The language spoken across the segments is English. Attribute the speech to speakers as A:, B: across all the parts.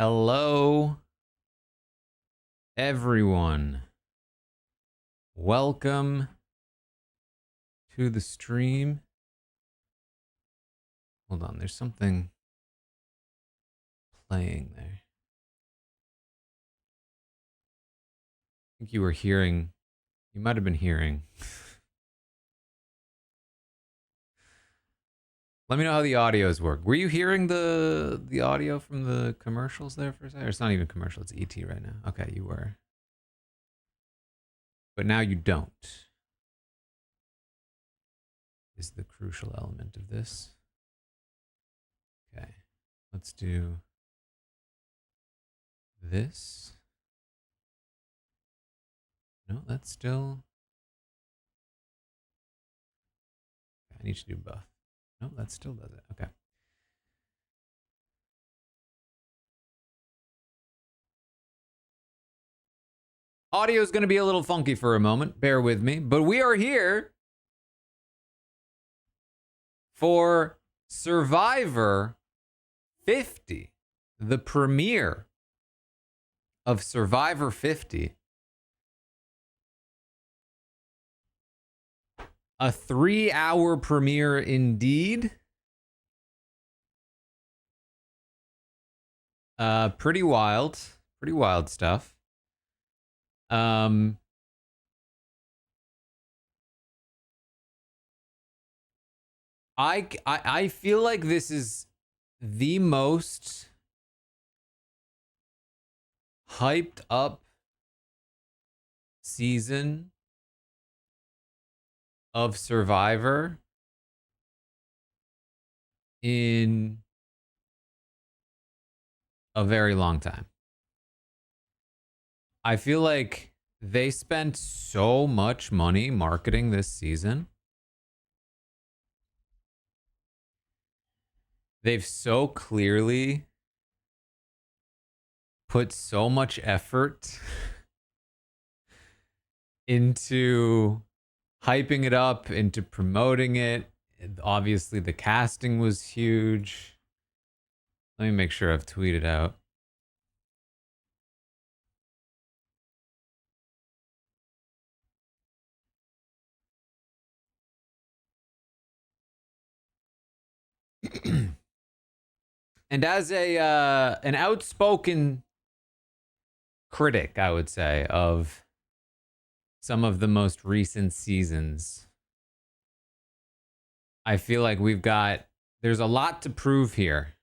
A: Hello, everyone. Welcome to the stream. Hold on, there's something playing there. I think you were hearing, you might have been hearing. Let me know how the audios work. Were you hearing the audio from the commercials there for a second? Or it's not even commercial, it's ET right now. Okay, you were. But now you don't. Is the crucial element of this. Okay, let's do this. No, that's still. I need to do both. No, that still does it. Okay. Audio is going to be a little funky for a moment. Bear with me. But we are here for Survivor 50, the premiere of Survivor 50. A 3-hour premiere indeed. Pretty wild stuff. I feel like this is the most hyped up season of Survivor in a very long time. I feel like they spent so much money marketing this season. They've so clearly put so much effort into hyping it up, into promoting it. Obviously, the casting was huge. Let me make sure I've tweeted out. And as an outspoken critic, I would say, of some of the most recent seasons, I feel like there's a lot to prove here.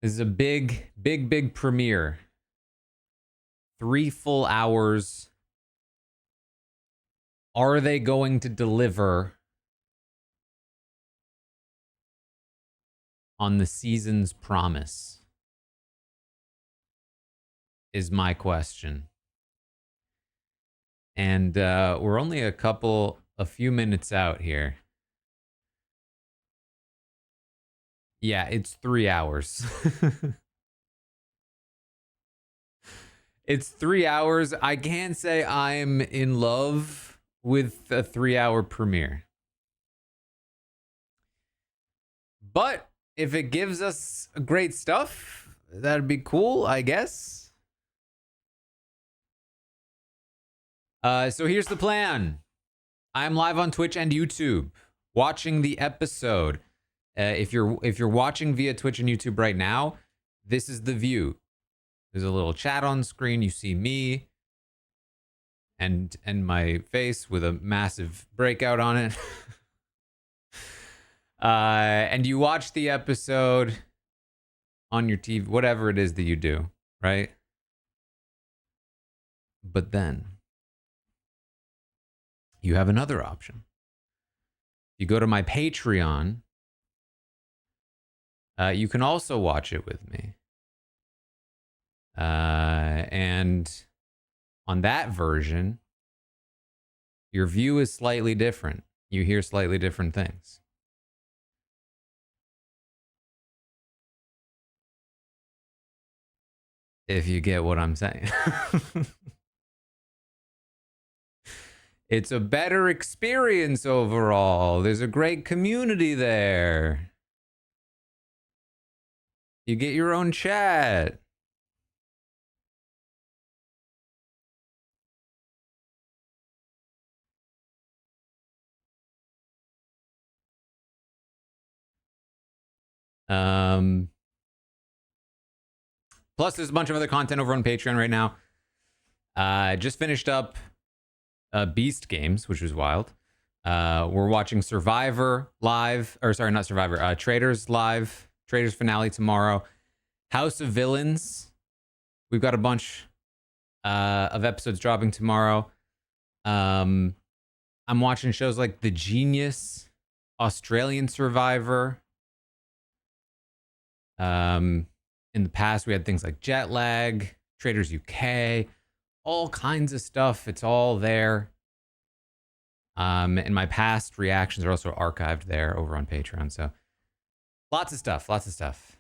A: This is a big premiere. 3 full hours. Are they going to deliver on the season's promise? Is my question. And we're only a few minutes out here. Yeah, it's 3 hours. It's 3 hours. I can't say I'm in love with a 3-hour premiere. But if it gives us great stuff, that'd be cool, I guess. So here's the plan. I'm live on Twitch and YouTube, watching the episode. If you're watching via Twitch and YouTube right now, this is the view. There's a little chat on screen. You see me and my face with a massive breakout on it. And you watch the episode on your TV, whatever it is that you do, right? But then you have another option. You go to my Patreon, You can also watch it with me. And on that version, your view is slightly different. You hear slightly different things. If you get what I'm saying. It's a better experience overall. There's a great community there. You get your own chat. Um, Plus, there's a bunch of other content over on Patreon right now. I just finished up Beast Games, which was wild. We're watching Survivor live, or sorry, not Survivor. Traders live. Traders finale tomorrow. House of Villains. We've got a bunch of episodes dropping tomorrow. I'm watching shows like The Genius, Australian Survivor. In the past, we had things like Jet Lag, Traders UK, all kinds of stuff. It's all there. And my past reactions are also archived there over on Patreon. So lots of stuff, lots of stuff.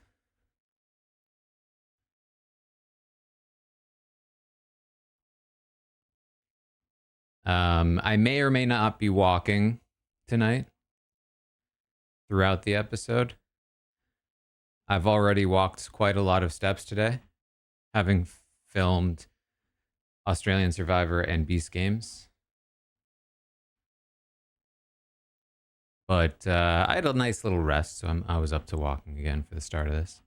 A: I may or may not be walking tonight throughout the episode. I've already walked quite a lot of steps today, having filmed Australian Survivor and Beast Games. But I had a nice little rest, so I was up to walking again for the start of this.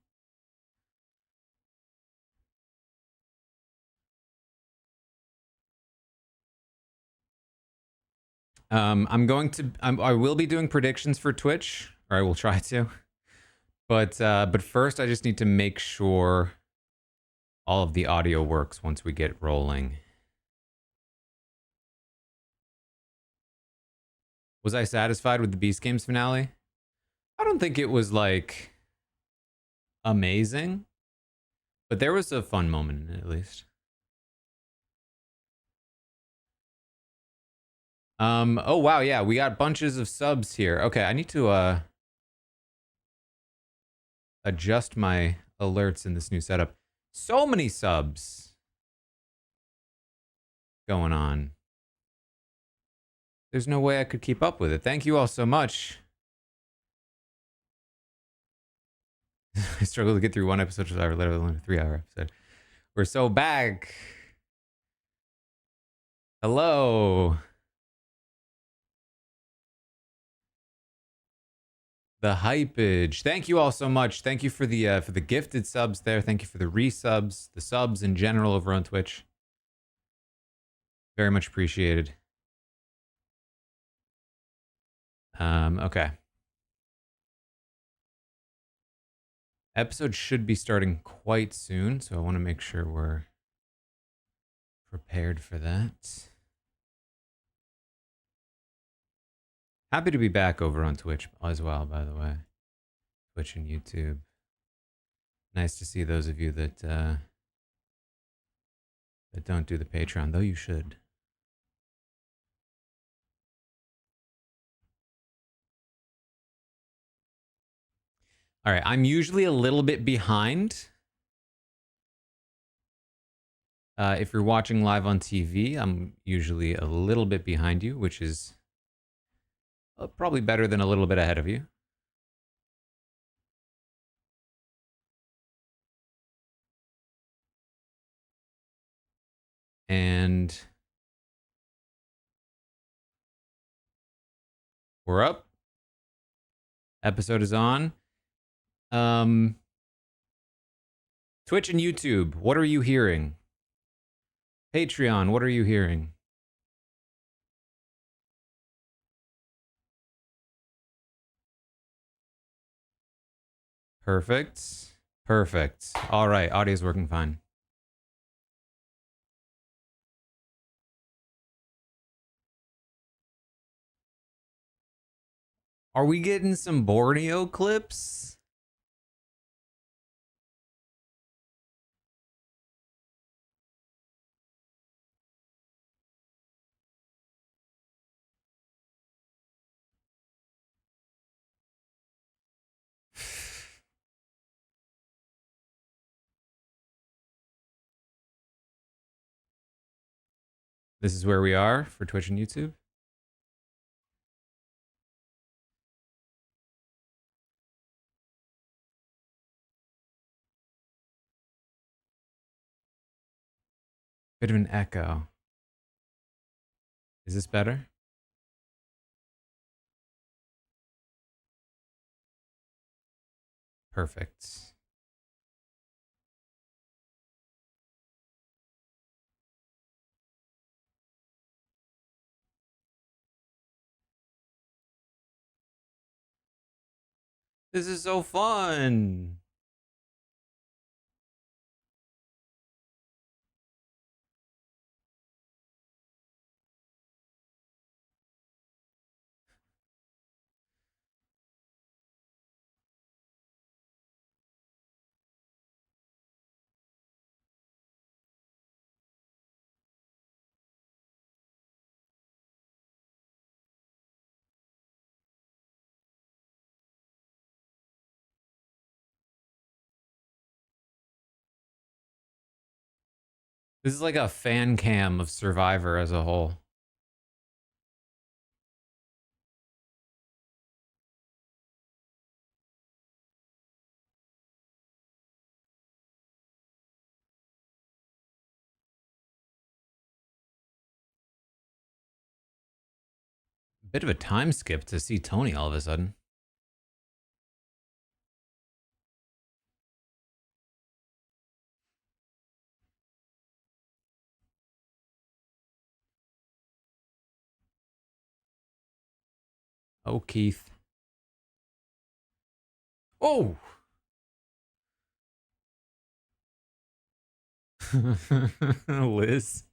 A: I will be doing predictions for Twitch, or I will try to. But first, I just need to make sure all of the audio works once we get rolling. Was I satisfied with the Beast Games finale? I don't think it was like amazing, but there was a fun moment in it, at least. Oh wow, yeah, we got bunches of subs here. Okay, I need to adjust my alerts in this new setup. So many subs going on. There's no way I could keep up with it. Thank you all so much. I struggled to get through one episode of Survivor, let alone a 3-hour episode. We're so back. Hello. The hypage. Thank you all so much. Thank you for the gifted subs there. Thank you for the resubs, the subs in general over on Twitch. Very much appreciated. Okay. Episode should be starting quite soon, so I want to make sure we're prepared for that. Happy to be back over on Twitch as well, by the way. Twitch and YouTube. Nice to see those of you that don't do the Patreon, though you should. All right, I'm usually a little bit behind. If you're watching live on TV, I'm usually a little bit behind you, which is probably better than a little bit ahead of you. And we're up. Episode is on. Twitch and YouTube, what are you hearing? Patreon, what are you hearing? Perfect. Perfect. All right, audio's working fine. Are we getting some Borneo clips? This is where we are for Twitch and YouTube. Bit of an echo. Is this better? Perfect. This is so fun. This is like a fan cam of Survivor as a whole. Bit of a time skip to see Tony all of a sudden. Oh, Keith. Oh! Liz.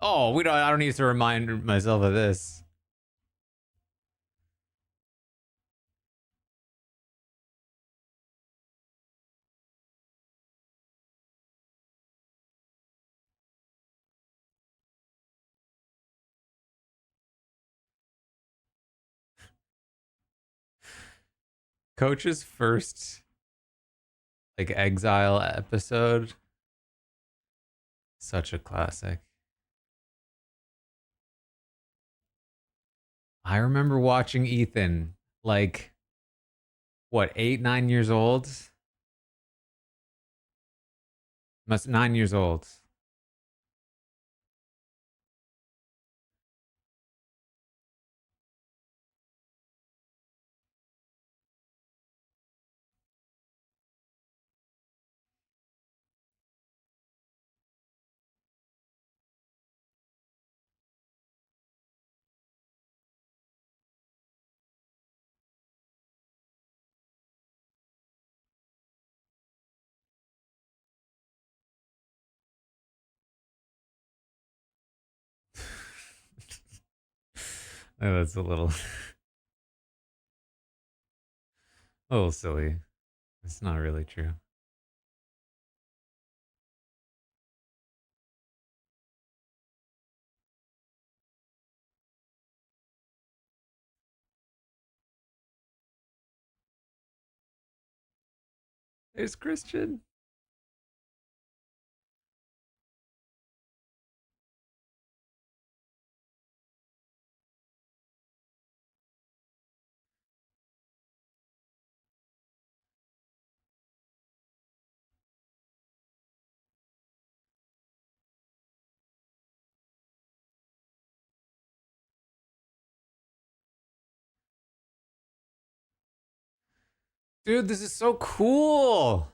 A: Oh, we don't. I don't need to remind myself of this. Coach's first like exile episode. Such a classic. I remember watching Ethan like what, 8, 9 years old? Must 9 years old. Oh, that's a little silly. It's not really true. There's Christian. Dude, this is so cool.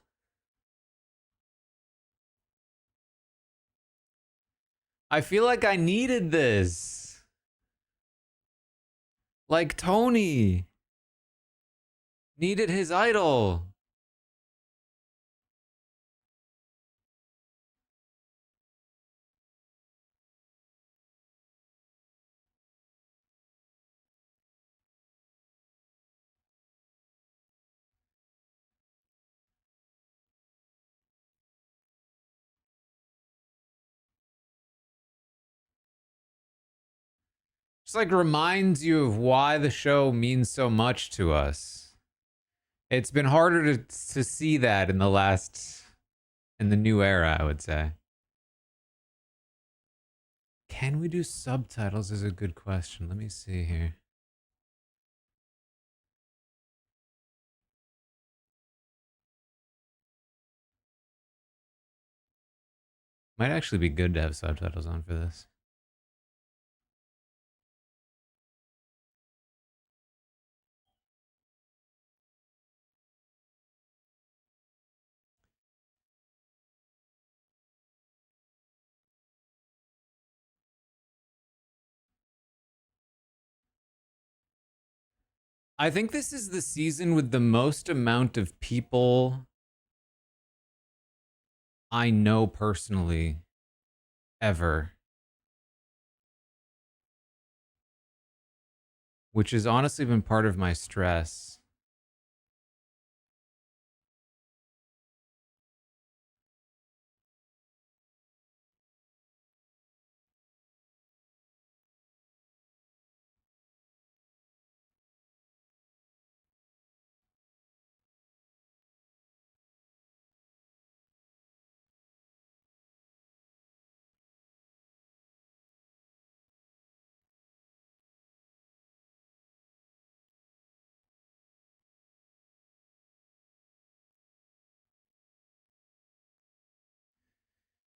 A: I feel like I needed this. Like Tony needed his idol. Just like reminds you of why the show means so much to us. It's been harder to see that in the new era, I would say. Can we do subtitles is a good question. Let me see here. Might actually be good to have subtitles on for this. I think this is the season with the most amount of people I know personally ever, which has honestly been part of my stress.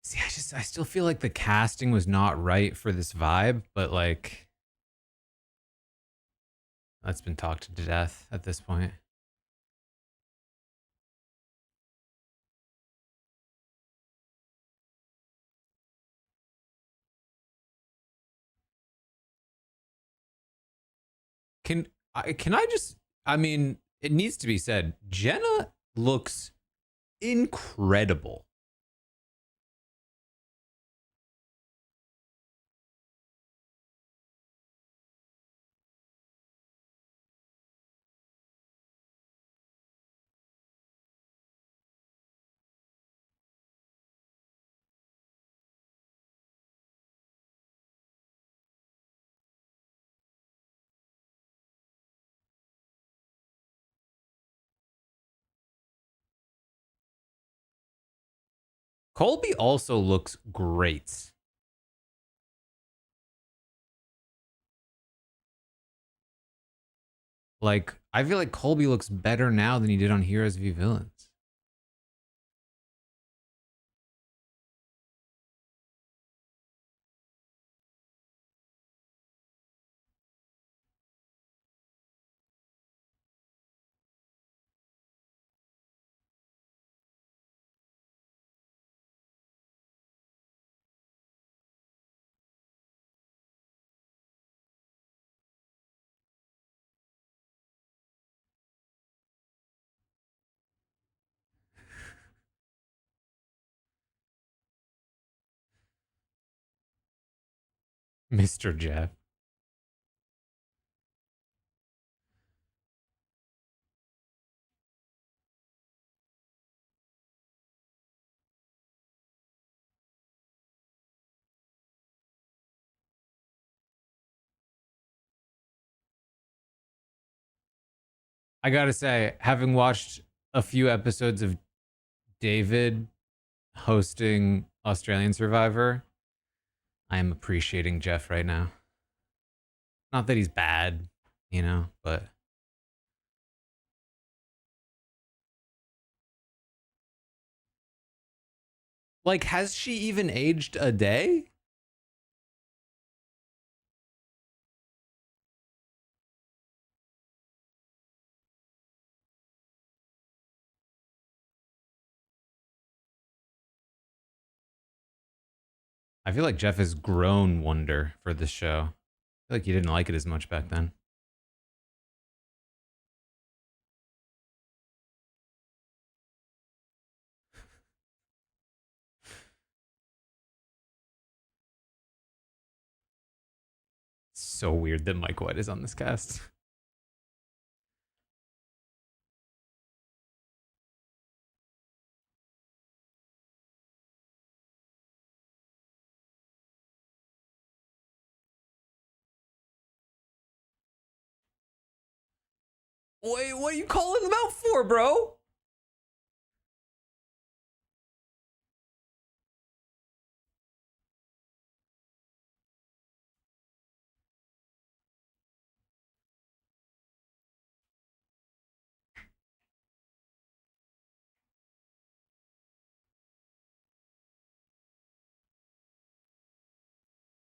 A: See, I still feel like the casting was not right for this vibe, but like that's been talked to death at this point. Can I just I mean, it needs to be said, Jenna looks incredible. Colby also looks great. Like, I feel like Colby looks better now than he did on Heroes v Villains. Mr. Jeff. I gotta say, having watched a few episodes of David hosting Australian Survivor, I am appreciating Jeff right now. Not that he's bad, you know, but like, has she even aged a day? I feel like Jeff has grown Wonder for this show. I feel like you didn't like it as much back then. It's so weird that Mike White is on this cast. Wait, what are you calling them out for, bro?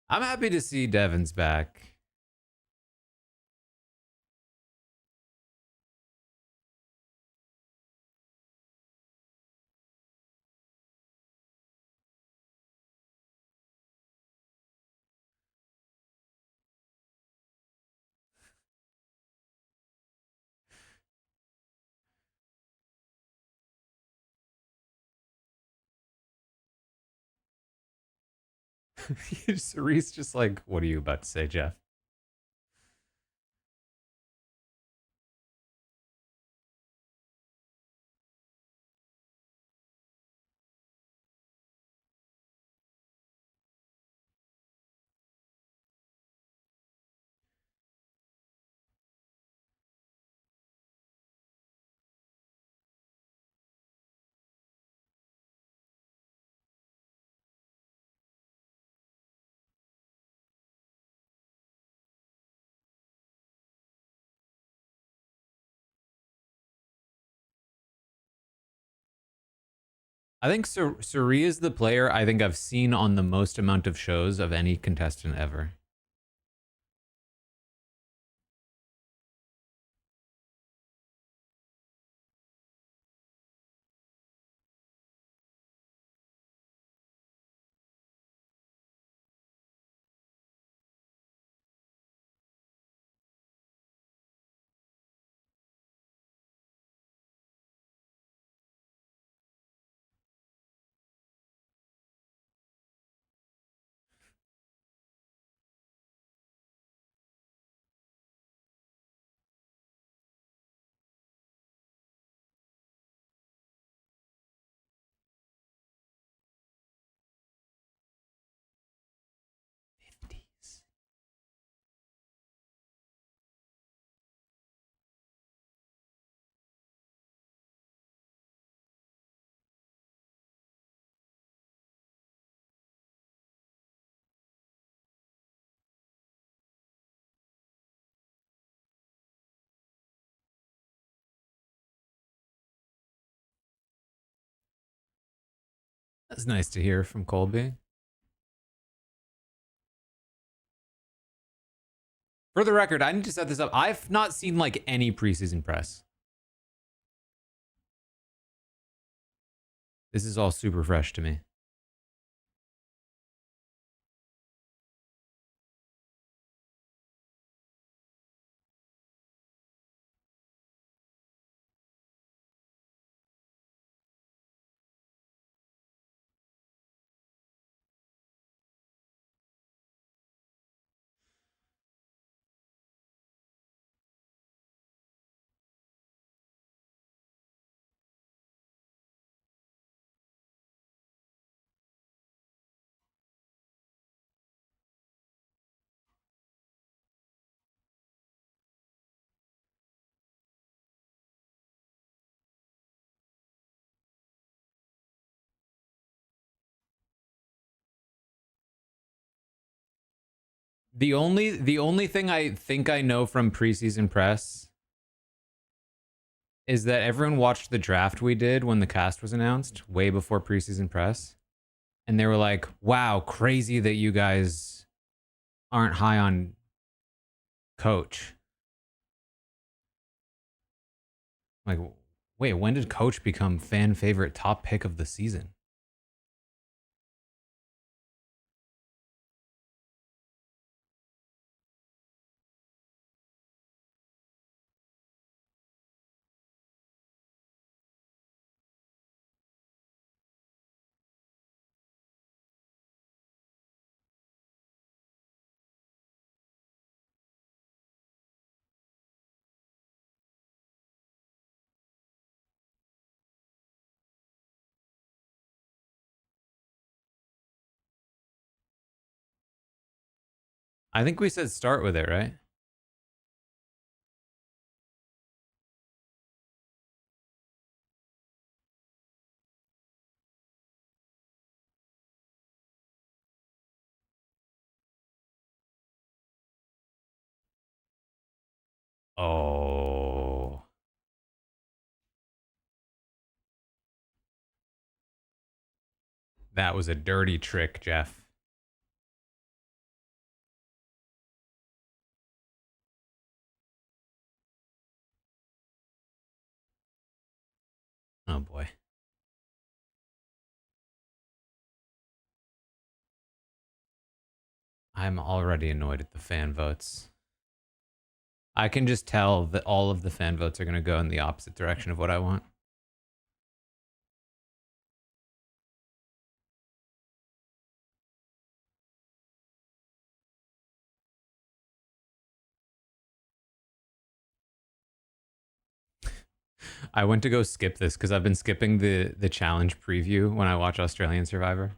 A: I'm happy to see Devin's back. Cerise just like, what are you about to say, Jeff? I think Suri is the player I think I've seen on the most amount of shows of any contestant ever. That's nice to hear from Colby. For the record, I need to set this up. I've not seen like any preseason press. This is all super fresh to me. The only thing I think I know from preseason press is that everyone watched the draft we did when the cast was announced way before preseason press. And they were like, wow, crazy that you guys aren't high on Coach. Like, wait, when did Coach become fan favorite top pick of the season? I think we said start with it, right? Oh. That was a dirty trick, Jeff. Oh boy. I'm already annoyed at the fan votes. I can just tell that all of the fan votes are going to go in the opposite direction of what I want. I went to go skip this because I've been skipping the challenge preview when I watch Australian Survivor.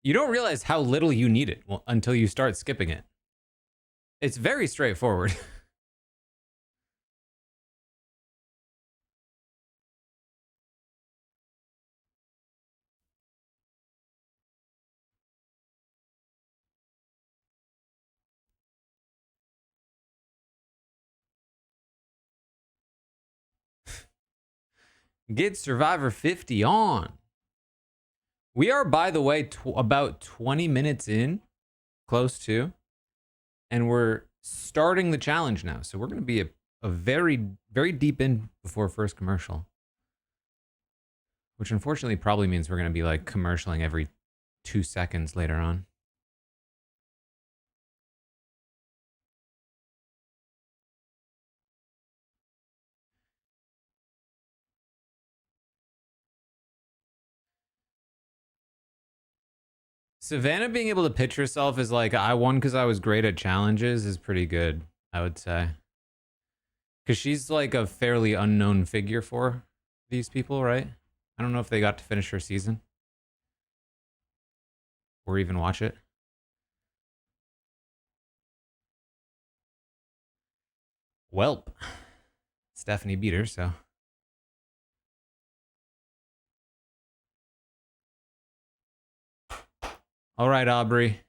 A: You don't realize how little you need it until you start skipping it. It's very straightforward. Get Survivor 50 on. We are, by the way, about 20 minutes in, close to, and we're starting the challenge now. So we're going to be a very, very deep in before first commercial, which unfortunately probably means we're going to be like commercialing every 2 seconds later on. Savannah being able to pitch herself as like, I won because I was great at challenges is pretty good, I would say. Because she's like a fairly unknown figure for these people, right? I don't know if they got to finish her season or even watch it. Welp. Stephanie beat her, so. All right, Aubrey.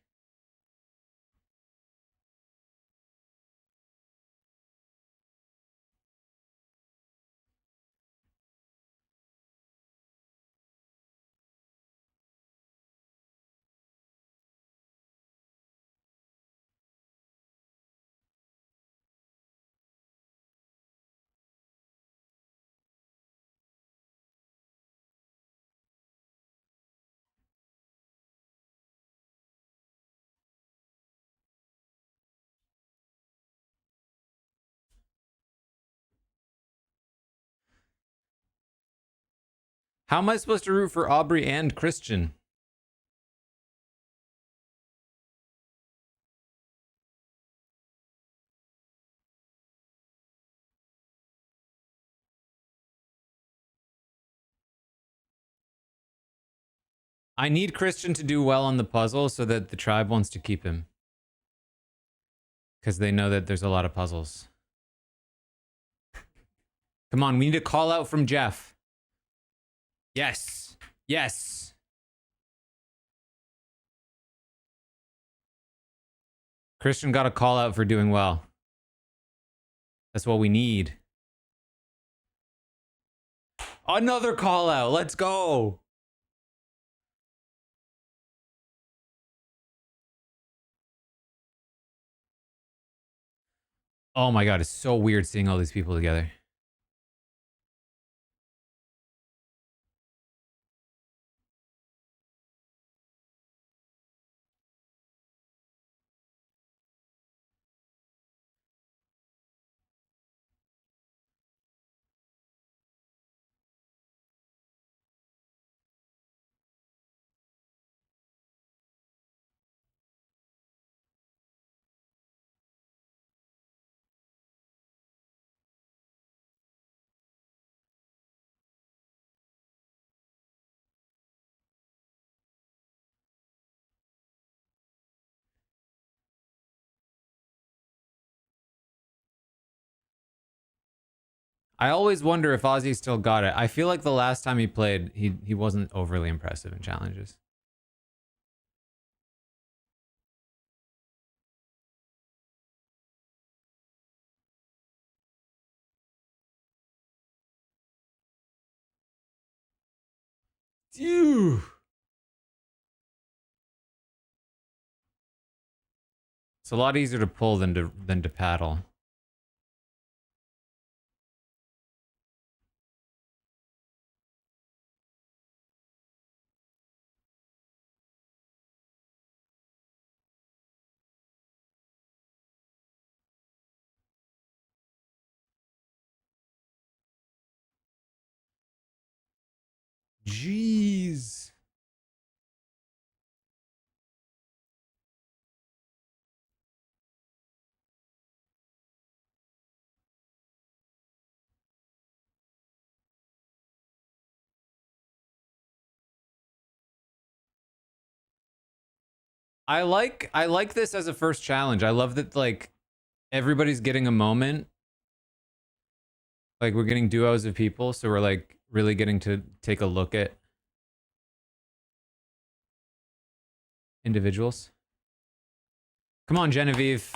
A: How am I supposed to root for Aubrey and Christian? I need Christian to do well on the puzzle so that the tribe wants to keep him. Because they know that there's a lot of puzzles. Come on, we need a call out from Jeff. Yes. Yes. Christian got a call out for doing well. That's what we need. Another call out. Let's go. Oh my God, it's so weird seeing all these people together. I always wonder if Ozzy still got it. I feel like the last time he played, he wasn't overly impressive in challenges. Phew. It's a lot easier to pull than to paddle. Jeez. I like this as a first challenge. I love that like everybody's getting a moment. Like we're getting duos of people, so we're like really getting to take a look at individuals. Come on, Genevieve.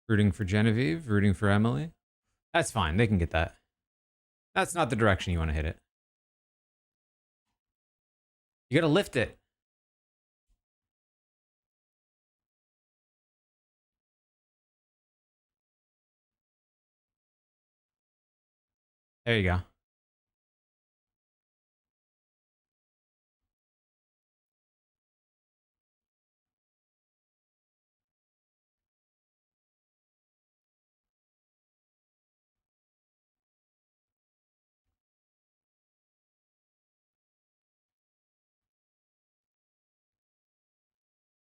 A: Rooting for Genevieve, rooting for Emily. That's fine. They can get that. That's not the direction you want to hit it. You got to lift it. There you go.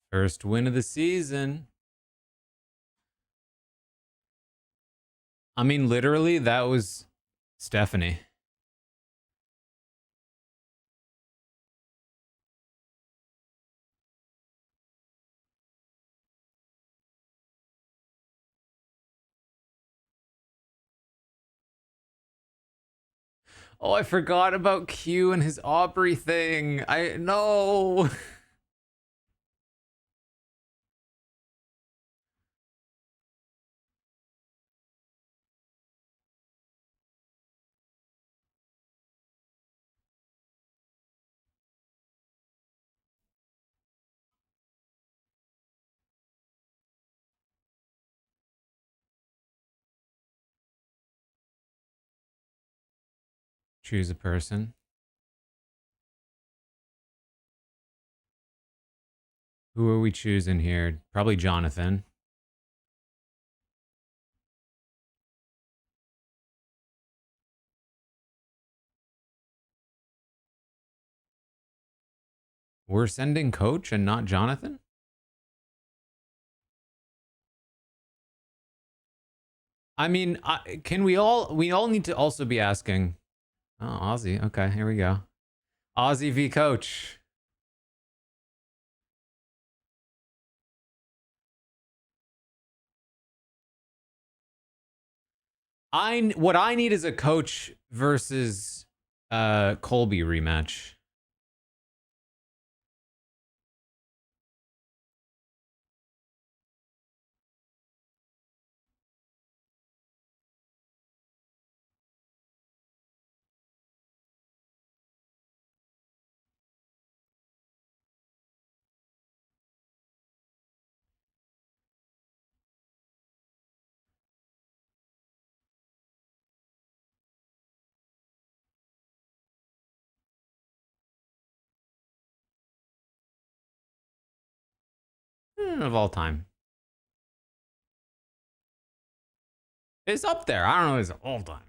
A: First win of the season. I mean, literally, that was Stephanie. Oh, I forgot about Q and his Aubrey thing. I no. Choose a person. Who are we choosing here? Probably Jonathan. We're sending Coach and not Jonathan? I mean, can we all need to also be asking. Oh, Aussie. Okay, here we go. Aussie v Coach. What I need is a Coach versus Colby rematch. of all time. It's up there. I don't know. It's all time.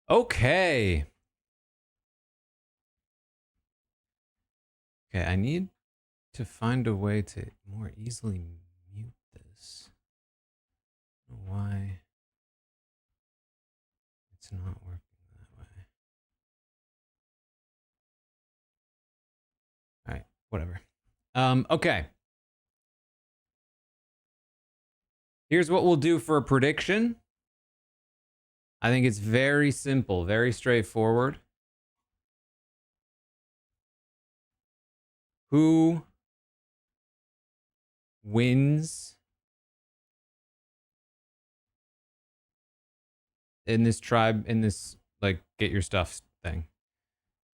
A: Okay. Okay, I need to find a way to more easily mute this. I don't know why it's not working that way. All right, whatever. Okay. Here's what we'll do for a prediction. I think it's very simple, very straightforward. Who wins in this tribe, in this, like, get your stuff thing?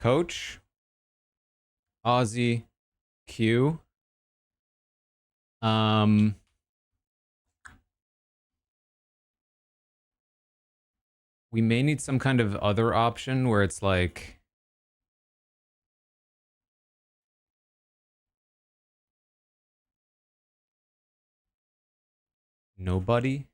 A: Coach, Aussie, Q. We may need some kind of other option where it's like, nobody.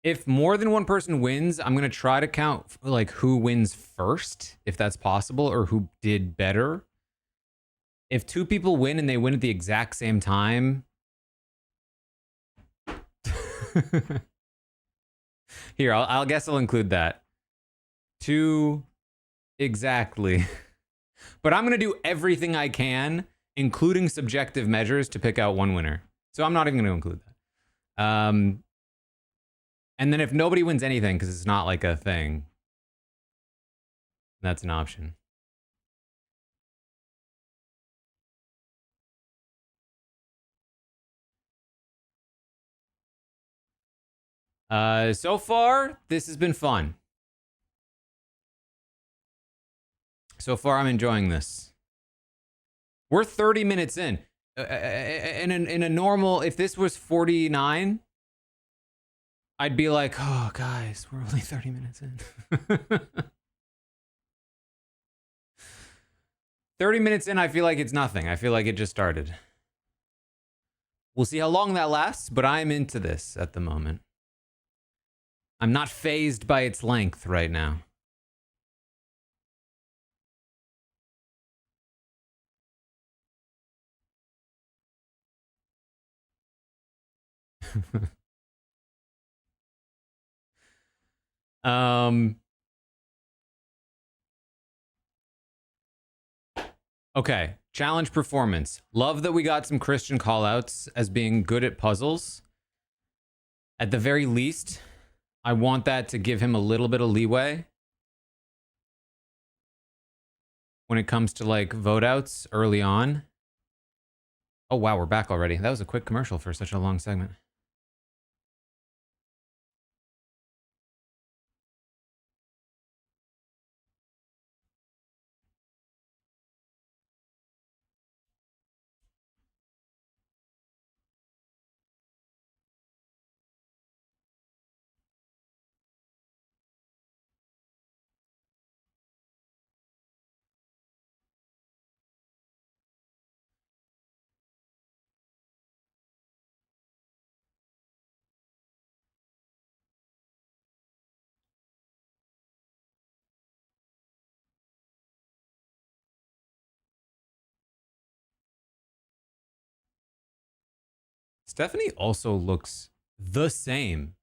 A: If more than one person wins, I'm going to try to count like who wins first, if that's possible, or who did better. If two people win and they win at the exact same time. Here, I'll guess I'll include that. Two exactly. But I'm going to do everything I can, including subjective measures, to pick out one winner. So I'm not even going to include that. And then if nobody wins anything, because it's not like a thing, that's an option. So far, this has been fun. So far, I'm enjoying this. We're 30 minutes in. In a normal, if this was 49, I'd be like, oh, guys, we're only 30 minutes in. 30 minutes in, I feel like it's nothing. I feel like it just started. We'll see how long that lasts, but I'm into this at the moment. I'm not fazed by its length right now. Okay, challenge performance. Love that we got some Christian callouts as being good at puzzles. At the very least, I want that to give him a little bit of leeway when it comes to like vote outs early on. Oh wow, we're back already. That was a quick commercial for such a long segment. Stephanie also looks the same.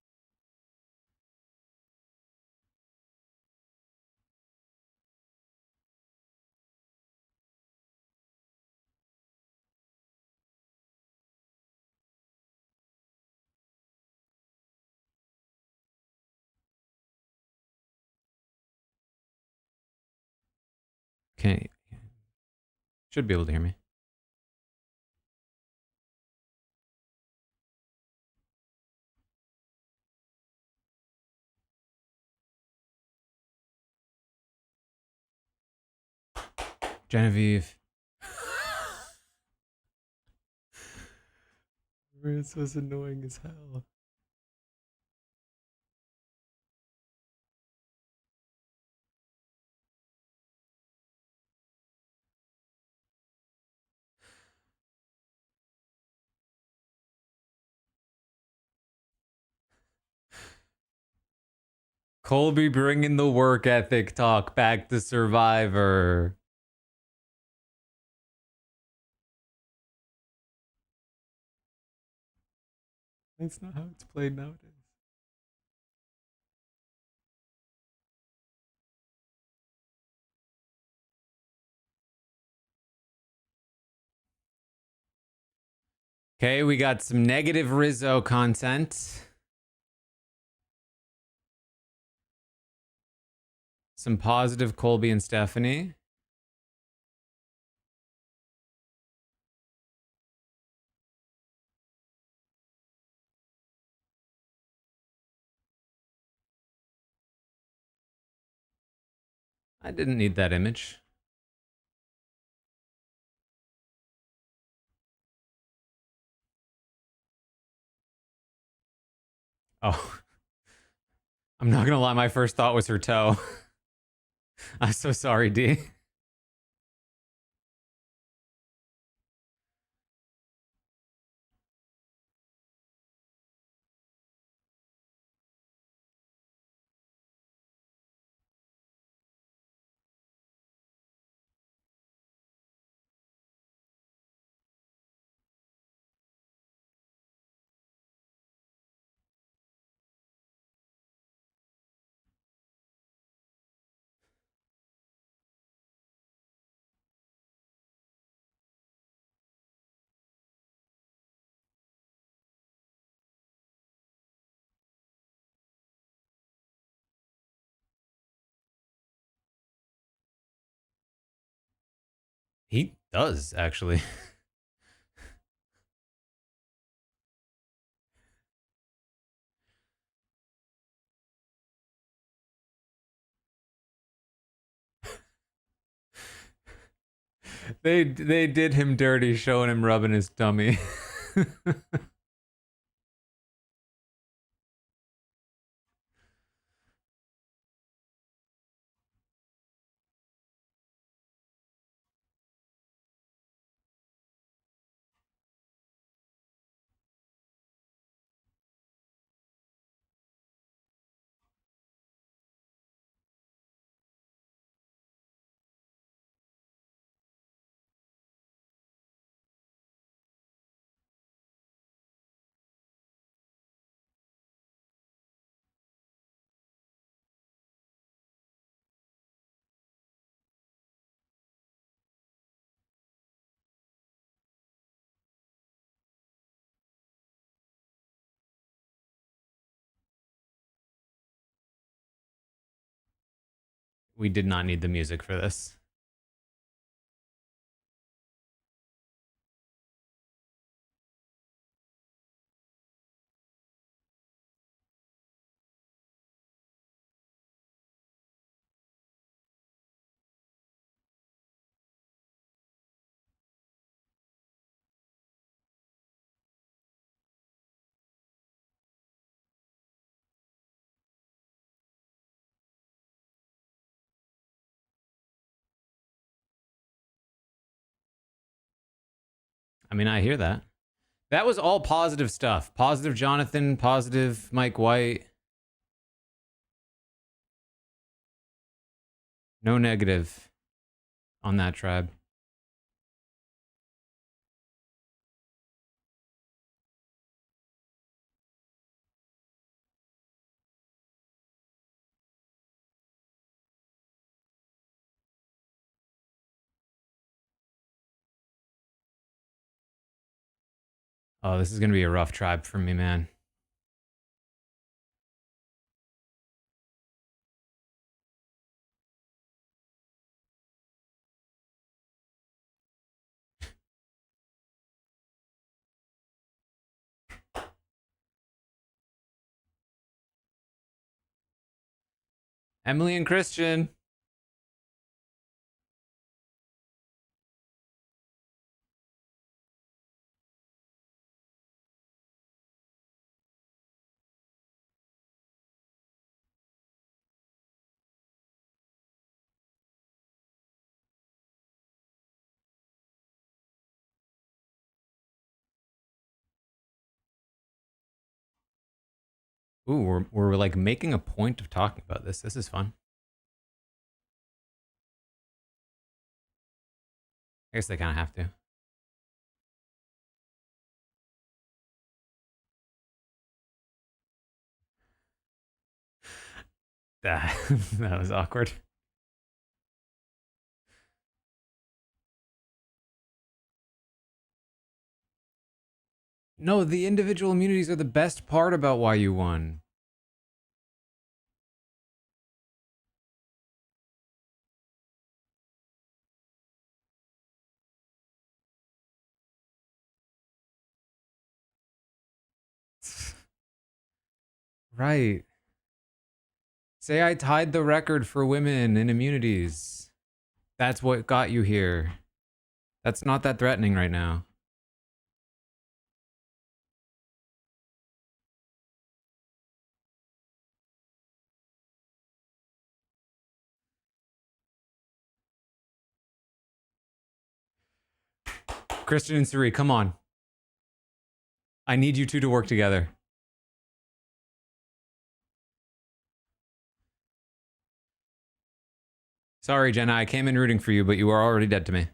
A: Okay, should be able to hear me. Genevieve. Marissa's annoying as hell. Colby bringing the work ethic talk back to Survivor. That's not how it's played nowadays. Okay, we got some negative Rizzo content. Some positive Colby and Stephanie. I didn't need that image. Oh. I'm not gonna lie, my first thought was her toe. I'm so sorry, D. He does, actually. They did him dirty, showing him rubbing his tummy. We did not need the music for this. I mean, I hear that. That was all positive stuff. Positive Jonathan, positive Mike White. No negative on that tribe. Oh, this is going to be a rough tribe for me, man. Emily and Christian. Ooh, we're like making a point of talking about this. This is fun. I guess they kind of have to. That that was awkward. No, the individual immunities are the best part about why you won. Right. Say I tied the record for women in immunities. That's what got you here. That's not that threatening right now. Christian and Suri, come on. I need you two to work together. Sorry, Jenna, I came in rooting for you, but you are already dead to me.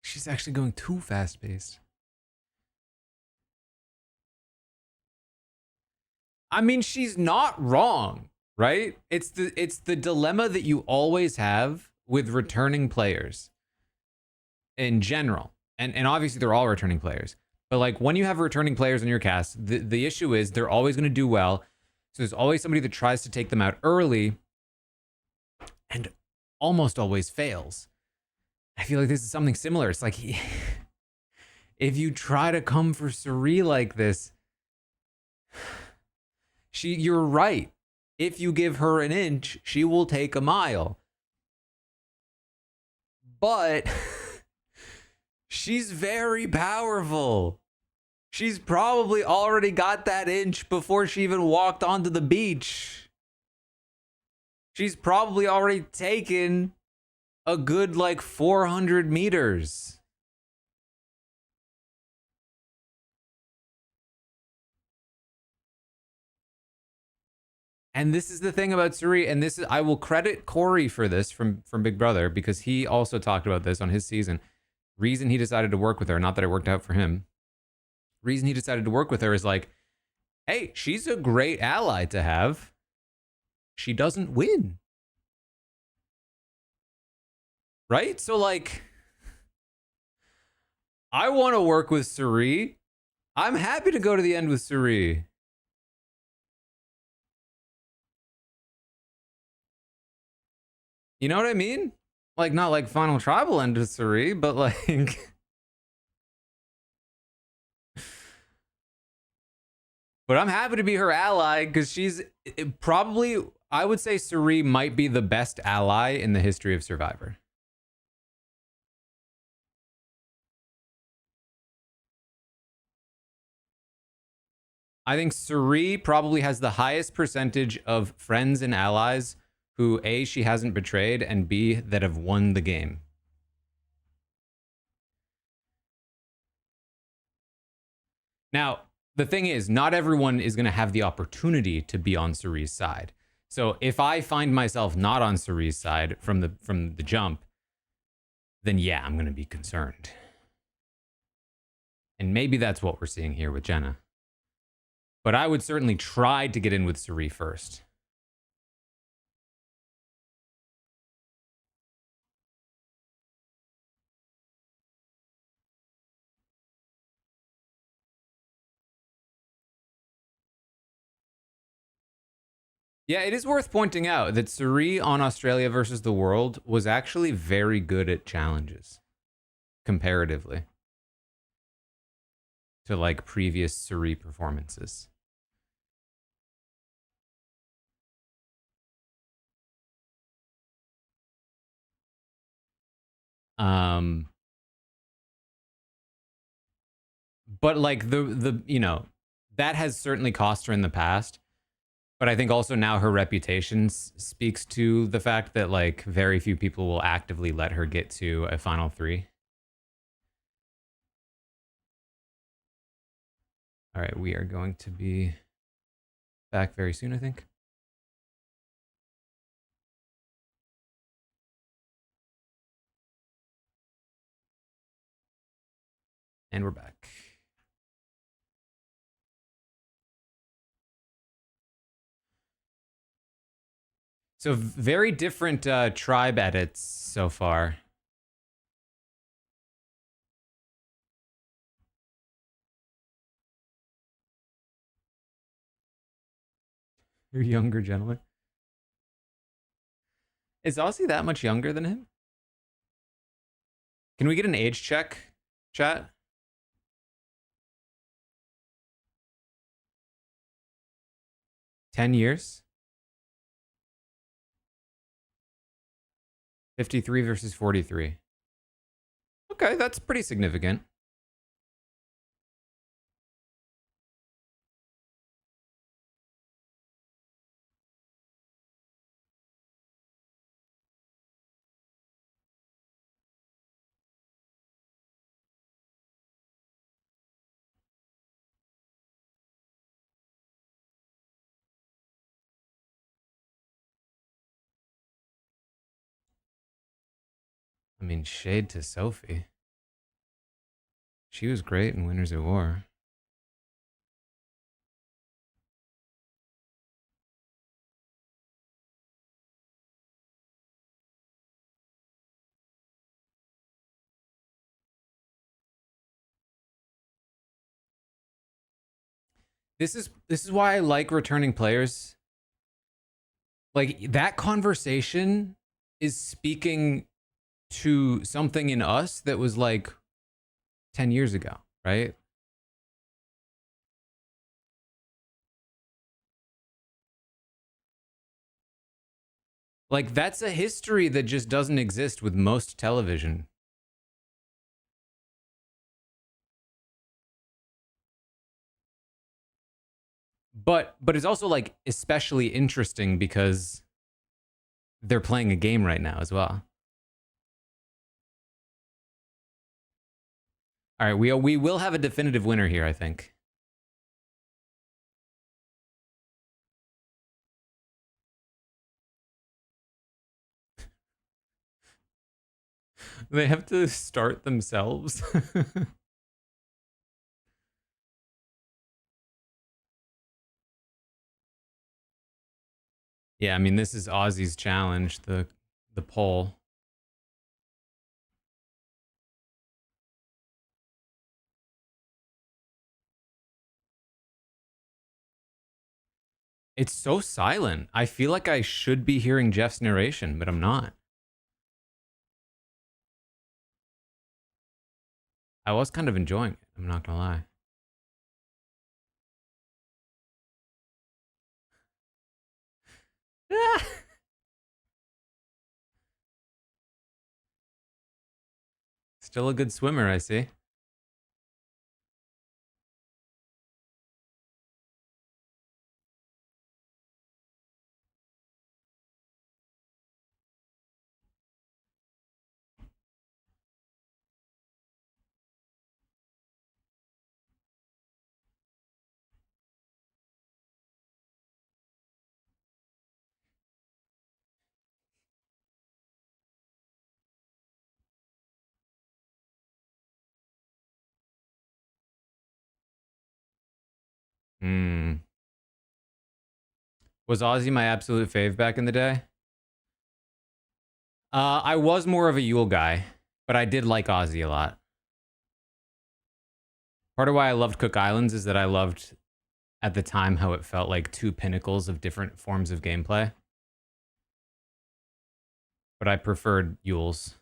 A: She's actually going too fast paced. I mean, she's not wrong, right? It's the dilemma that you always have with returning players in general. And obviously they're all returning players. But like when you have returning players in your cast, the issue is they're always going to do well. So there's always somebody that tries to take them out early and almost always fails. I feel like this is something similar. It's like if you try to come for Suri like this, you're right. If you give her an inch, she will take a mile. But she's very powerful. She's probably already got that inch before she even walked onto the beach. She's probably already taken a good like 400 meters. And this is the thing about Suri, and this is I will credit Corey for this from Big Brother because he also talked about this on his season. Reason he decided to work with her, not that it worked out for him. Reason he decided to work with her is like, hey, she's a great ally to have. She doesn't win. Right? So like I want to work with Suri. I'm happy to go to the end with Suri. You know what I mean? Like not like Final Tribal end with Suri, but like but I'm happy to be her ally because she's probably I would say Suri might be the best ally in the history of Survivor. I think Suri probably has the highest percentage of friends and allies who A, she hasn't betrayed, and B, that have won the game. Now, the thing is, not everyone is going to have the opportunity to be on Suri's side. So if I find myself not on Suri's side from the jump, then yeah, I'm going to be concerned. And maybe that's what we're seeing here with Jenna. But I would certainly try to get in with Suri first. Yeah, it is worth pointing out that Suri on Australia versus the World was actually very good at challenges comparatively to like previous Suri performances. Um but like the you know, that has certainly cost her in the past. But I think also now her reputation speaks to the fact that like very few people will actively let her get to a final three. All right, we are going to be back very soon, I think. And we're back. So very different tribe edits so far. You're younger gentleman. Is Ozzy that much younger than him? Can we get an age check, chat? $10. 53 versus 43. Okay, that's pretty significant. I mean, shade to Sophie. She was great in Winners at War. This is why I like returning players. Like that conversation is speaking to something in us that was like 10 years ago, right? Like that's a history that just doesn't exist with most television. But it's also like especially interesting because they're playing a game right now as well. All right, we will have a definitive winner here, I think. They have to start themselves. Yeah, I mean this is Ozzy's challenge, the poll. It's so silent. I feel like I should be hearing Jeff's narration, but I'm not. I was kind of enjoying it, I'm not gonna lie. Still a good swimmer, I see. Hmm. Was Ozzy my absolute fave back in the day? I was more of a Yule guy, but I did like Ozzy a lot. Part of why I loved Cook Islands is that I loved at the time how it felt like two pinnacles of different forms of gameplay. But I preferred Yule's.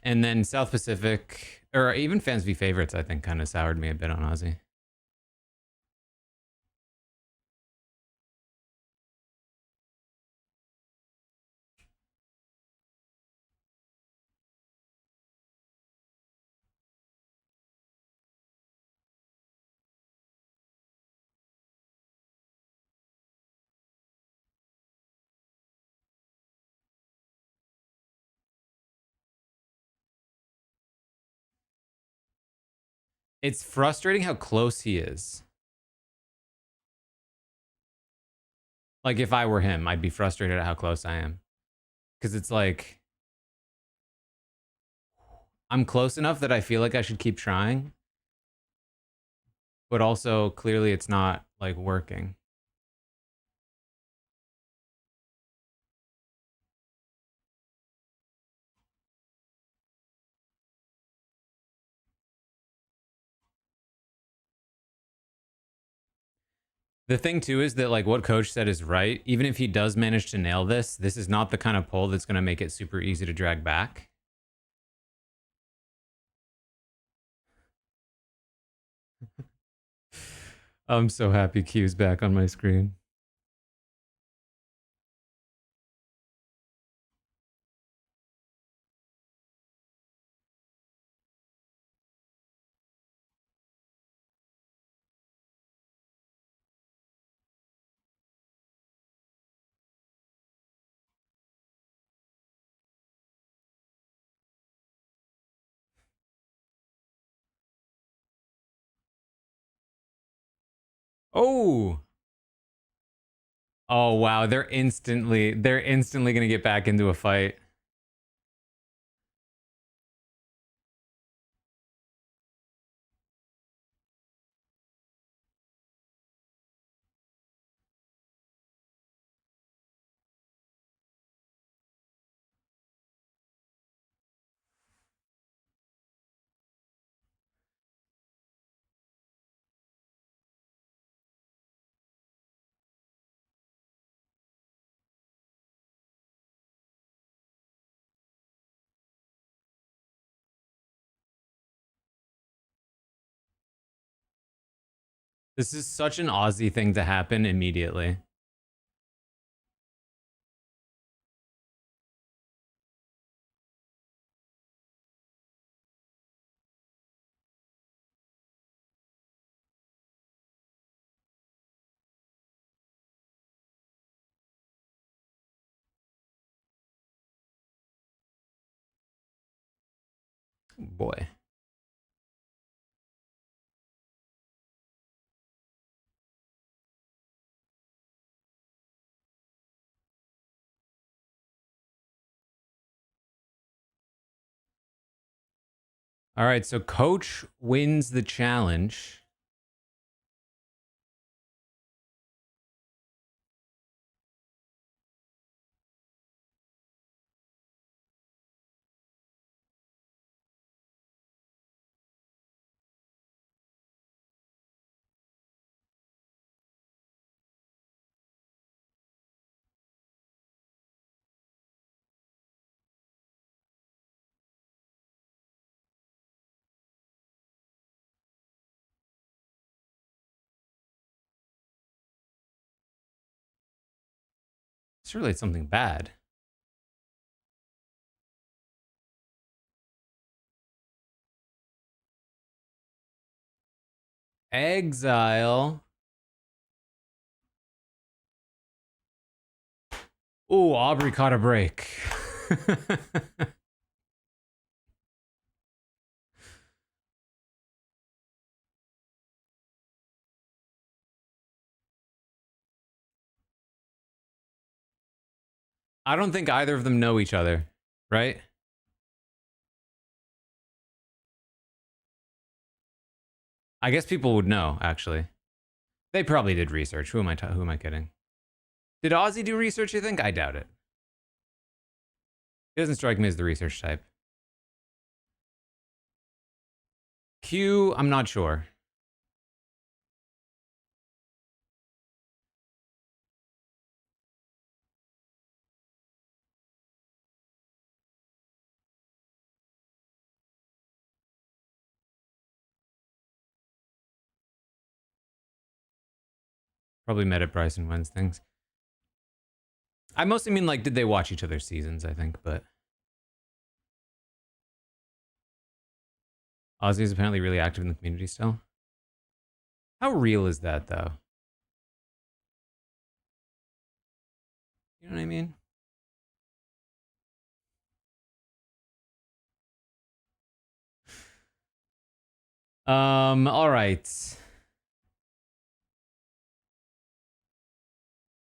A: And then South Pacific, or even Fans v Favorites, I think kind of soured me a bit on Ozzy. It's frustrating how close he is. Like, if I were him, I'd be frustrated at how close I am. Because it's like, I'm close enough that I feel like I should keep trying. But also, clearly, it's not, like, working. The thing too is that like what coach said is right. Even if he does manage to nail this, this is not the kind of pull that's going to make it super easy to drag back. I'm so happy Q's back on my screen. Oh. Oh wow, they're instantly going to get back into a fight. This is such an Aussie thing to happen immediately. Boy. All right, so coach wins the challenge. Surely it's something bad. Exile. Ooh, Aubrey caught a break. I don't think either of them know each other, right? I guess people would know, actually. They probably did research. Who am I kidding? Did Ozzy do research, you think? I doubt it. He doesn't strike me as the research type. Q, I'm not sure. Probably met at Bryson wins things. I mostly mean, like, did they watch each other's seasons, I think, but... Ozzy is apparently really active in the community still. How real is that, though? You know what I mean? All right.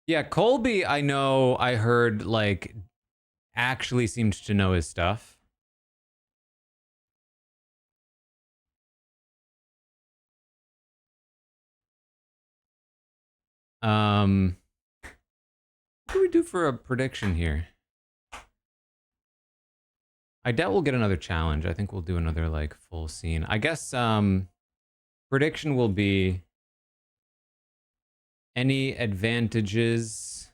A: Yeah, Colby, I know I heard like actually seemed to know his stuff. Um what do we do for a prediction here? I doubt we'll get another challenge. I think we'll do another like full scene. I guess prediction will be any advantages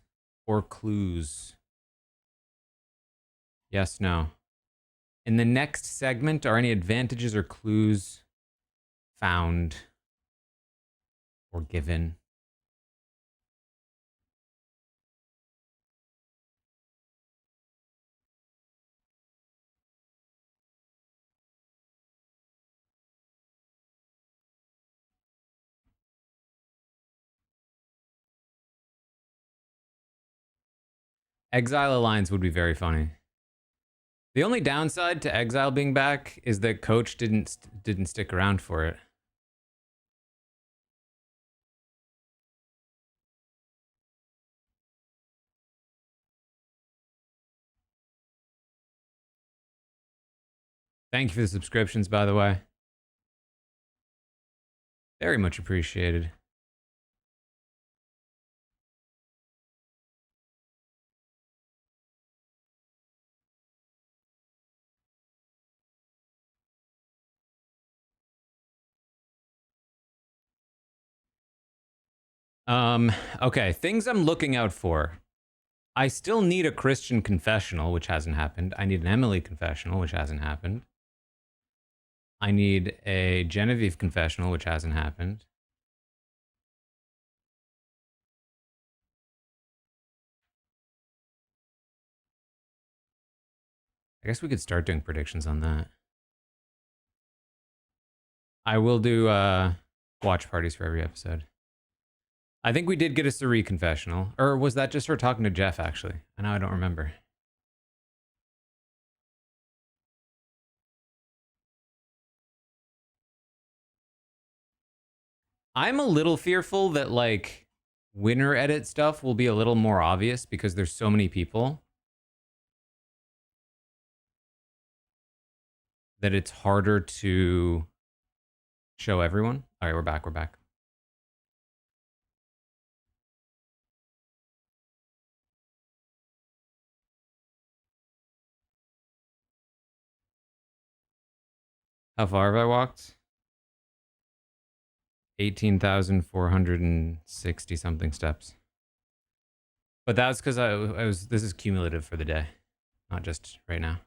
A: or clues. Yes, no. In the next segment, are any advantages or clues found or given? Exile Alliance would be very funny. The only downside to Exile being back is that Coach didn't stick around for it. Thank you for the subscriptions, by the way. Very much appreciated. Okay, things I'm looking out for. I still need a Christian confessional, which hasn't happened. I need an Emily confessional, which hasn't happened. I need a Genevieve confessional, which hasn't happened. I guess we could start doing predictions on that. I will do watch parties for every episode. I think we did get a Suri confessional. Or was that just her talking to Jeff, actually? I know I don't remember. I'm a little fearful that, like, winner edit stuff will be a little more obvious because there's so many people that it's harder to show everyone. All right, we're back. We're back. How far have I walked? 18,460 something steps. But that's because I was. This is cumulative for the day, not just right now.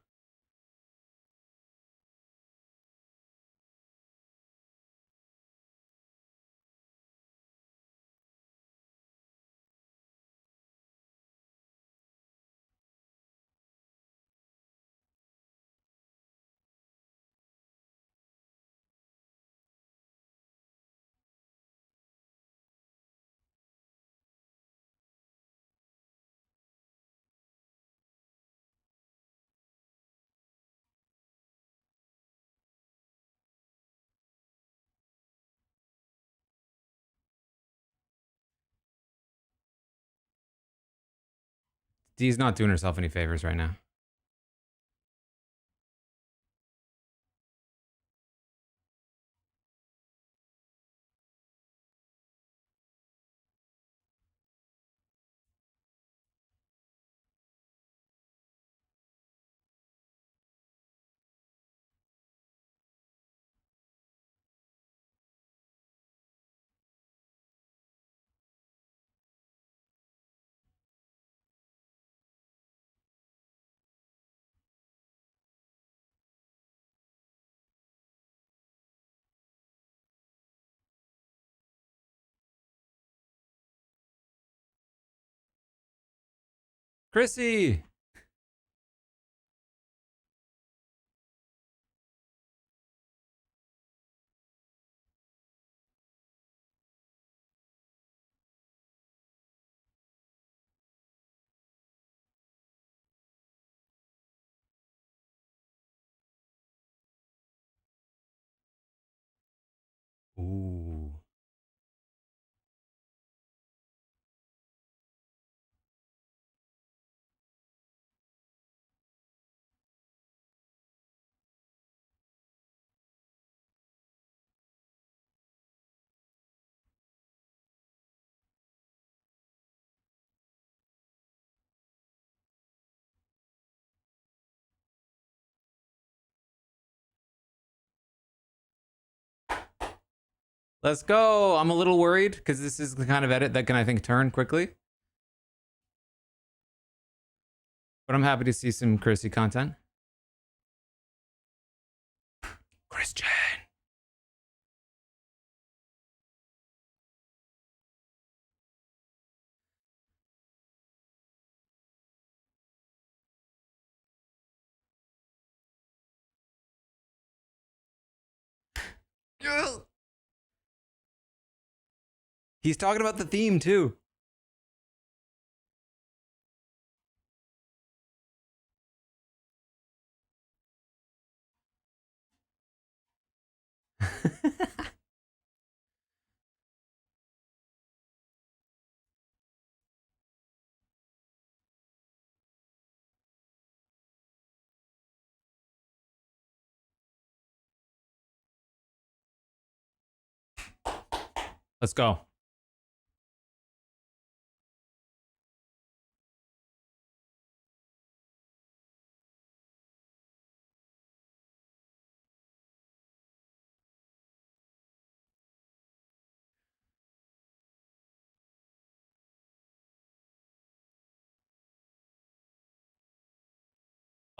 A: Dee's not doing herself any favors right now. Chrissy! Ooh. Let's go. I'm a little worried because this is the kind of edit that can, I think, turn quickly. But I'm happy to see some Chrissy content. Christian. He's talking about the theme too. Let's go.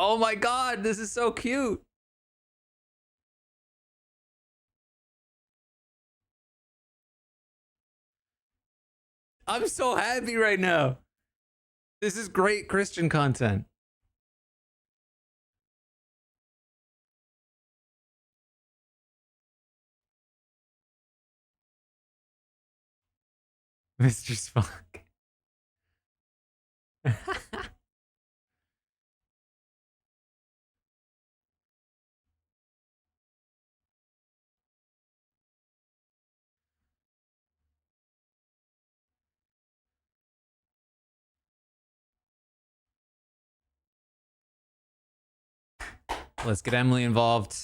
A: Oh my god, this is so cute. I'm so happy right now. This is great Christian content. Mr. Spock. Let's get Emily involved.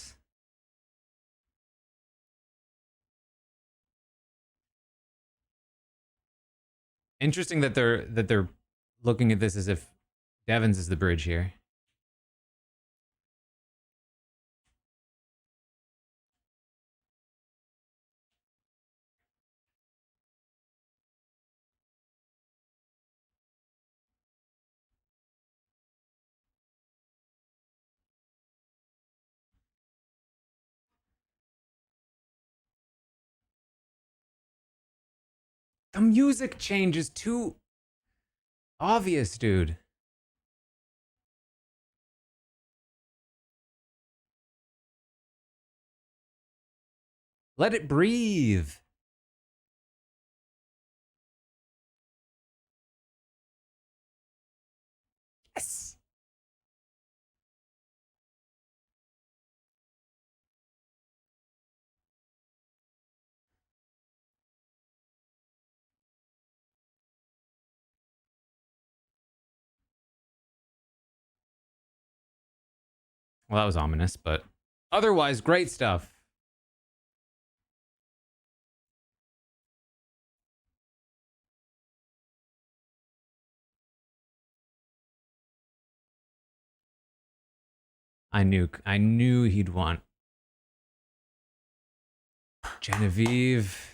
A: Interesting that they're looking at this as if Devon's is the bridge here. The music change is too obvious, dude. Let it breathe. Yes. Well, that was ominous, but otherwise, great stuff. I knew he'd want Genevieve.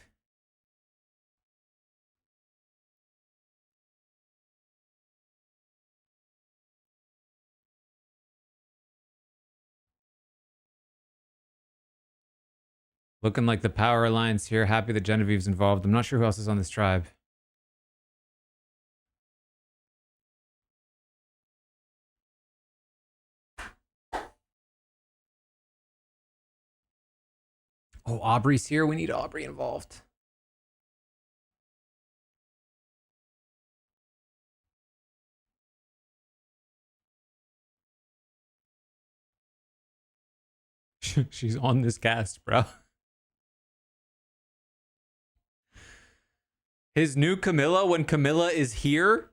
A: Looking like the power alliance here. Happy that Genevieve's involved. I'm not sure who else is on this tribe. Oh, Aubrey's here. We need Aubrey involved. She's on this cast, bro. His new Camilla when Camilla is here?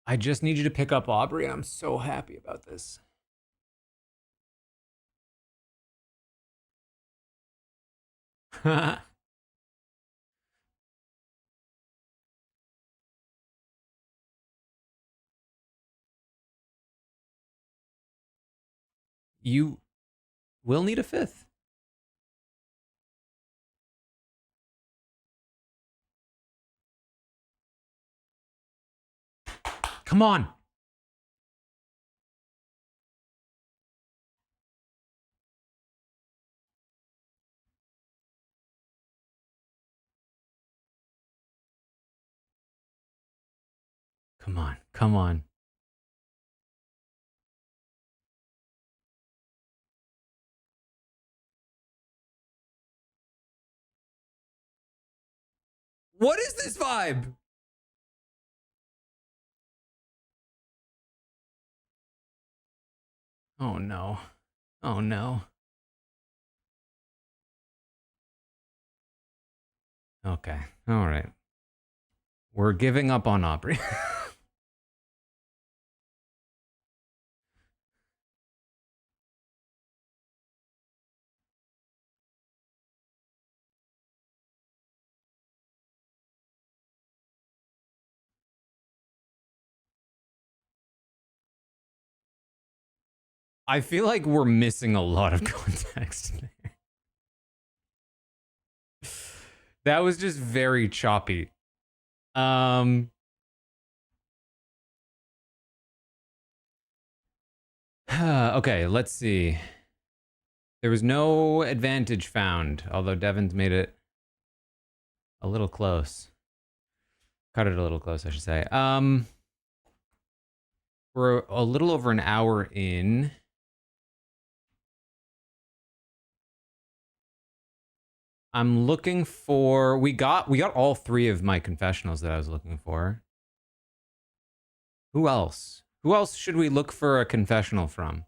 A: I just need you to pick up Aubrey. I'm so happy about this. You will need a fifth. Come on. Come on. Come on. What is this vibe? Oh no. Oh no. Okay. All right. We're giving up on Aubrey. I feel like we're missing a lot of context. That was just very choppy. Okay, let's see. There was no advantage found, although Devin's made it a little close. Cut it a little close, I should say. We're a little over an hour in. I'm looking for we got all three of my confessionals that I was looking for. Who else? Who else should we look for a confessional from?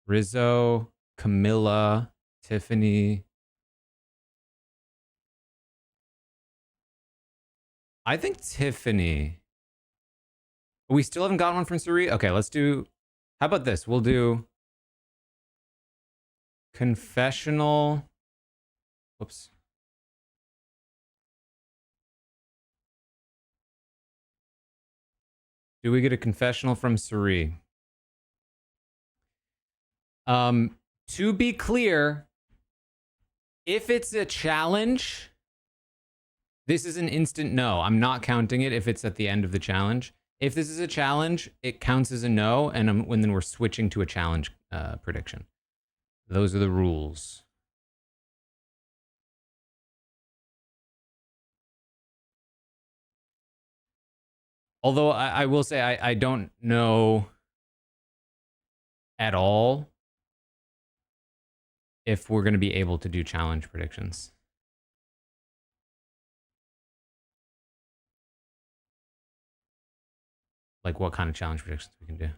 A: Rizzo, Camilla, Tiffany. I think Tiffany. We still haven't got one from Suri? Okay, let's do. How about this? We'll do confessional. Whoops. Do we get a confessional from Suri? To be clear, if it's a challenge, this is an instant no. I'm not counting it if it's at the end of the challenge. If this is a challenge, it counts as a no, and then we're switching to a challenge prediction. Those are the rules. Although I will say I don't know at all if we're going to be able to do challenge predictions. Like what kind of challenge predictions we can do.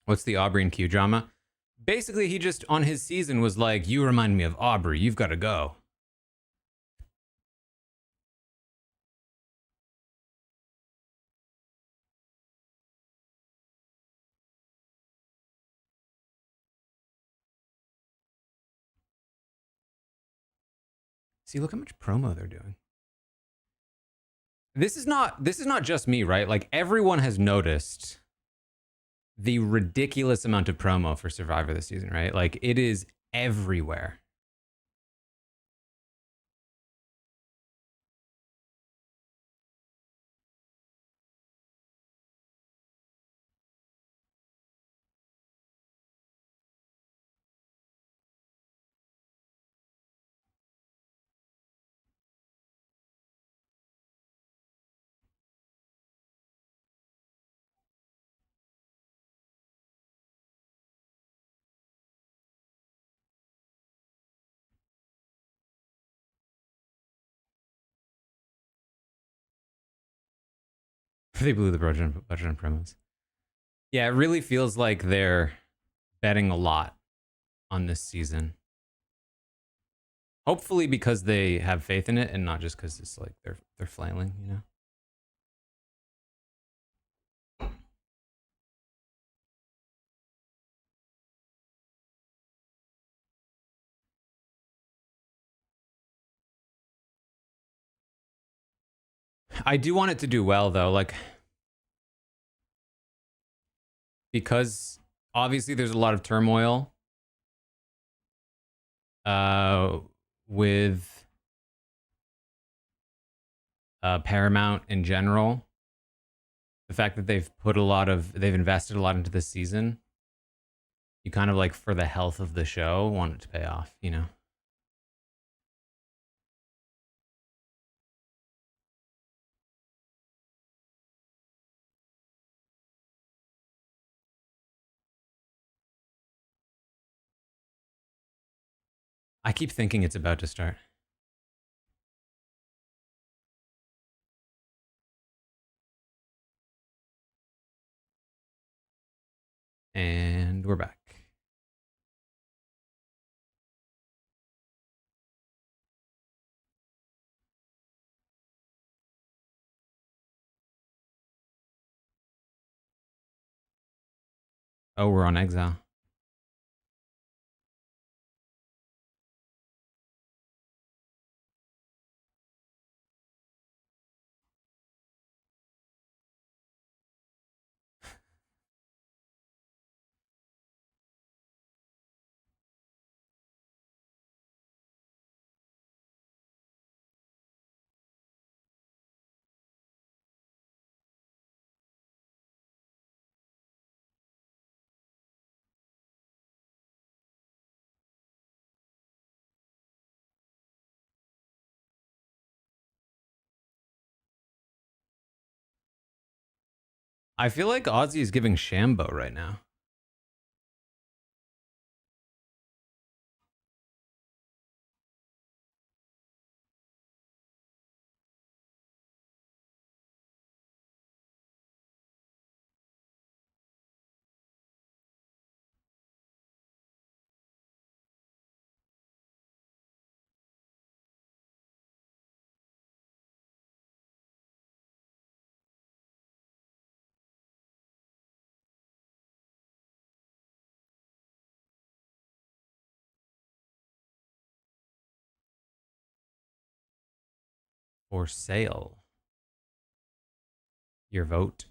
A: What's the Aubrey and Q drama? Basically, he just on his season was like, "You remind me of Aubrey. You've got to go." See, look how much promo they're doing. This is not just me, right? Like everyone has noticed the ridiculous amount of promo for Survivor this season, right? Like it is everywhere. They blew the budget on promos. Yeah, it really feels like they're betting a lot on this season. Hopefully because they have faith in it and not just because it's like they're flailing, you know? I do want it to do well though, like because obviously there's a lot of turmoil with Paramount in general. The fact that they've invested a lot into this season, you kind of like for the health of the show want it to pay off, you know? I keep thinking it's about to start. And we're back. Oh, we're on exile. I feel like Ozzy is giving Shambo right now. For sale. Your vote.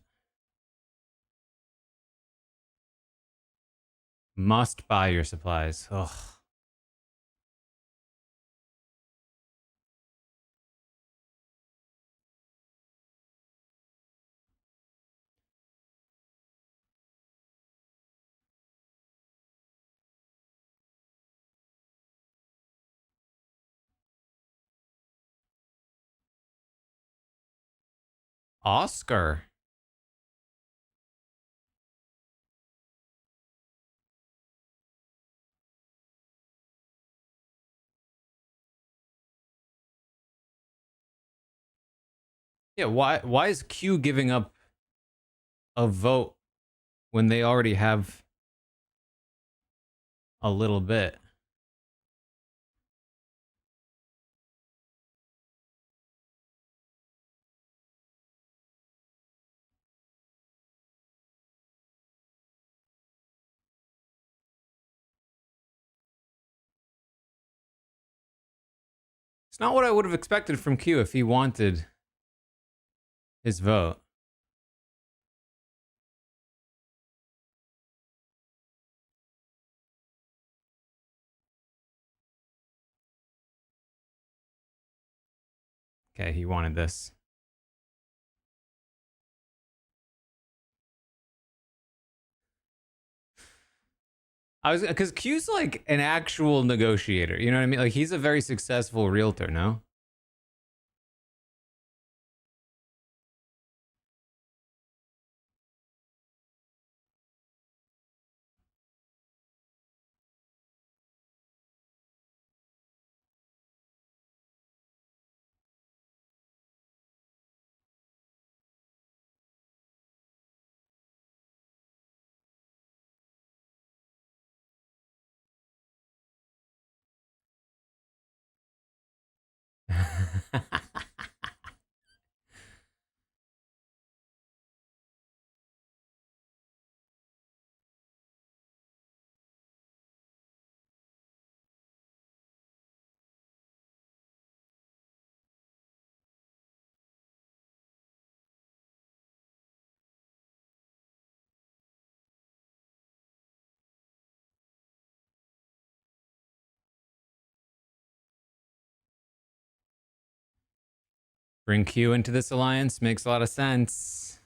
A: Must buy your supplies. Ugh. Oscar. Yeah, why is Q giving up a vote when they already have a little bit? It's not what I would have expected from Q if he wanted his vote. Okay, he wanted this. I was because Q's like an actual negotiator. You know what I mean? Like he's a very successful realtor. No. Bring Q into this alliance makes a lot of sense.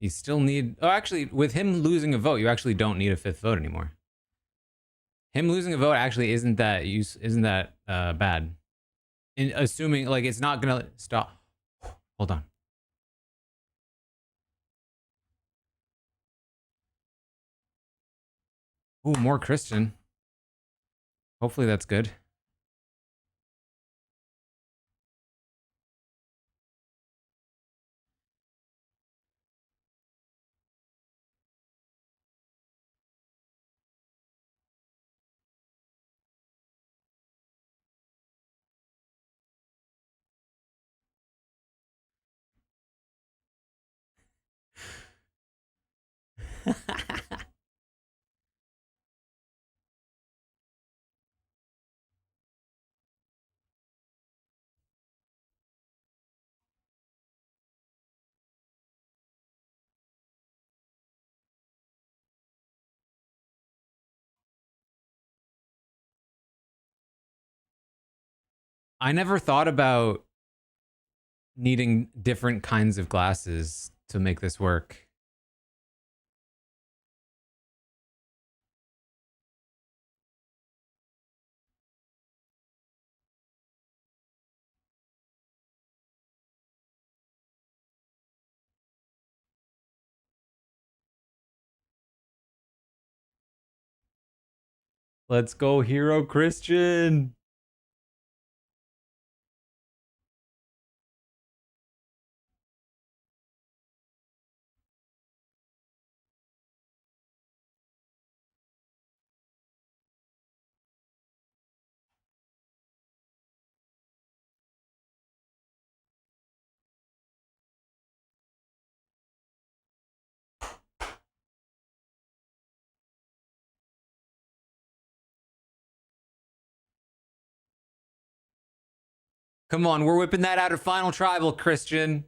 A: You still need. Oh, actually, with him losing a vote, you actually don't need a fifth vote anymore. Him losing a vote actually isn't that bad. In assuming like it's not gonna stop. Hold on. Ooh, more Christian. Hopefully that's good. I never thought about needing different kinds of glasses to make this work. Let's go, hero Christian. Come on, we're whipping that out of Final Tribal, Christian.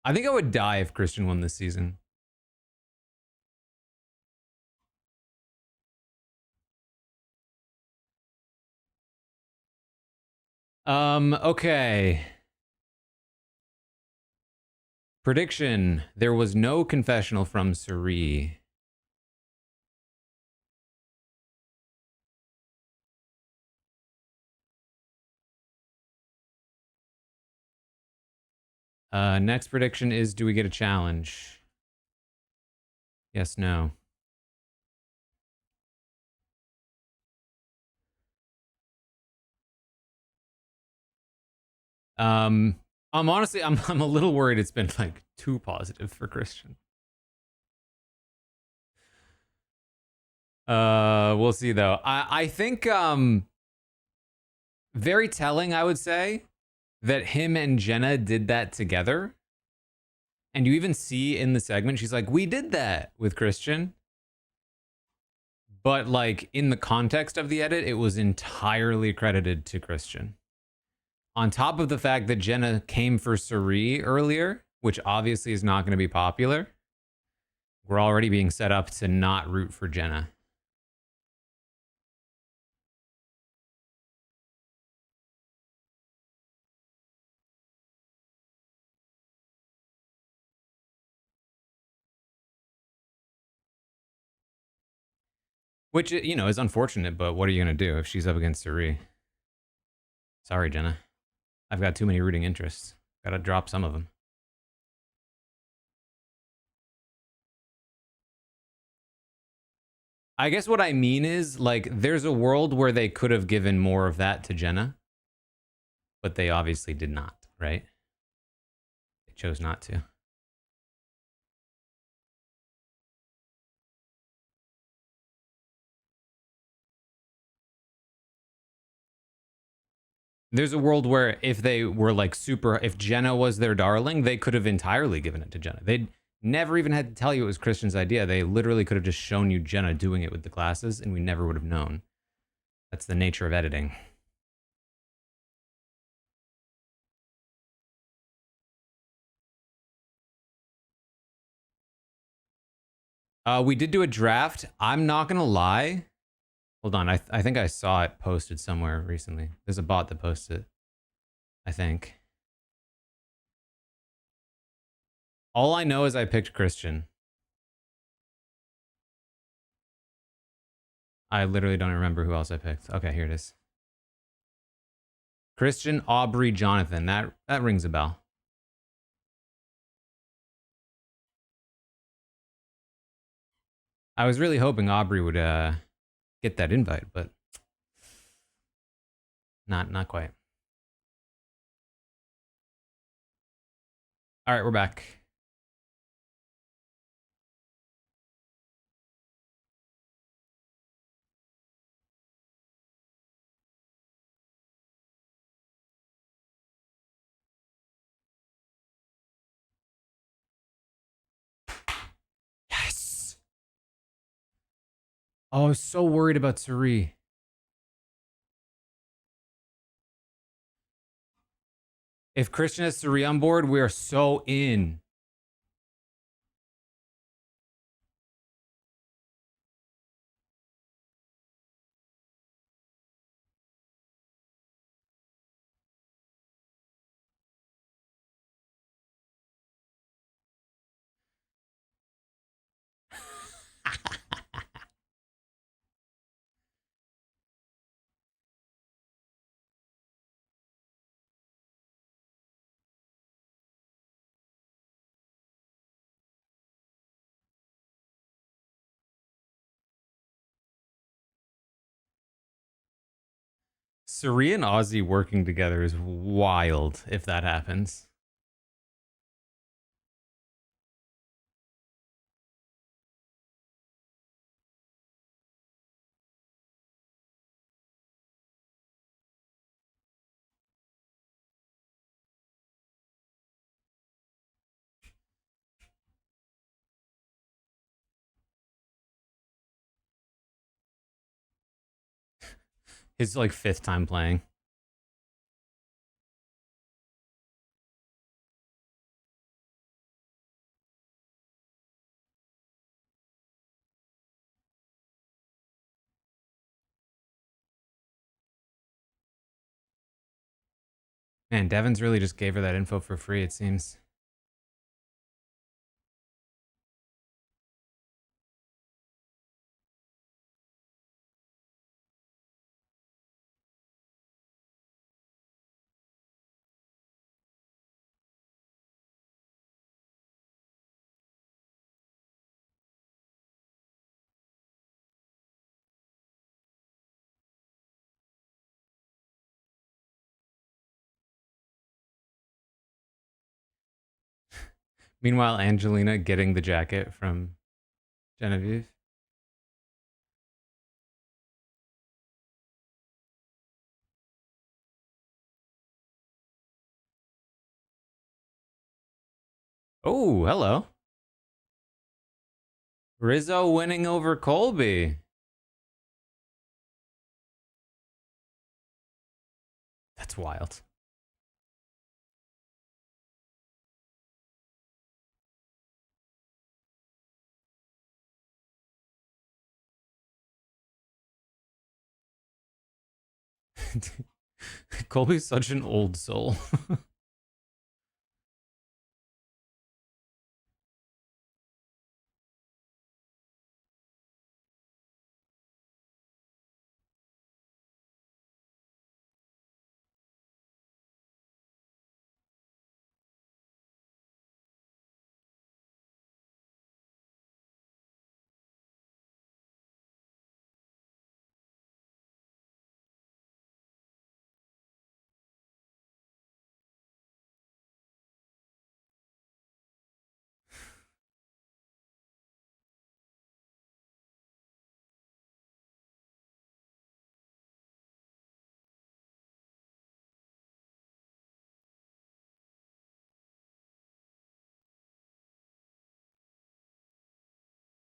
A: I think I would die if Christian won this season. Okay. Prediction. There was no confessional from Suri. Next prediction is, do we get a challenge? Yes, no. I'm honestly, I'm a little worried it's been like too positive for Christian. We'll see though. I think very telling, I would say, that him and Jenna did that together. And you even see in the segment, she's like, we did that with Christian. But like in the context of the edit, it was entirely credited to Christian. On top of the fact that Jenna came for Suri earlier, which obviously is not going to be popular, we're already being set up to not root for Jenna. Which, you know, is unfortunate, but what are you going to do if she's up against Suri? Sorry, Jenna. I've got too many rooting interests. Gotta drop some of them. I guess what I mean is, like, there's a world where they could have given more of that to Jenna, but they obviously did not, right? They chose not to. There's a world where if they were like super, if Jenna was their darling, they could have entirely given it to Jenna. They'd never even had to tell you it was Christian's idea. They literally could have just shown you Jenna doing it with the classes, and we never would have known. That's the nature of editing. We did do a draft. I'm not gonna lie. Hold on, I think I saw it posted somewhere recently. There's a bot that posted it, I think. All I know is I picked Christian. I literally don't remember who else I picked. Okay, here it is. Christian, Aubrey, Jonathan. That rings a bell. I was really hoping Aubrey would get that invite, but not quite. All right, we're back. Yes. Oh, I was so worried about Suri. If Christian has Suri on board, we are so in. Suri and Ozzy working together is wild if that happens. His like fifth time playing. Man, Devon's really just gave her that info for free, it seems. Meanwhile, Angelina getting the jacket from Genevieve. Oh, hello. Rizzo winning over Colby. That's wild. Colby's such an old soul.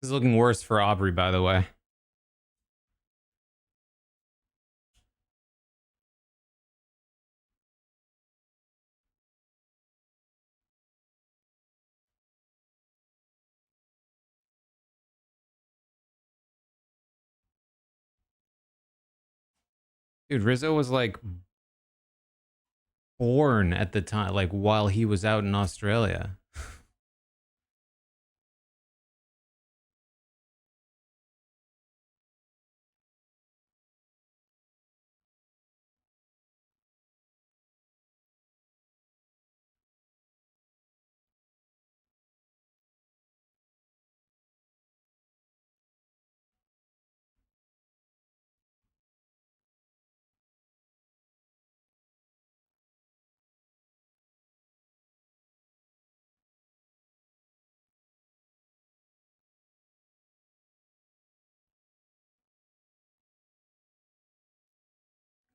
A: This is looking worse for Aubrey, by the way. Dude, Rizzo was like born at the time, like while he was out in Australia.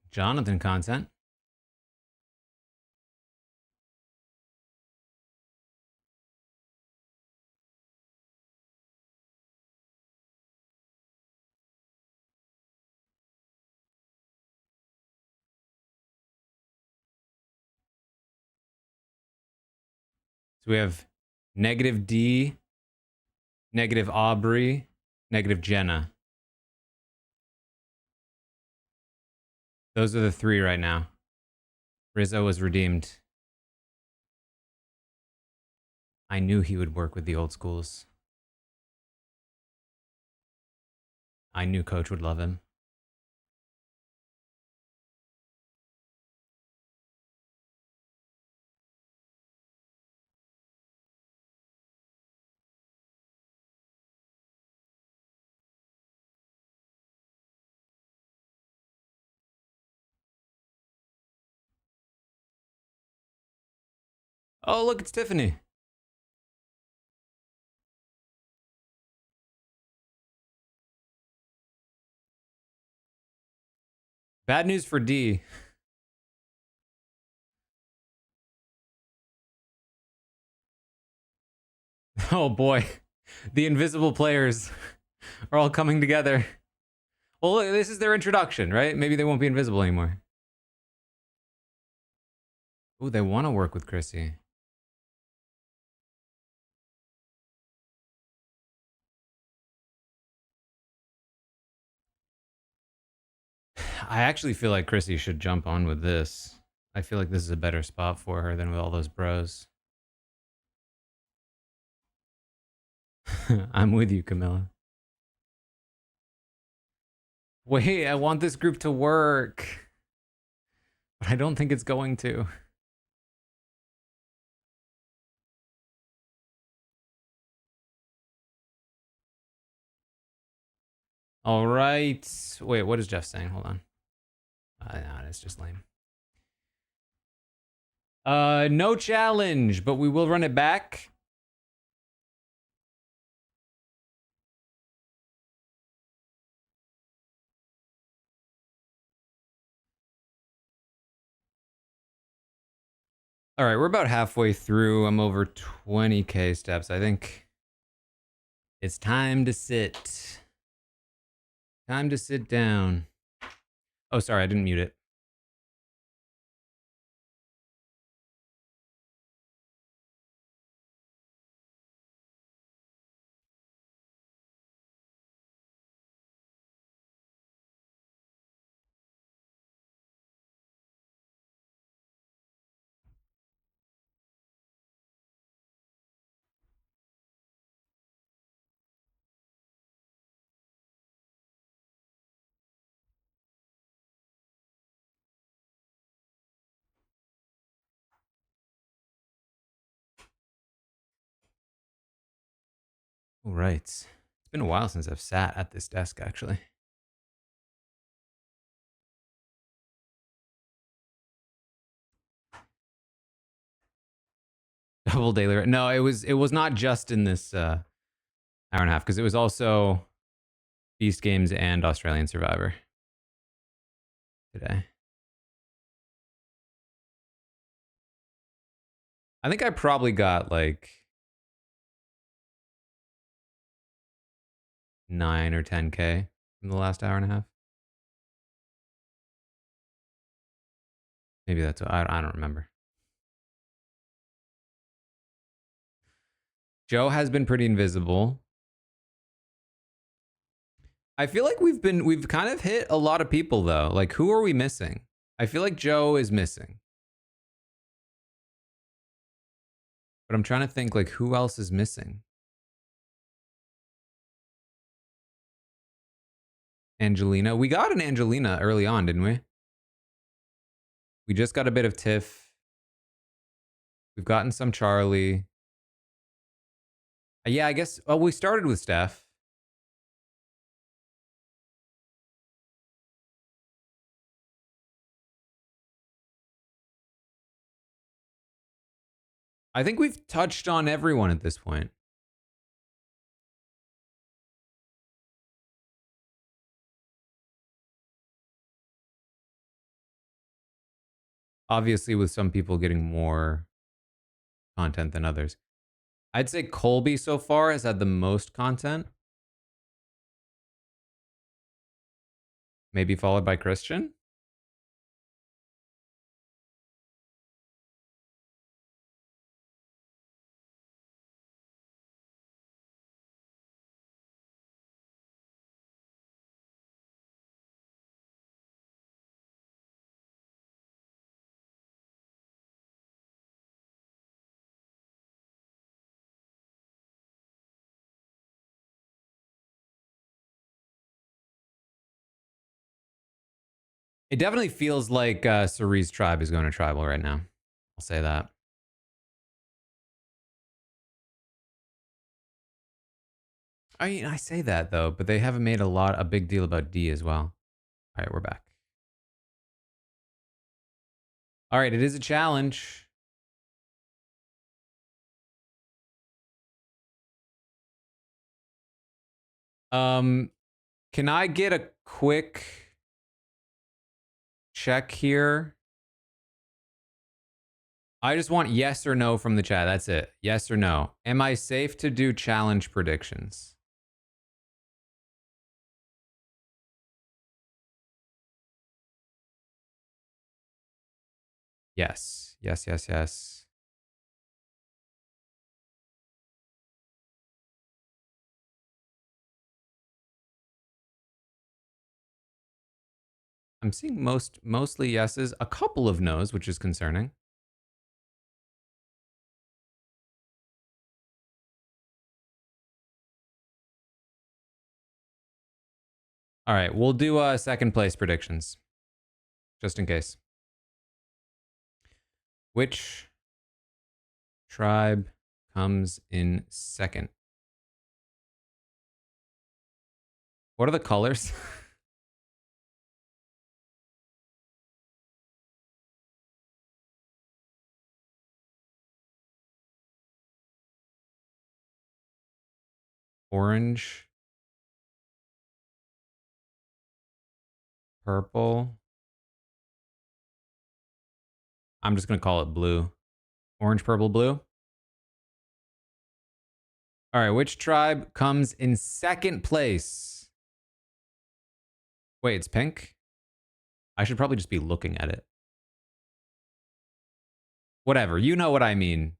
A: Jonathan content. So we have negative D, negative Aubrey, negative Jenna. Those are the three right now. Rizzo was redeemed. I knew he would work with the old schools. I knew Coach would love him. Oh, look, it's Tiffany. Bad news for D. Oh boy. The invisible players are all coming together. Well, look, this is their introduction, right? Maybe they won't be invisible anymore. Ooh, they want to work with Chrissy. I actually feel like Chrissy should jump on with this. I feel like this is a better spot for her than with all those bros. I'm with you, Camilla. Wait, I want this group to work. But I don't think it's going to. All right. Wait, what is Jeff saying? Hold on. No, it's just lame. No challenge, but we will run it back. All right, we're about halfway through. I'm over 20K steps. I think it's time to sit. Time to sit down. Oh, sorry, I didn't mute it. All right. It's been a while since I've sat at this desk, actually. Double daily. No, it was not just in this hour and a half because it was also Beast Games and Australian Survivor today. I think I probably got like 9 or 10K in the last hour and a half. Maybe that's what, I don't remember. Joe has been pretty invisible. I feel like we've kind of hit a lot of people though. Like, who are we missing? I feel like Joe is missing. But I'm trying to think, like, who else is missing? Angelina. We got an Angelina early on, didn't we? We just got a bit of Tiff. We've gotten some Charlie. Yeah, I guess. Well, we started with Steph. I think we've touched on everyone at this point. Obviously, with some people getting more content than others. I'd say Colby so far has had the most content. Maybe followed by Christian. It definitely feels like Cerise tribe is going to tribal right now. I'll say that. I mean, I say that though, but they haven't made a big deal about D as well. All right, we're back. All right, it is a challenge. Can I get a quick check here? I just want yes or no from the chat. That's it. Yes or no. Am I safe to do challenge predictions? Yes. Yes, yes, yes. I'm seeing mostly yeses, a couple of no's, which is concerning. All right, we'll do second place predictions, just in case. Which tribe comes in second? What are the colors? Orange, purple. I'm just going to call it blue. Orange, purple, blue. All right, which tribe comes in second place? Wait, it's pink? I should probably just be looking at it. Whatever, you know what I mean.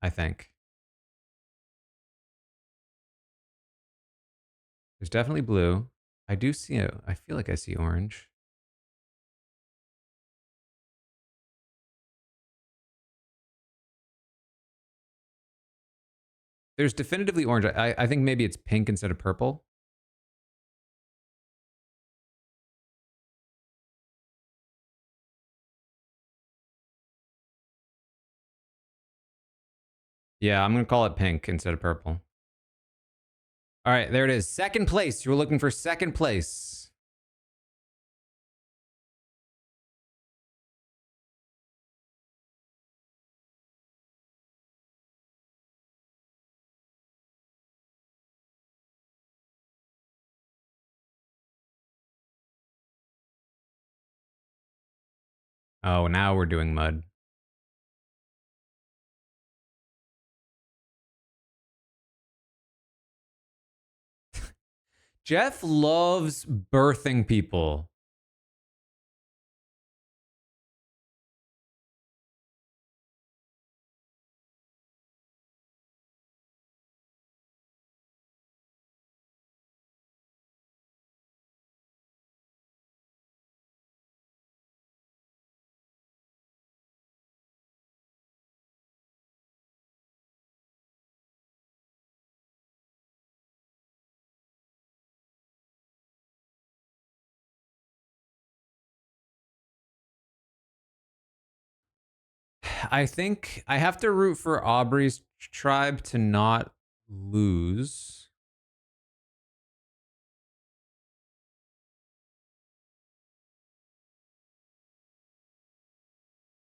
A: I think. There's definitely blue. I do see it. I feel like I see orange. There's definitively orange. I think maybe it's pink instead of purple. Yeah, I'm going to call it pink instead of purple. All right, there it is. Second place. You were looking for second place. Oh, now we're doing mud. Jeff loves birthing people. I think I have to root for Aubrey's tribe to not lose.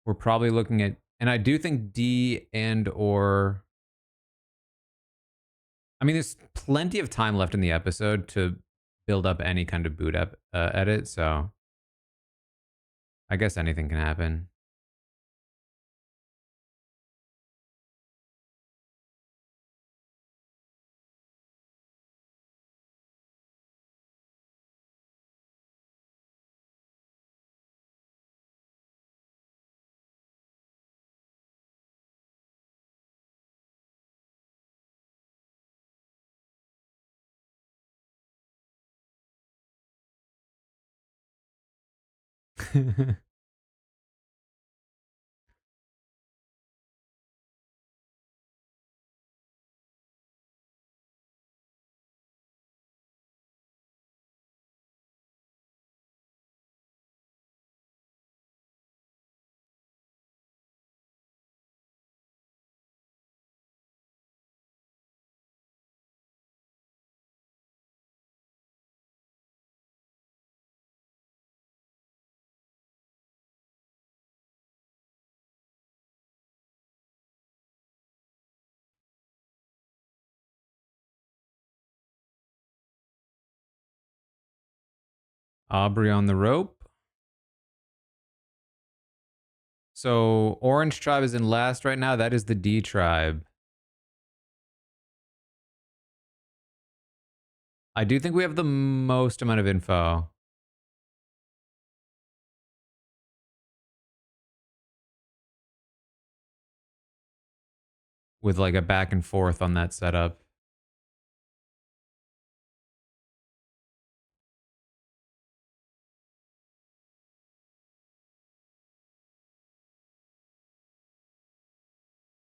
A: We're probably looking at, and I do think D and or, I mean, there's plenty of time left in the episode to build up any kind of boot up edit, so I guess anything can happen. Aubrey on the rope. So Orange tribe is in last right now. That is the D tribe. I do think we have the most amount of info. With like a back and forth on that setup.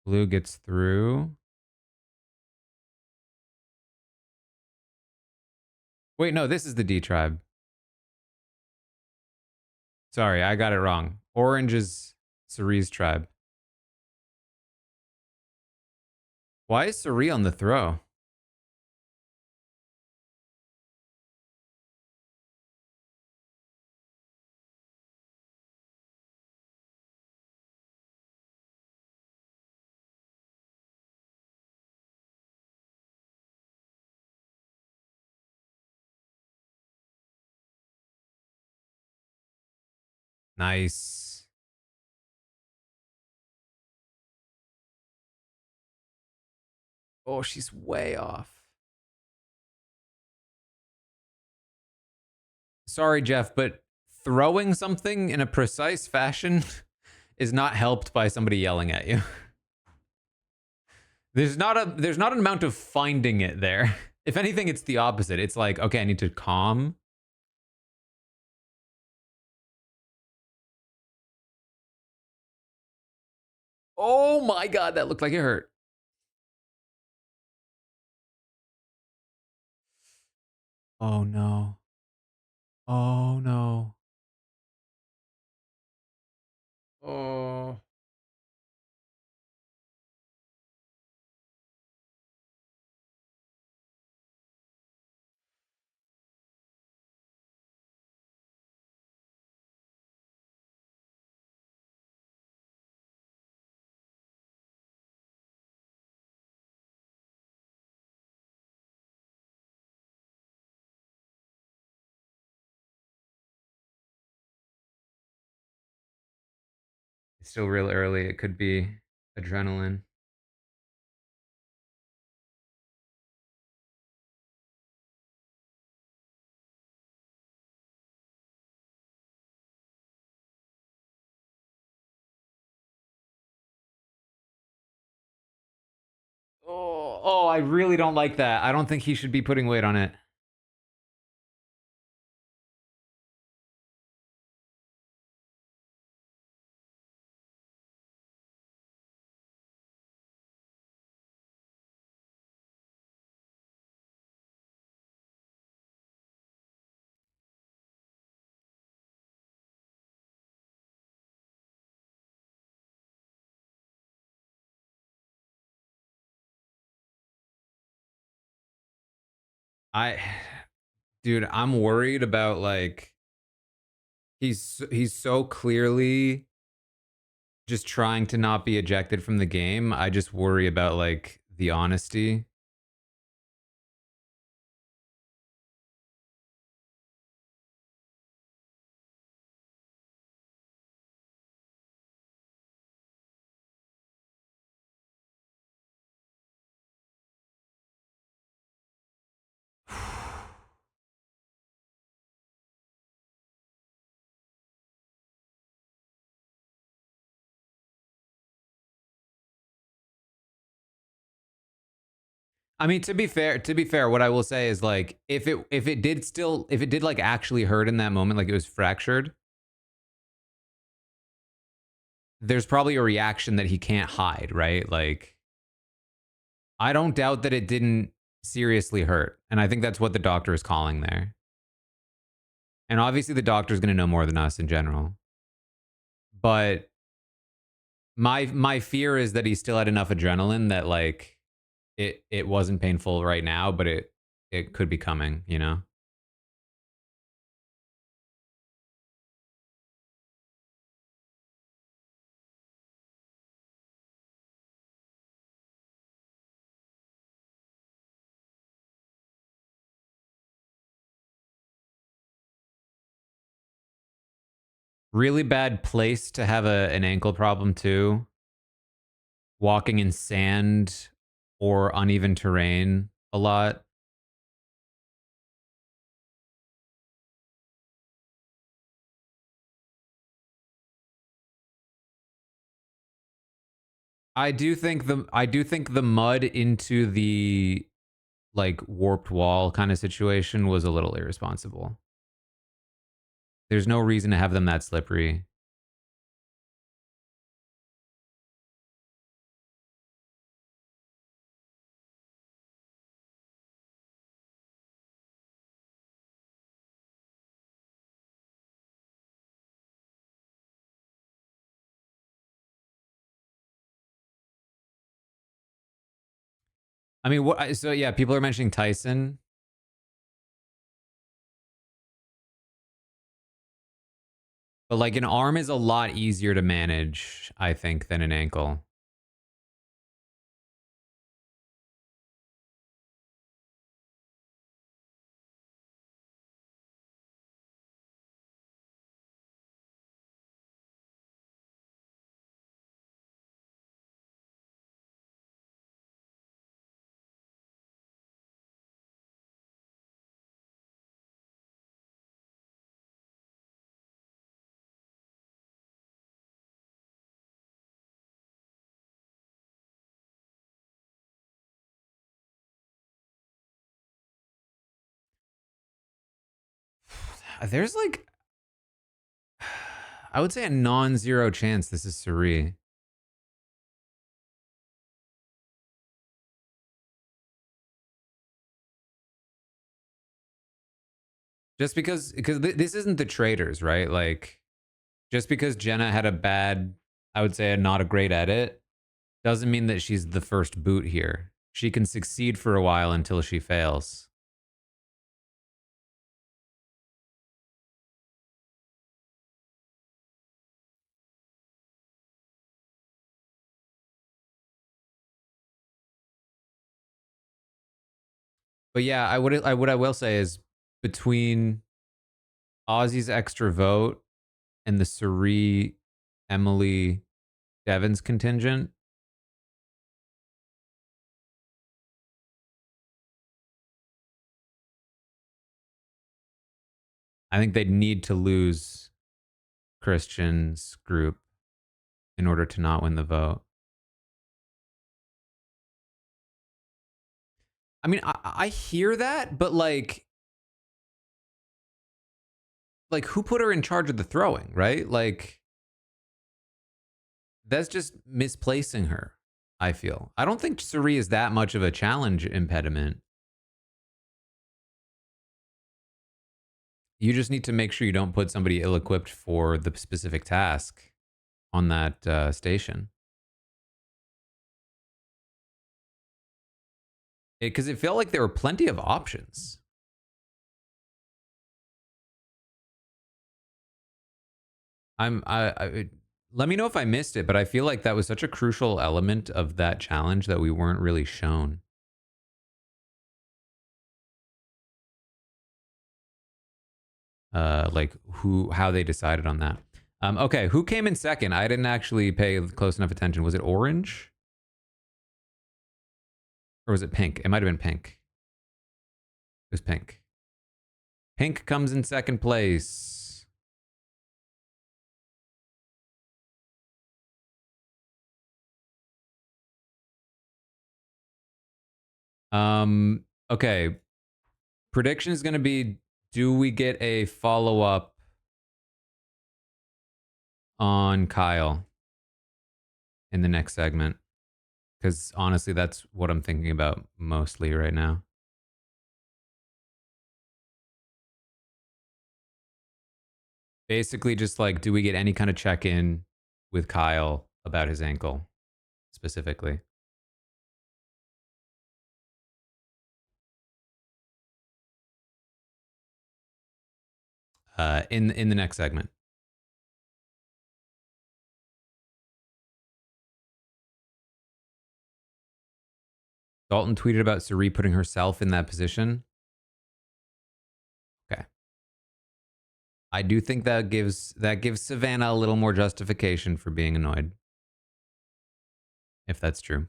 A: Blue gets through. Wait, no, this is the D tribe. Sorry, I got it wrong. Orange is Cerise's tribe. Why is Cerise on the throw? Nice. Oh, she's way off. Sorry, Jeff, but throwing something in a precise fashion is not helped by somebody yelling at you. There's not an amount of finding it there. If anything, it's the opposite. It's like, okay, I need to calm. Oh my god, that looked like it hurt. Oh no. Oh no. Oh. It's still real early. It could be adrenaline. Oh, I really don't like that. I don't think he should be putting weight on it. I dude, I'm worried about like he's so clearly just trying to not be ejected from the game. I just worry about like the honesty. I mean, to be fair, what I will say is like if it did like actually hurt in that moment, like it was fractured, there's probably a reaction that he can't hide, right? Like I don't doubt that it didn't seriously hurt, and I think that's what the doctor is calling there. And obviously, the doctor is going to know more than us in general. But my fear is that he still had enough adrenaline that like it wasn't painful right now, but it could be coming. You know. Really bad place to have an ankle problem too. Walking in sand or uneven terrain a lot. I do think the mud into the like warped wall kind of situation was a little irresponsible. There's no reason to have them that slippery. I mean, what? So yeah, people are mentioning Tyson, but like an arm is a lot easier to manage, I think, than an ankle. There's like, I would say a non-zero chance this is Suri. Just because this isn't the traders, right? Like, just because Jenna had a bad, I would say, not a great edit, doesn't mean that she's the first boot here. She can succeed for a while until she fails. But yeah, I what I will say is between Ozzy's extra vote and the Suri, Emily, Devon's contingent, I think they'd need to lose Christian's group in order to not win the vote. I mean, I hear that, but like who put her in charge of the throwing, right? Like that's just misplacing her. I feel. I don't think Suri is that much of a challenge impediment. You just need to make sure you don't put somebody ill-equipped for the specific task on that station. Because it felt like there were plenty of options. Let me know if I missed it, but I feel like that was such a crucial element of that challenge that we weren't really shown. Like how they decided on that. Okay, who came in second? I didn't actually pay close enough attention. Was it orange or was it pink? It might have been pink. It was pink. Pink comes in second place. Okay. Prediction is going to be, do we get a follow-up on Kyle in the next segment? Because honestly, that's what I'm thinking about mostly right now. Basically, just like, do we get any kind of check-in with Kyle about his ankle specifically? In the next segment. Dalton tweeted about Suri putting herself in that position. Okay. I do think that gives Savannah a little more justification for being annoyed. If that's true.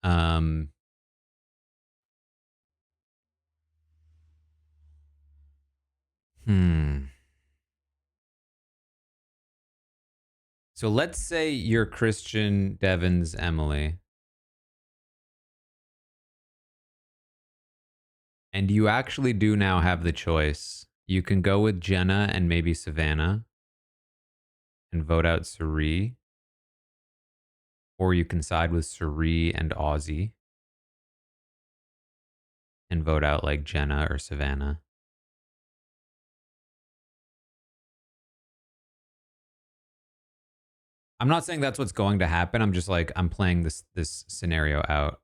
A: Um hmm. So let's say you're Christian, Devon's Emily, and you actually do now have the choice. You can go with Jenna and maybe Savannah and vote out Suri, or you can side with Suri and Ozzy and vote out like Jenna or Savannah. I'm not saying that's what's going to happen. I'm just like I'm playing this scenario out.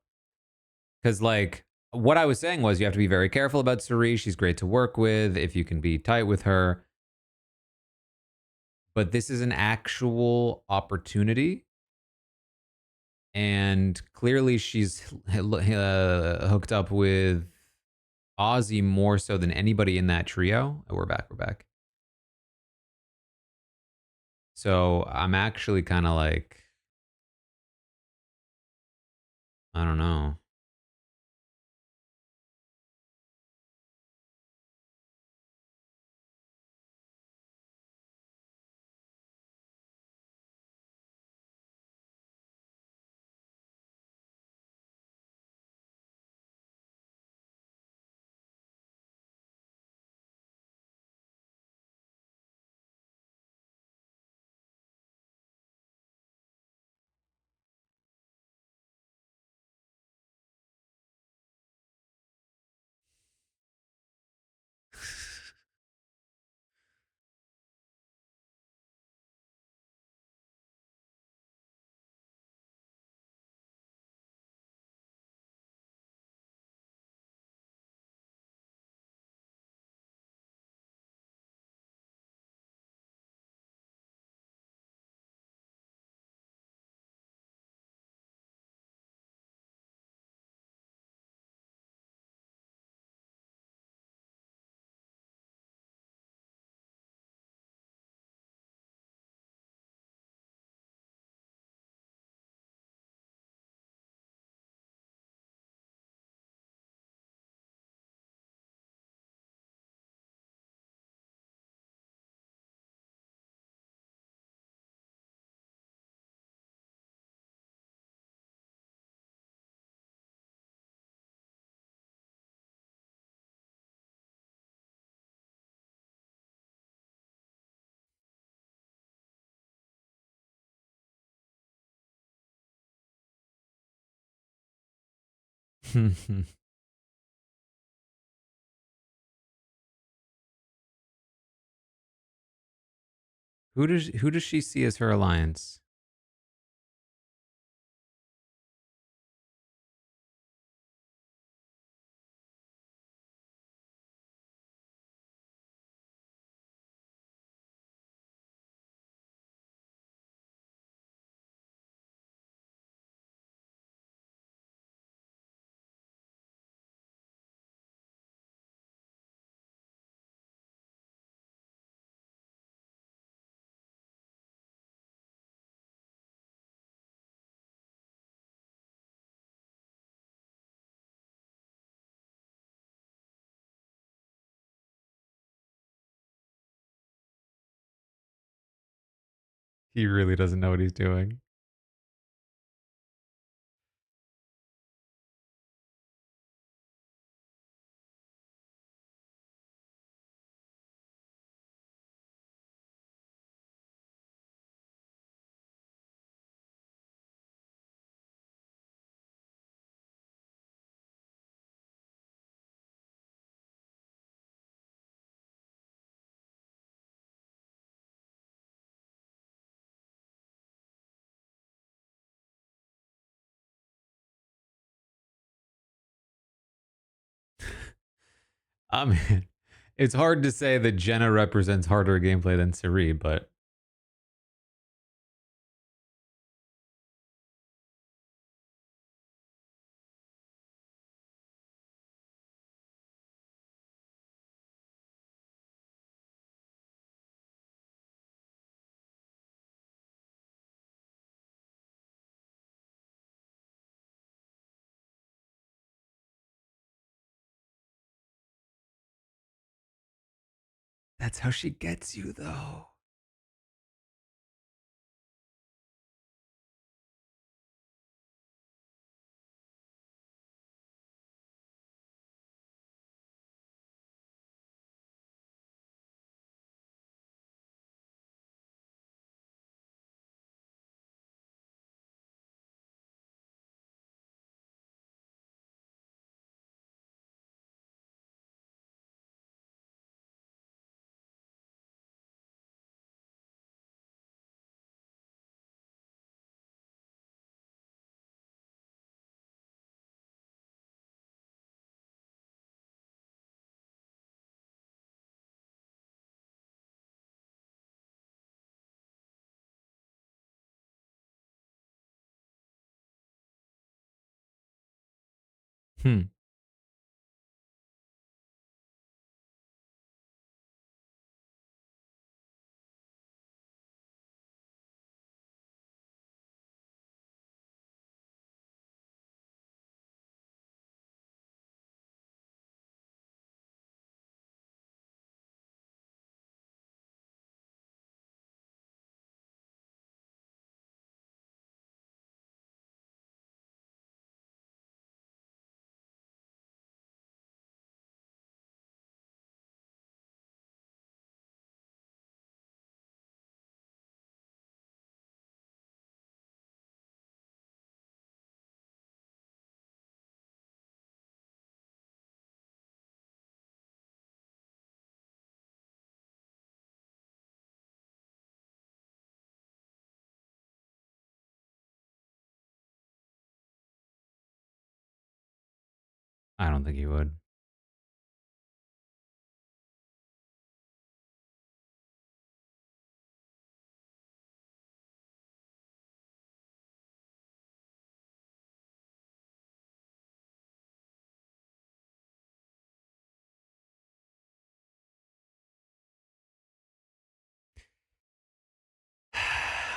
A: Cuz like what I was saying was you have to be very careful about Suri. She's great to work with if you can be tight with her. But this is an actual opportunity and clearly she's hooked up with Ozzy more so than anybody in that trio. Oh, we're back. We're back. So I'm actually kind of like, I don't know. who does she see as her alliance? He really doesn't know what he's doing. I mean, it's hard to say that Jenna represents harder gameplay than Siri, but that's how she gets you, though. Hmm. I don't think he would.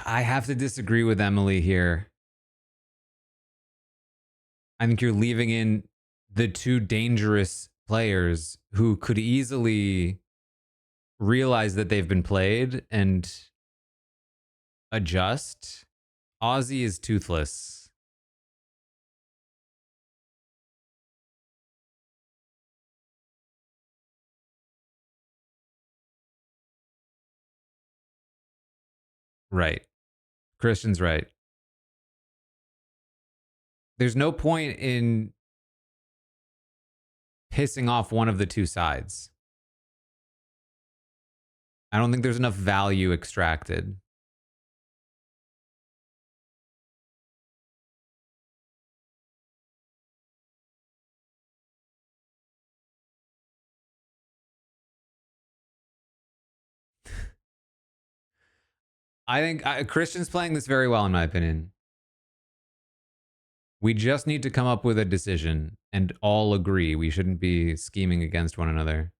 A: I have to disagree with Emily here. I think you're leaving in the two dangerous players who could easily realize that they've been played and adjust. Ozzy is toothless. Right. Christian's right. There's no point in pissing off one of the two sides. I don't think there's enough value extracted. I think Christian's playing this very well, in my opinion. We just need to come up with a decision and all agree. We shouldn't be scheming against one another.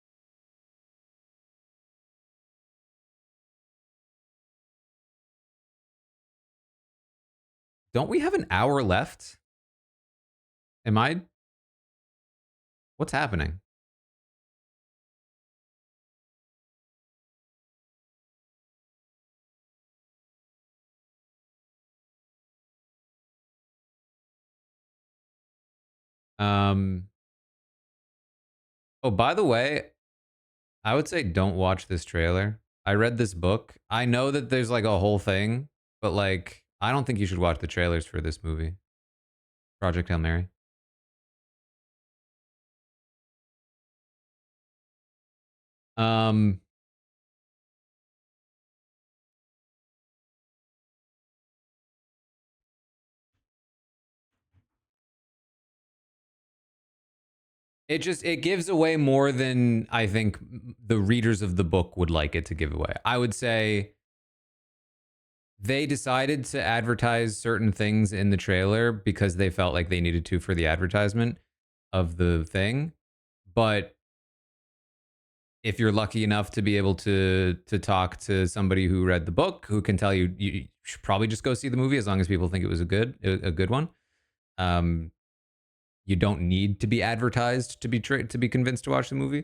A: Don't we have an hour left? Am I? What's happening? Um. Oh, by the way, I would say don't watch this trailer. I read this book. I know that there's like a whole thing, but like I don't think you should watch the trailers for this movie, Project Hail Mary. Um, it gives away more than I think the readers of the book would like it to give away. I would say they decided to advertise certain things in the trailer because they felt like they needed to for the advertisement of the thing. But if you're lucky enough to be able to talk to somebody who read the book, who can tell you you should probably just go see the movie as long as people think it was a good one. Um, you don't need to be advertised to be convinced to watch the movie.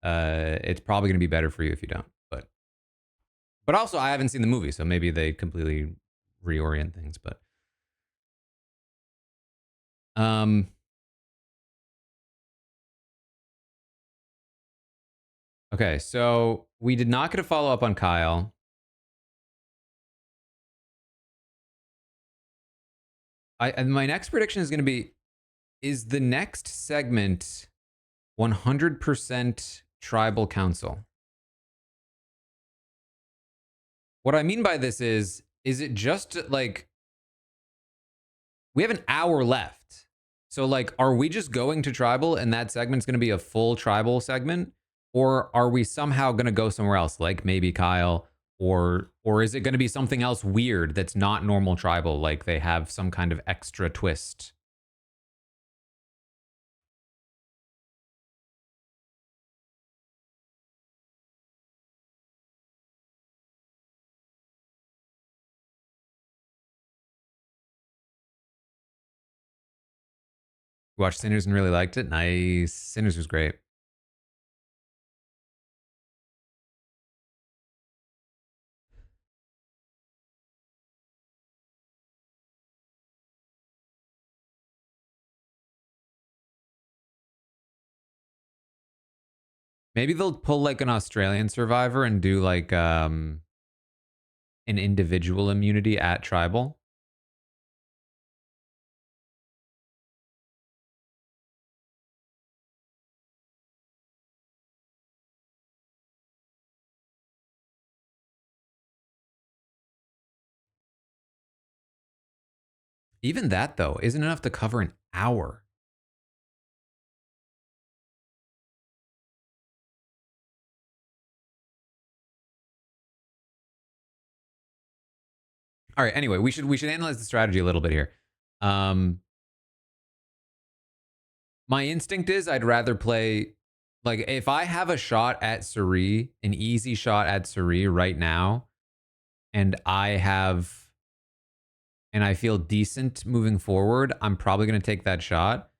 A: It's probably going to be better for you if you don't. But also I haven't seen the movie, so maybe they completely reorient things. But um, okay, so we did not get a follow up on Kyle. And my next prediction is going to be: is the next segment 100% tribal council? What I mean by this is it just like we have an hour left? So like, are we just going to tribal and that segment's going to be a full tribal segment, or are we somehow going to go somewhere else, like maybe Kyle, or is it going to be something else weird that's not normal tribal, like they have some kind of extra twist? You watched Sinners and really liked it. Nice. Sinners was great. Maybe they'll pull like an Australian Survivor and do like an individual immunity at tribal. Even that though isn't enough to cover an hour. All right. Anyway, we should analyze the strategy a little bit here. Um, my instinct is I'd rather play like if I have a shot at Suri, an easy shot at Suri right now, and I feel decent moving forward, I'm probably going to take that shot.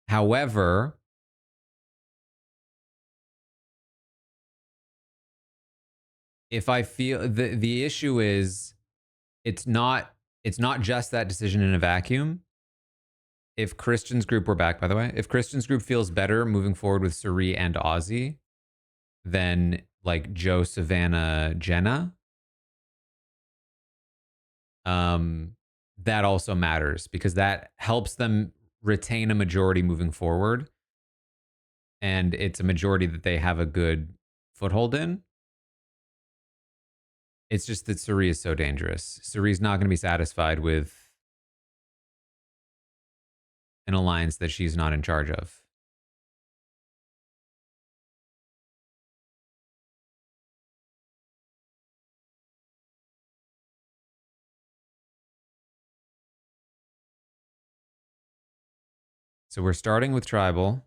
A: However, if I feel the issue is it's not just that decision in a vacuum. If Christian's group, we're back by the way. If Christian's group feels better moving forward with Suri and Ozzy than like Joe, Savannah, Jenna, that also matters because that helps them retain a majority moving forward. and it's a majority that they have a good foothold in. It's just that Suri is so dangerous. Suri's not going to be satisfied with an alliance that she's not in charge of. So we're starting with tribal.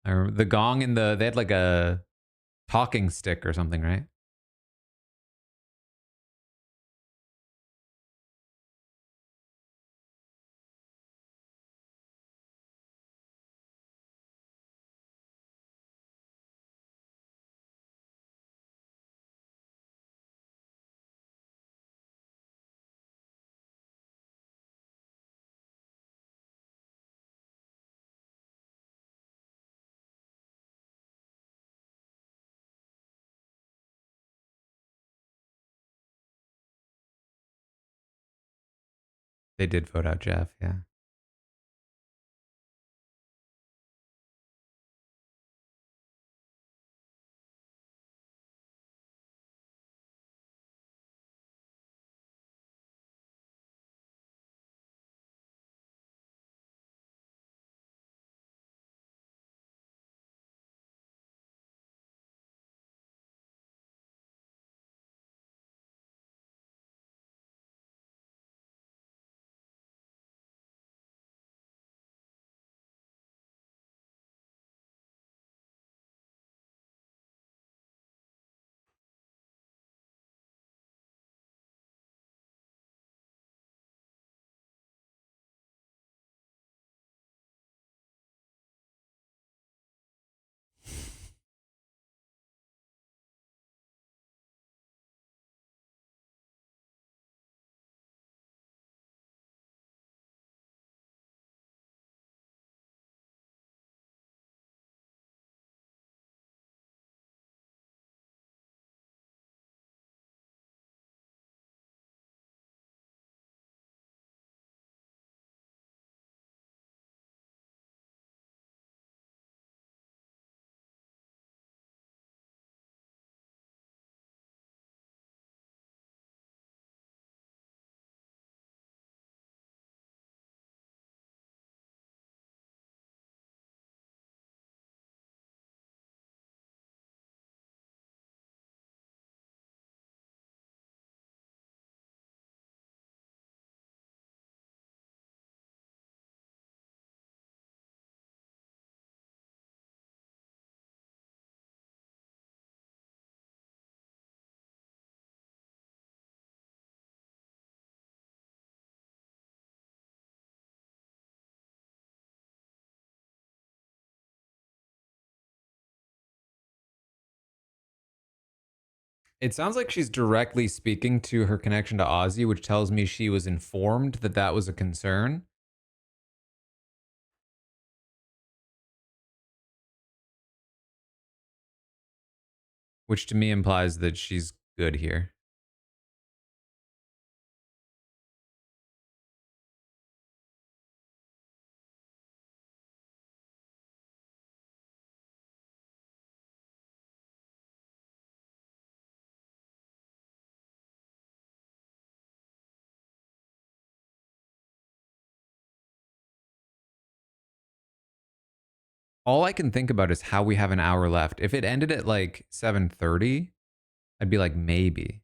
A: The gong and they had like a talking stick or something, right? They did vote out Jeff, yeah. It sounds like she's directly speaking to her connection to Ozzy, which tells me she was informed that that was a concern. Which to me implies that she's good here. All I can think about is how we have an hour left. If it ended at like 7:30, I'd be like, maybe.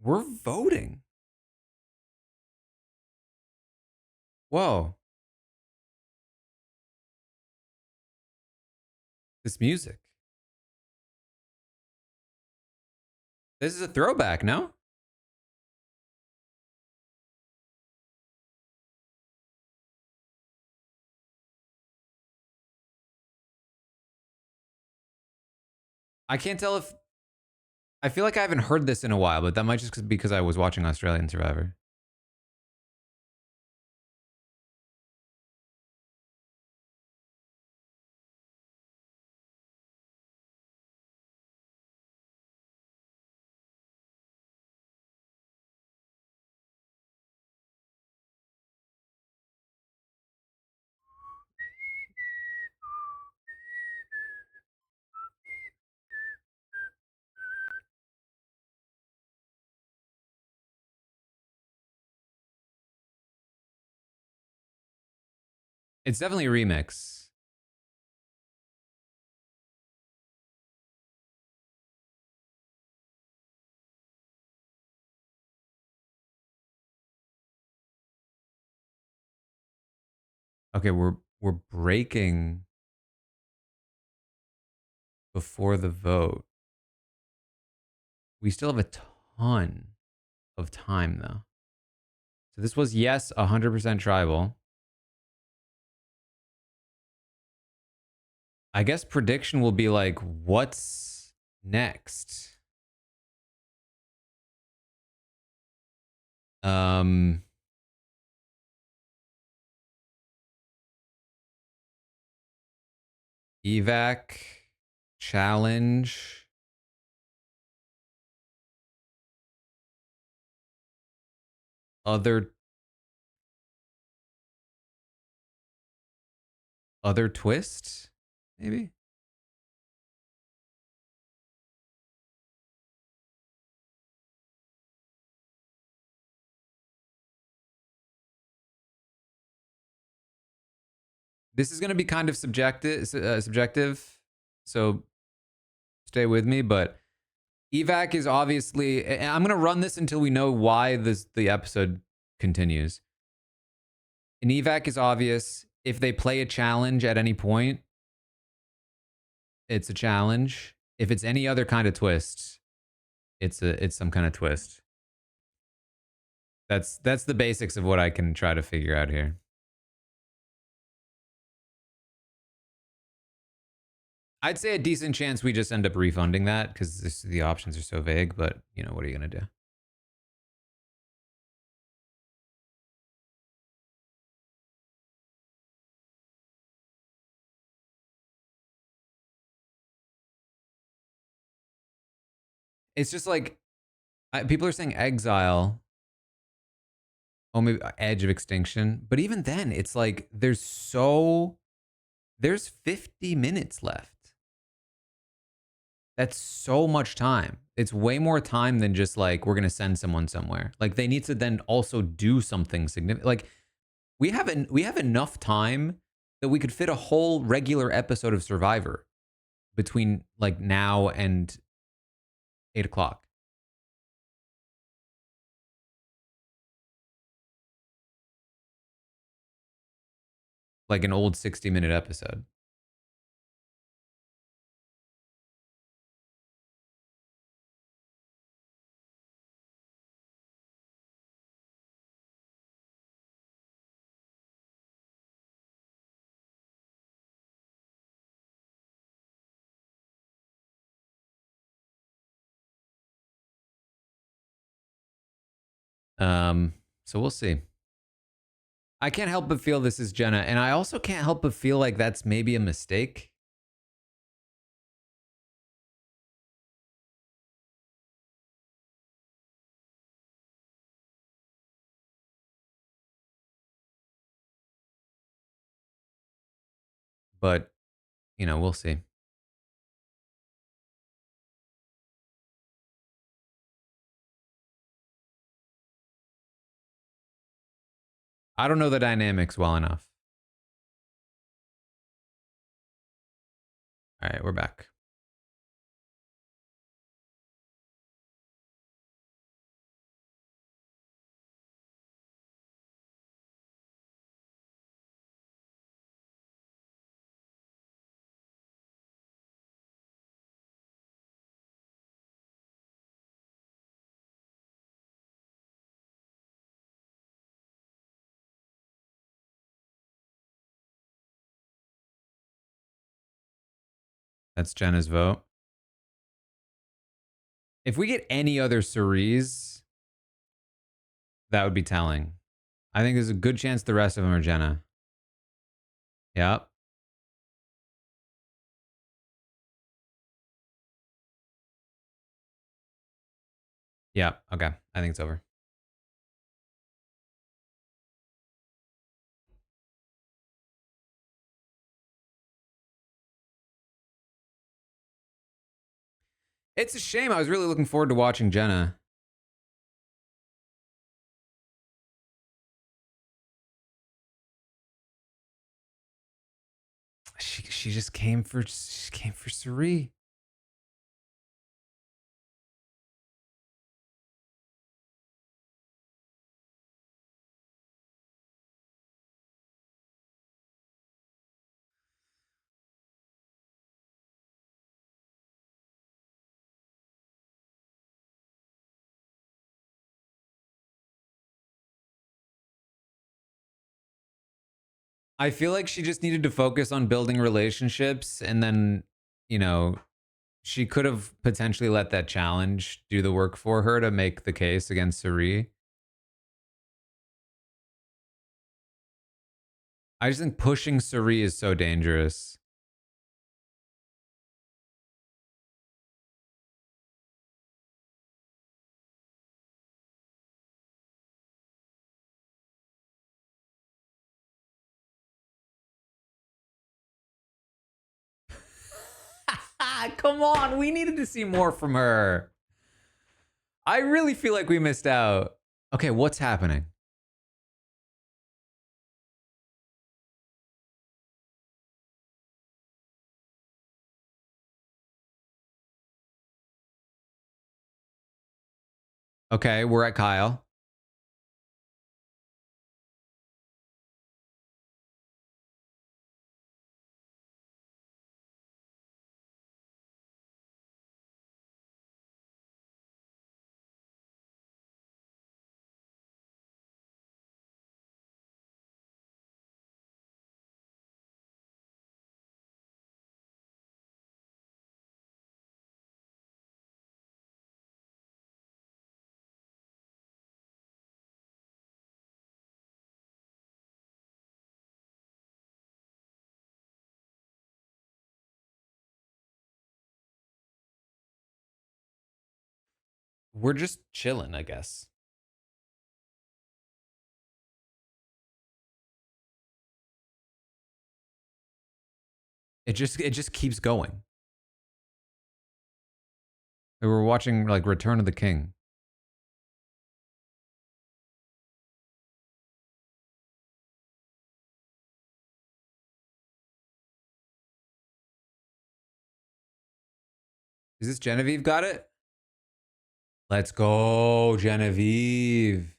A: We're voting. Whoa. This music. This is a throwback, no? I can't tell if I feel like I haven't heard this in a while, but that might just be because I was watching Australian Survivor. It's definitely a remix. Okay, we're breaking before the vote. We still have a ton of time though. So this was yes, 100% tribal. I guess prediction will be like, what's next? Um, evac, challenge, other twist, maybe. This is going to be kind of subjective, so stay with me. But evac is obviously. I'm going to run this until we know why the episode continues. An evac is obvious. If they play a challenge at any point, it's a challenge. If it's any other kind of twist, it's some kind of twist. That's the basics of what I can try to figure out here. I'd say a decent chance we just end up refunding that because the options are so vague. But you know, what are you gonna do? It's just like people are saying exile. Oh, maybe edge of extinction. But even then, it's like there's 50 minutes left. That's so much time. It's way more time than just like we're gonna send someone somewhere. Like they need to then also do something significant. Like we have enough time that we could fit a whole regular episode of Survivor between like now and 8 o'clock. Like an old 60-minute episode. So we'll see. I can't help but feel this is Jenna, and I also can't help but feel like that's maybe a mistake. But, you know, we'll see. I don't know the dynamics well enough. All right, we're back. That's Jenna's vote. If we get any other Cerise, that would be telling. I think there's a good chance the rest of them are Jenna. Yep. Yep. Okay. I think it's over. It's a shame. I was really looking forward to watching Jenna. She just came for Suri. I feel like she just needed to focus on building relationships, and then, you know, she could have potentially let that challenge do the work for her to make the case against Suri. I just think pushing Suri is so dangerous. Come on, we needed to see more from her. I really feel like we missed out. Okay, what's happening? Okay, we're at Kyle. We're just chilling, I guess. It just keeps going. We were watching like Return of the King. Is this Genevieve got it? Let's go, Genevieve.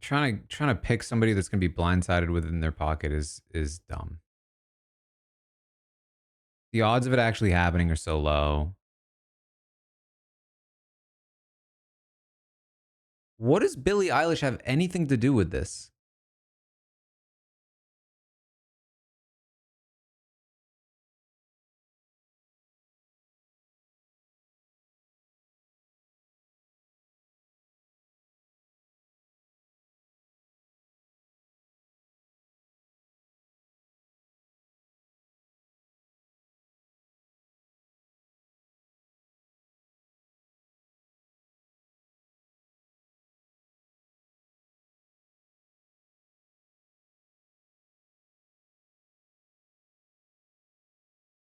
A: Trying to pick somebody that's gonna be blindsided within their pocket is dumb. The odds of it actually happening are so low. What does Billie Eilish have anything to do with this?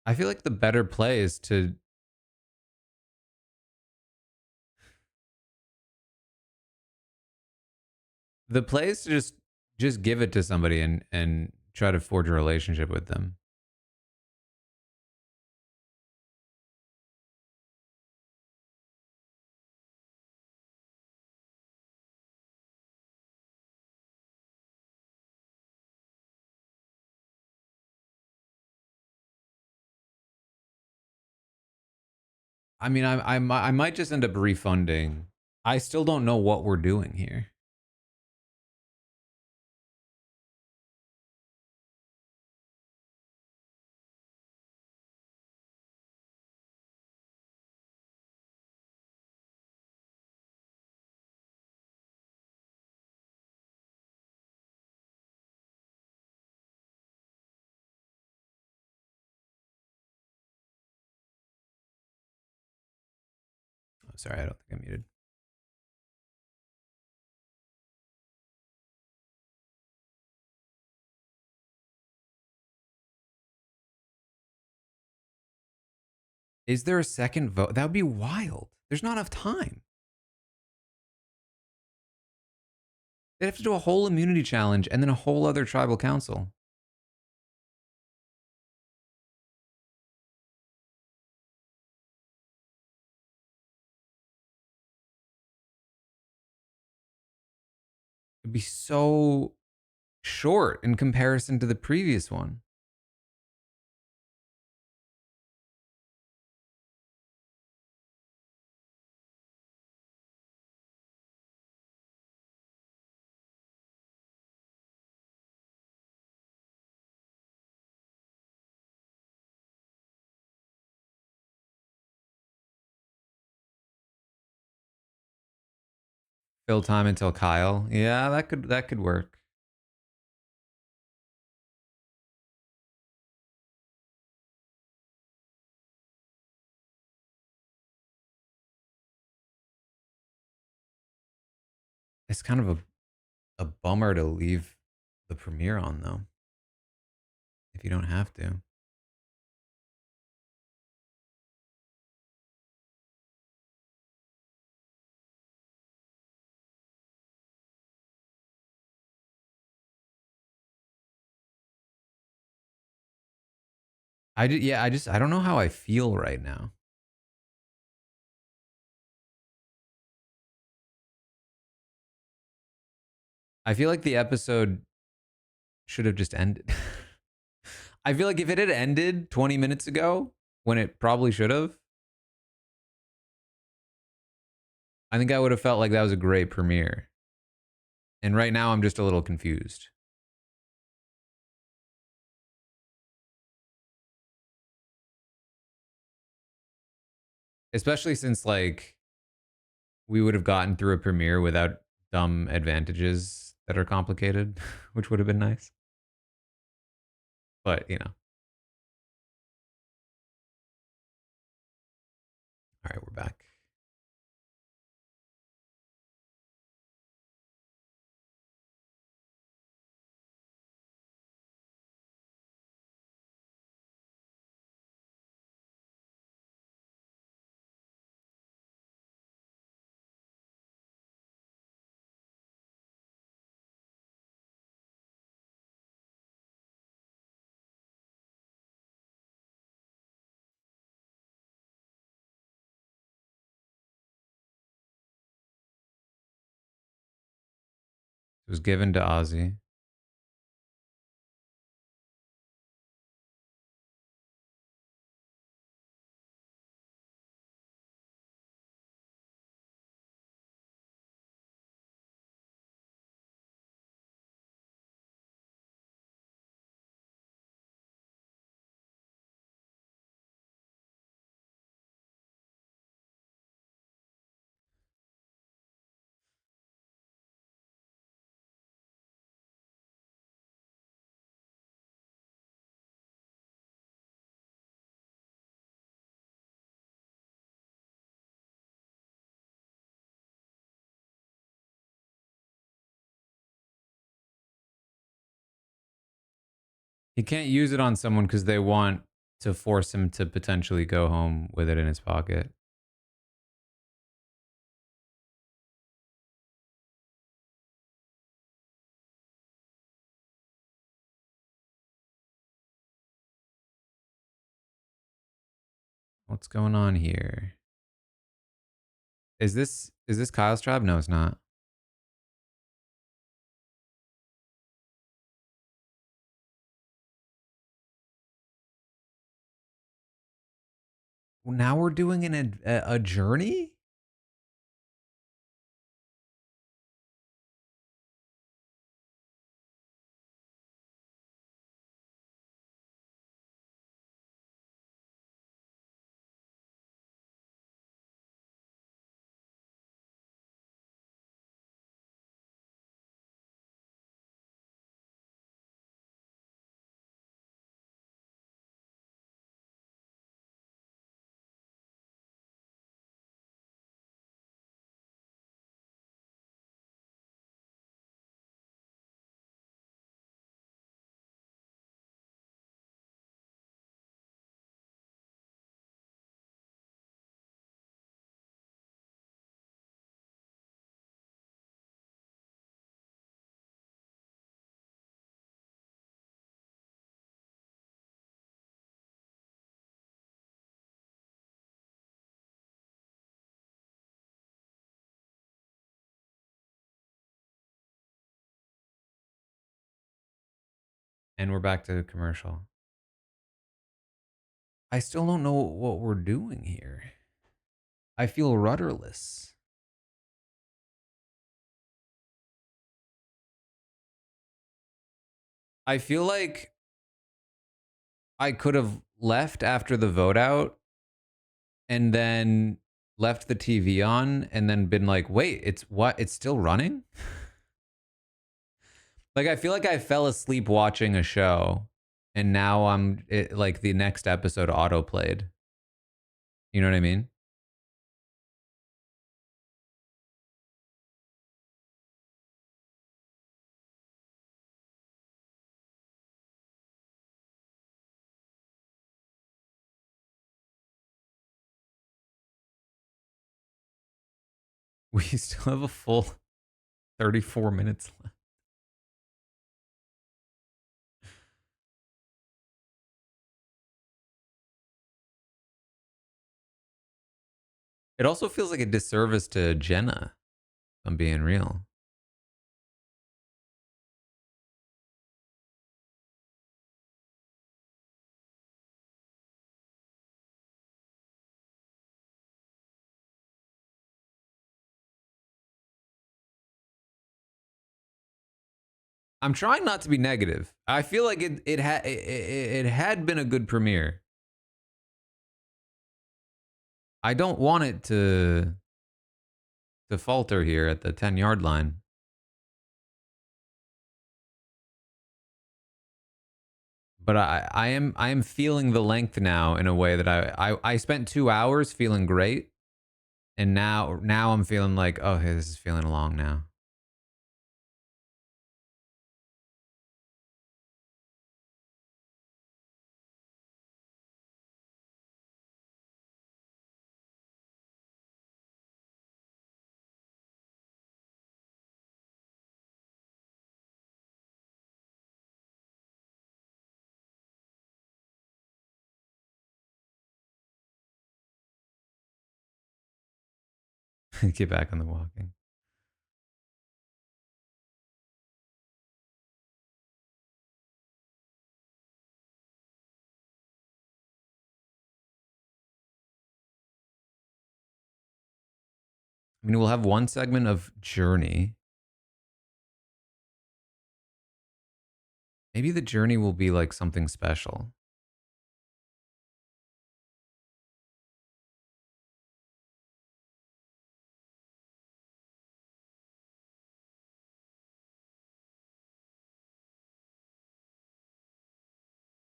A: I feel like the better play is to the play is to just give it to somebody and try to forge a relationship with them. I mean, I might just end up refunding. I still don't know what we're doing here. Oh, sorry, I don't think I'm muted. Is there a second vote? That would be wild. There's not enough time. They'd have to do a whole immunity challenge and then a whole other tribal council. It'd be so short in comparison to the previous one. Fill time until Kyle. Yeah, that could work. It's kind of a bummer to leave the premiere on though, if you don't have to. I don't know how I feel right now. I feel like the episode should have just ended. I feel like if it had ended 20 minutes ago, when it probably should have, I think I would have felt like that was a great premiere. And right now I'm just a little confused. Especially since like we would have gotten through a premiere without dumb advantages that are complicated, which would have been nice. But, you know. All right, we're back. It was given to Ozzy. He can't use it on someone because they want to force him to potentially go home with it in his pocket. What's going on here? Is this Kyle's tribe? No, it's not. Well, now we're doing a journey? And we're back to commercial. I still don't know what we're doing here. I feel rudderless. I feel like I could have left after the vote out and then left the TV on and then been like, wait, it's what? It's still running? Like, I feel like I fell asleep watching a show and now like the next episode auto played. You know what I mean? We still have a full 34 minutes left. It also feels like a disservice to Jenna, if I'm being real. I'm trying not to be negative. I feel like it had been a good premiere. I don't want it to falter here at the 10-yard line. But I am feeling the length now in a way that I spent 2 hours feeling great, and now I'm feeling like, oh, hey, this is feeling long now. Get back on the walking. I mean, we'll have one segment of Journey. Maybe the Journey will be like something special.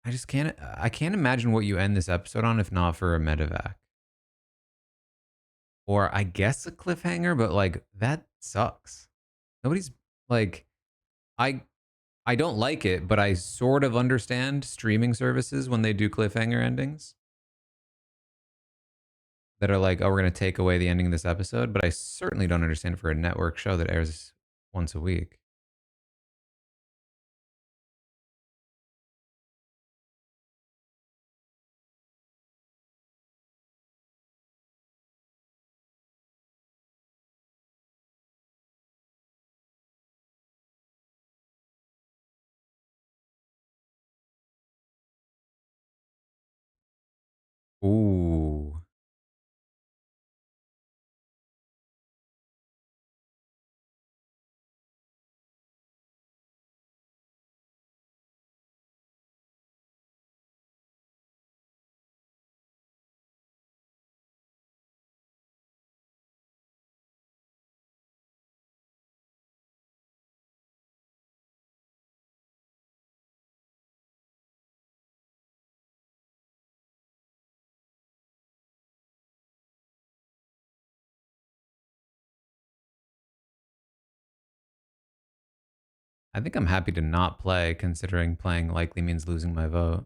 A: I can't imagine what you end this episode on if not for a medevac. Or I guess a cliffhanger, but like that sucks. Nobody's like I I don't like it, but I sort of understand streaming services when they do cliffhanger endings that are like, oh, we're gonna take away the ending of this episode, but I certainly don't understand it for a network show that airs once a week. Ooh. I think I'm happy to not play, considering playing likely means losing my vote.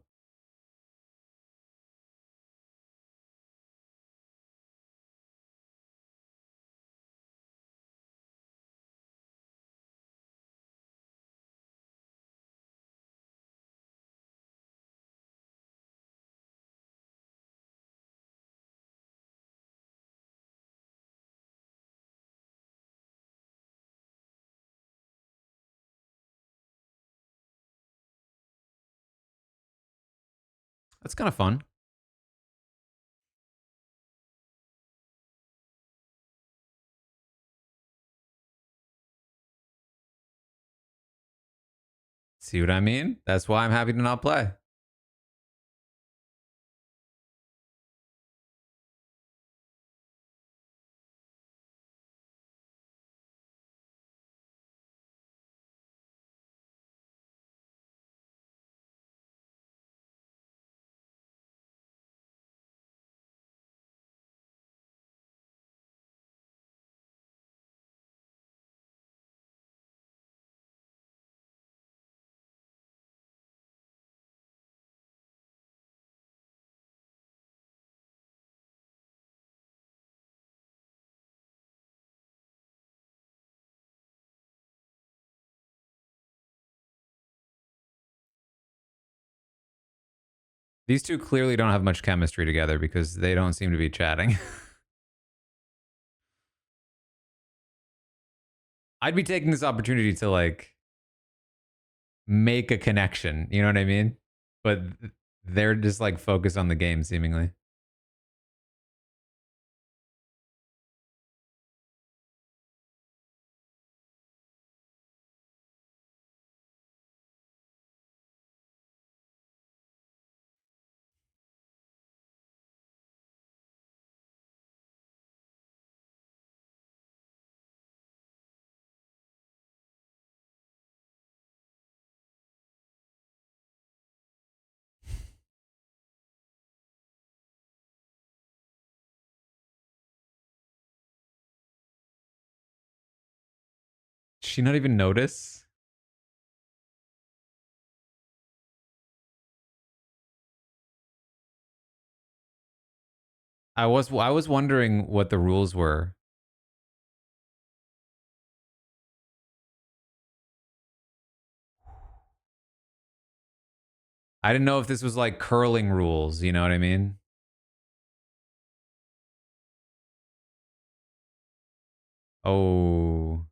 A: That's kind of fun. See what I mean? That's why I'm happy to not play. These two clearly don't have much chemistry together because they don't seem to be chatting. I'd be taking this opportunity to like make a connection. You know what I mean? But they're just like focused on the game, seemingly. Did she not even notice? I was wondering what the rules were. I didn't know if this was like curling rules. You know what I mean? Oh.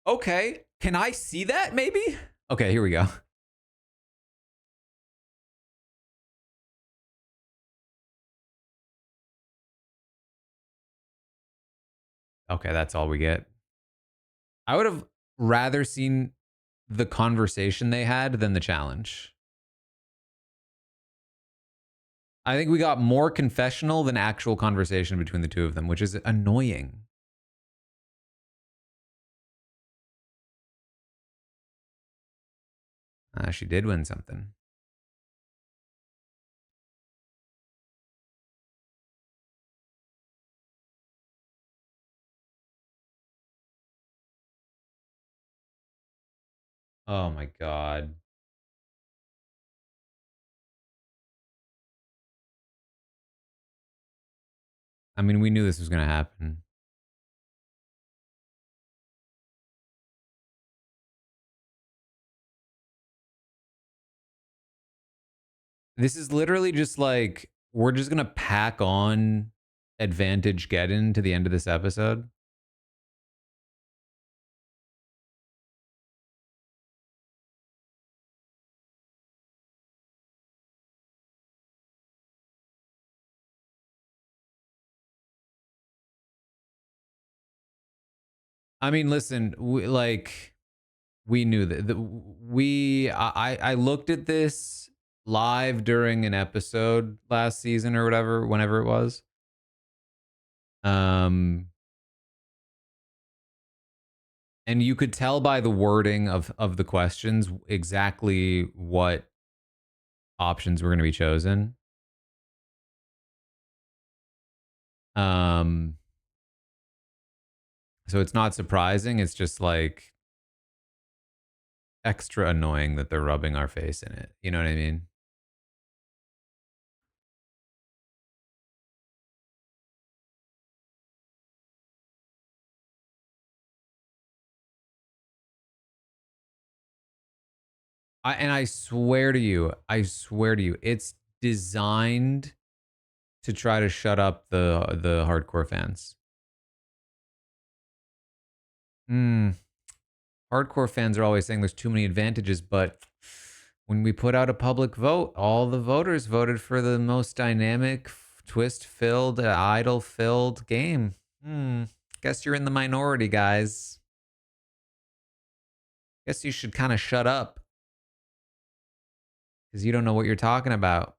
A: Okay, can I see that maybe? Okay, here we go. Okay, that's all we get. I would have rather seen the conversation they had than the challenge. I think we got more confessional than actual conversation between the two of them, which is annoying. She did win something. Oh my god. I mean, we knew this was going to happen. This is literally just like, we're just going to pack on advantage get in to the end of this episode. I mean, listen, we knew that I looked at this live during an episode last season or whatever, whenever it was. Um, and you could tell by the wording of the questions exactly what options were going to be chosen. Um, so it's not surprising. It's just like extra annoying that they're rubbing our face in it. You know what I mean? And I swear to you, it's designed to try to shut up the hardcore fans. Hmm. Hardcore fans are always saying there's too many advantages, but when we put out a public vote, all the voters voted for the most dynamic, twist-filled, idol-filled game. Hmm. Guess you're in the minority, guys. Guess you should kind of shut up because you don't know what you're talking about.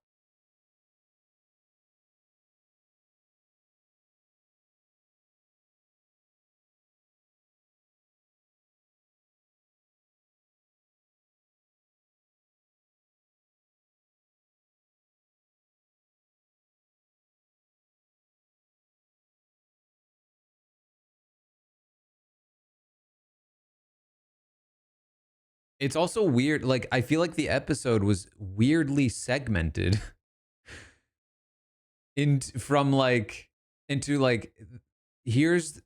A: It's also weird. Like, I feel like the episode was weirdly segmented from like into like, here's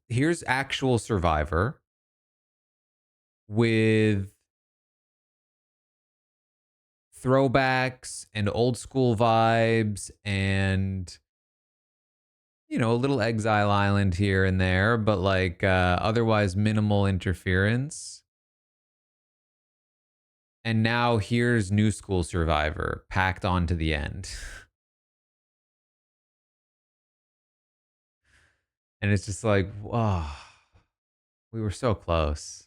A: actual Survivor with throwbacks and old school vibes and, you know, a little Exile Island here and there, but like otherwise minimal interference. And now here's new school Survivor packed onto the end. And it's just like, wow, we were so close.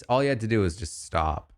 A: All you had to do was just stop.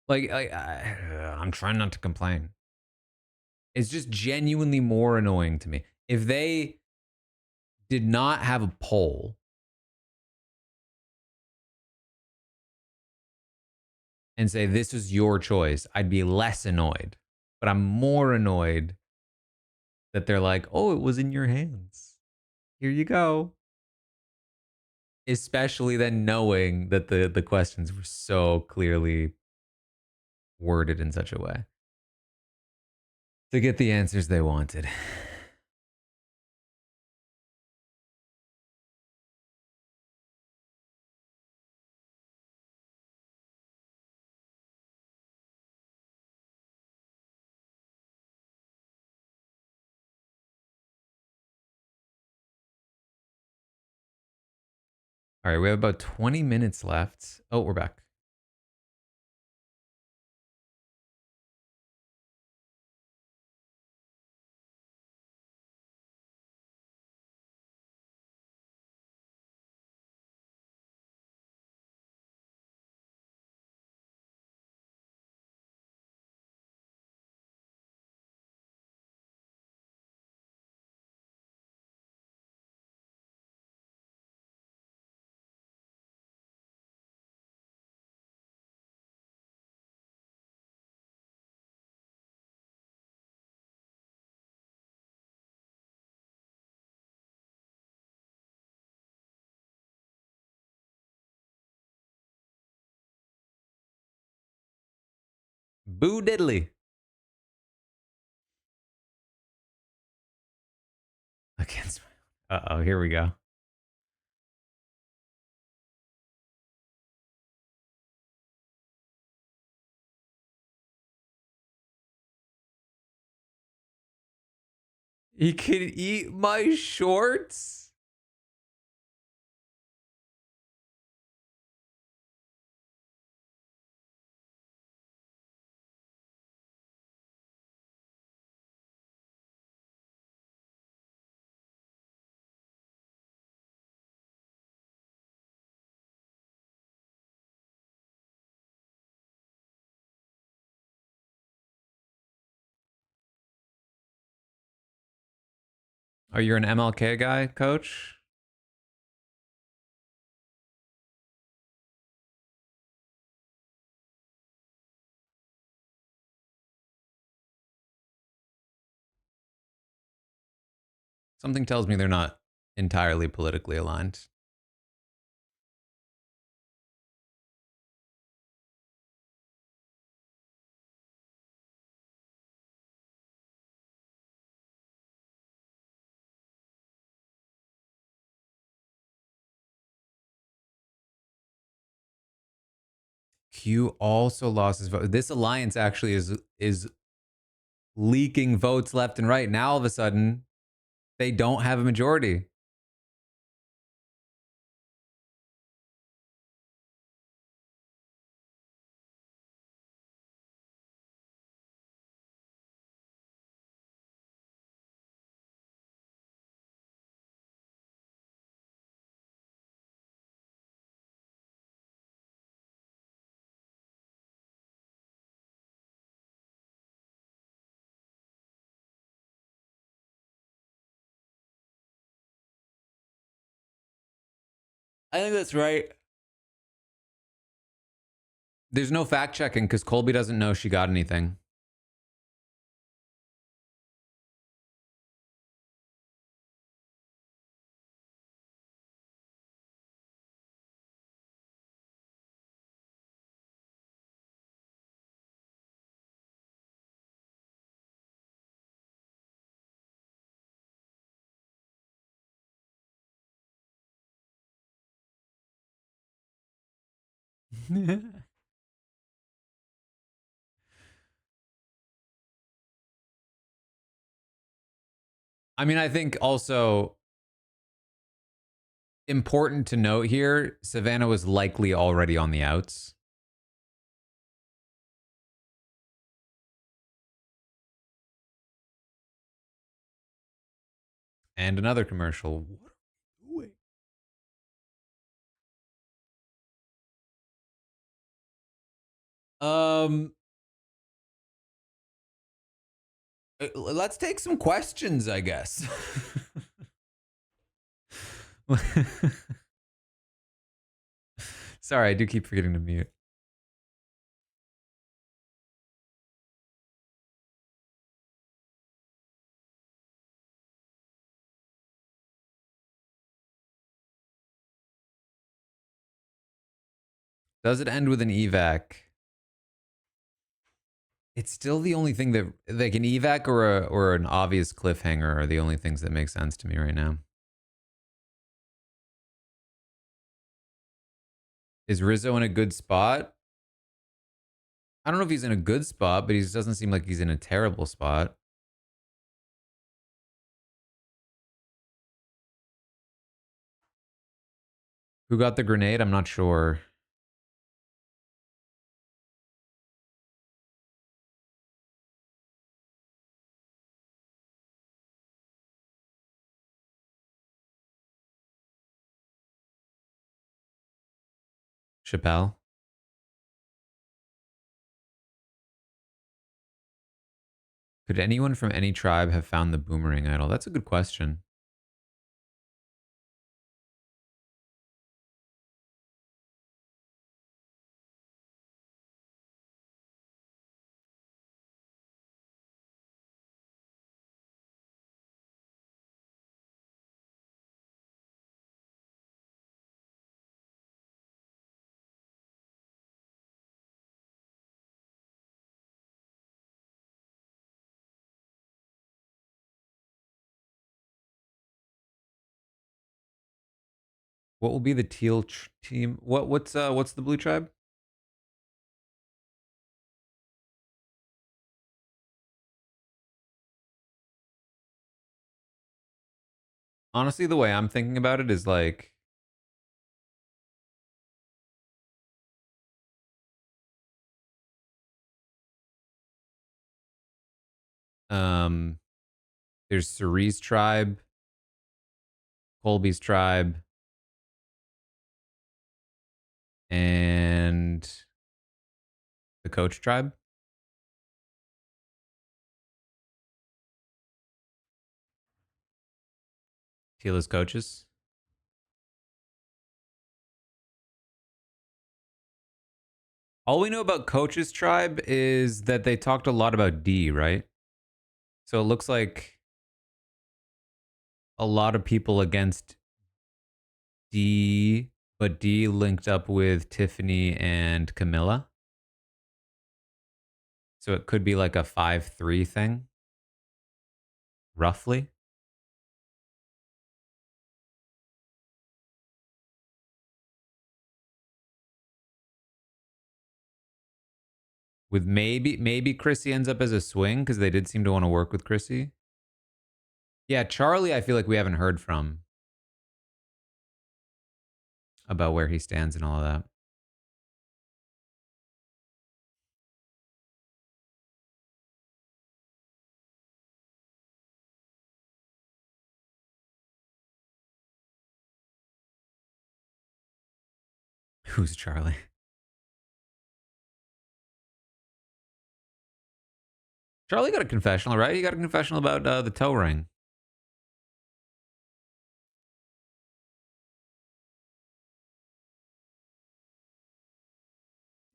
A: Like I'm trying not to complain. It's just genuinely more annoying to me. If they did not have a poll and say this was your choice, I'd be less annoyed. But I'm more annoyed that they're like, oh, it was in your hands. Here you go. Especially then knowing that the questions were so clearly worded in such a way to get the answers they wanted. All right, we have about 20 minutes left. Oh, we're back. Boo diddly. Against. Uh-oh, here we go. He can eat my shorts? Are you an MLK guy, coach? Something tells me they're not entirely politically aligned. Q also lost his vote. This alliance actually is leaking votes left and right. Now all of a sudden, they don't have a majority. I think that's right. There's no fact checking because Colby doesn't know she got anything. I mean, I think also important to note here, Savannah was likely already on the outs. And another commercial. What are we doing? Um, Let's take some questions, I guess. Sorry, I do keep forgetting to mute. Does it end with an evac? It's still the only thing that like an evac or an obvious cliffhanger are the only things that make sense to me right now. Is Rizzo in a good spot? I don't know if he's in a good spot, but he doesn't seem like he's in a terrible spot. Who got the grenade? I'm not sure. Chappelle? Could anyone from any tribe have found the boomerang idol? That's a good question. What will be the teal team? What's the blue tribe? Honestly, the way I'm thinking about it is like um there's Cerie's tribe, Colby's tribe, and the coach tribe. Tila's coaches. All we know about coach's tribe is that they talked a lot about D, right? So it looks like a lot of people against D, but D linked up with Tiffany and Camilla. So it could be like a 5-3 thing, roughly. With maybe Chrissy ends up as a swing because they did seem to want to work with Chrissy. Yeah, Charlie, I feel like we haven't heard from about where he stands and all of that. Who's Charlie? Charlie got a confessional, right? He got a confessional about the toe ring.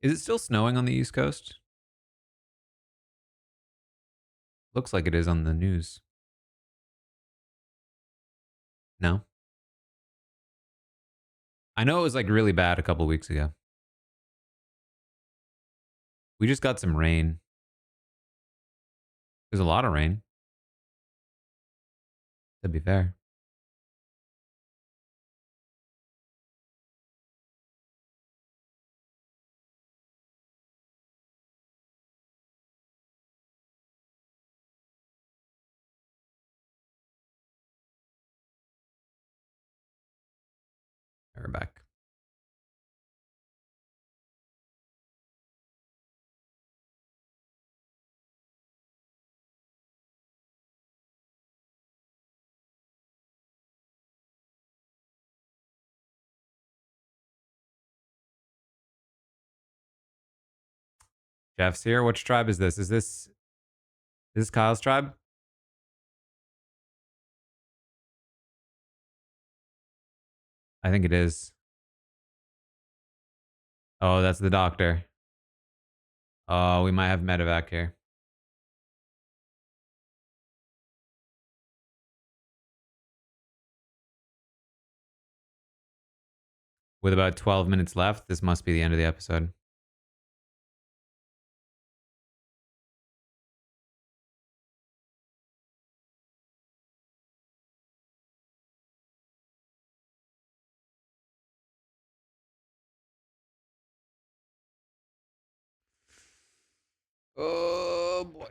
A: Is it still snowing on the East Coast? Looks like it is on the news. No? I know it was like really bad a couple weeks ago. We just got some rain. There's a lot of rain, to be fair. We're back. Jeff's here. Which tribe is this? Is this Is this Kyle's tribe? I think it is. Oh, that's the doctor. Oh, we might have medevac here. With about 12 minutes left, this must be the end of the episode. Oh boy.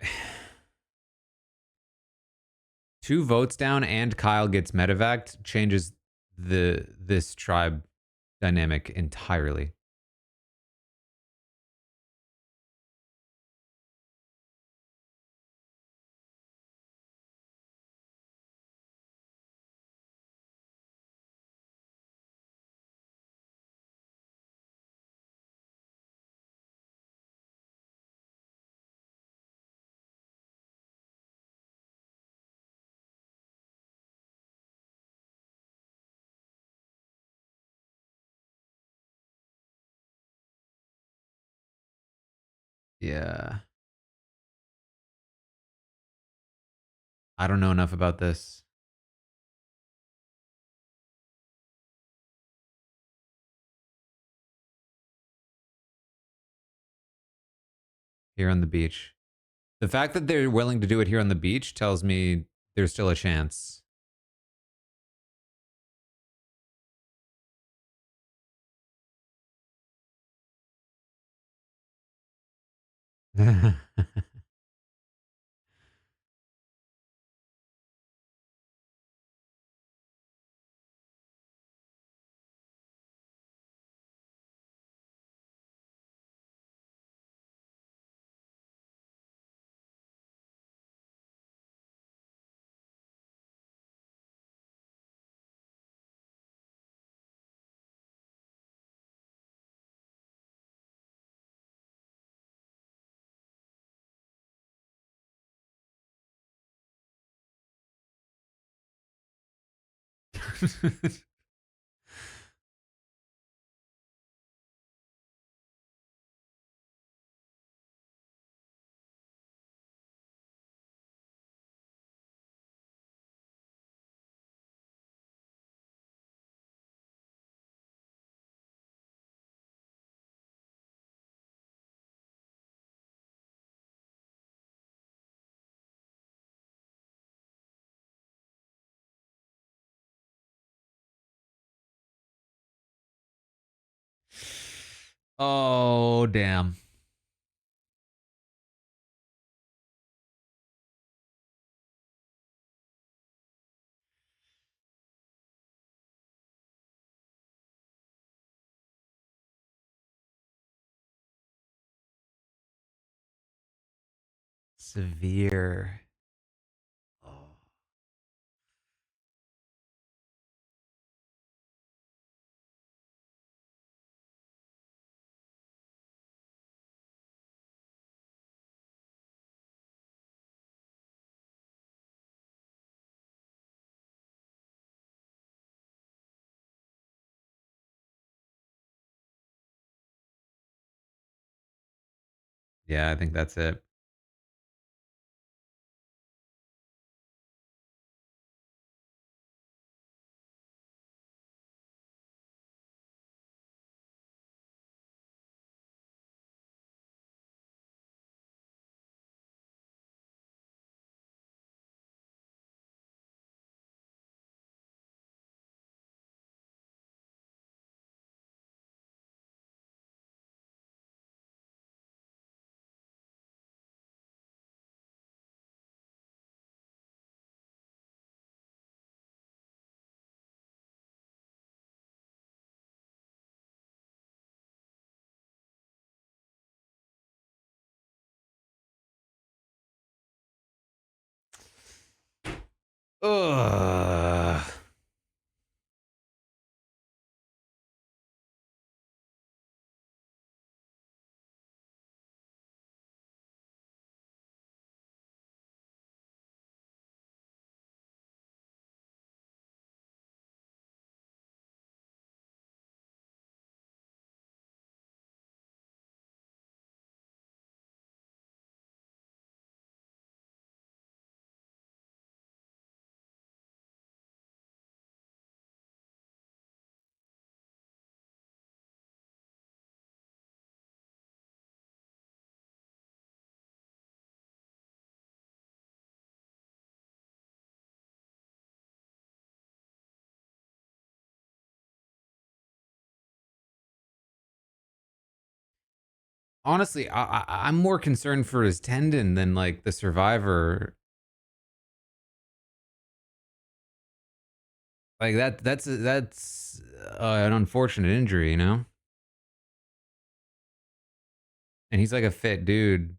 A: 2 votes down and Kyle gets medevaced changes this tribe dynamic entirely. Yeah. I don't know enough about this. Here on the beach. The fact that they're willing to do it here on the beach tells me there's still a chance. Oh, damn. Severe. Oh. Yeah, I think that's it. honestly, I'm more concerned for his tendon than like the survivor. Like that's an unfortunate injury, you know. And he's like a fit dude.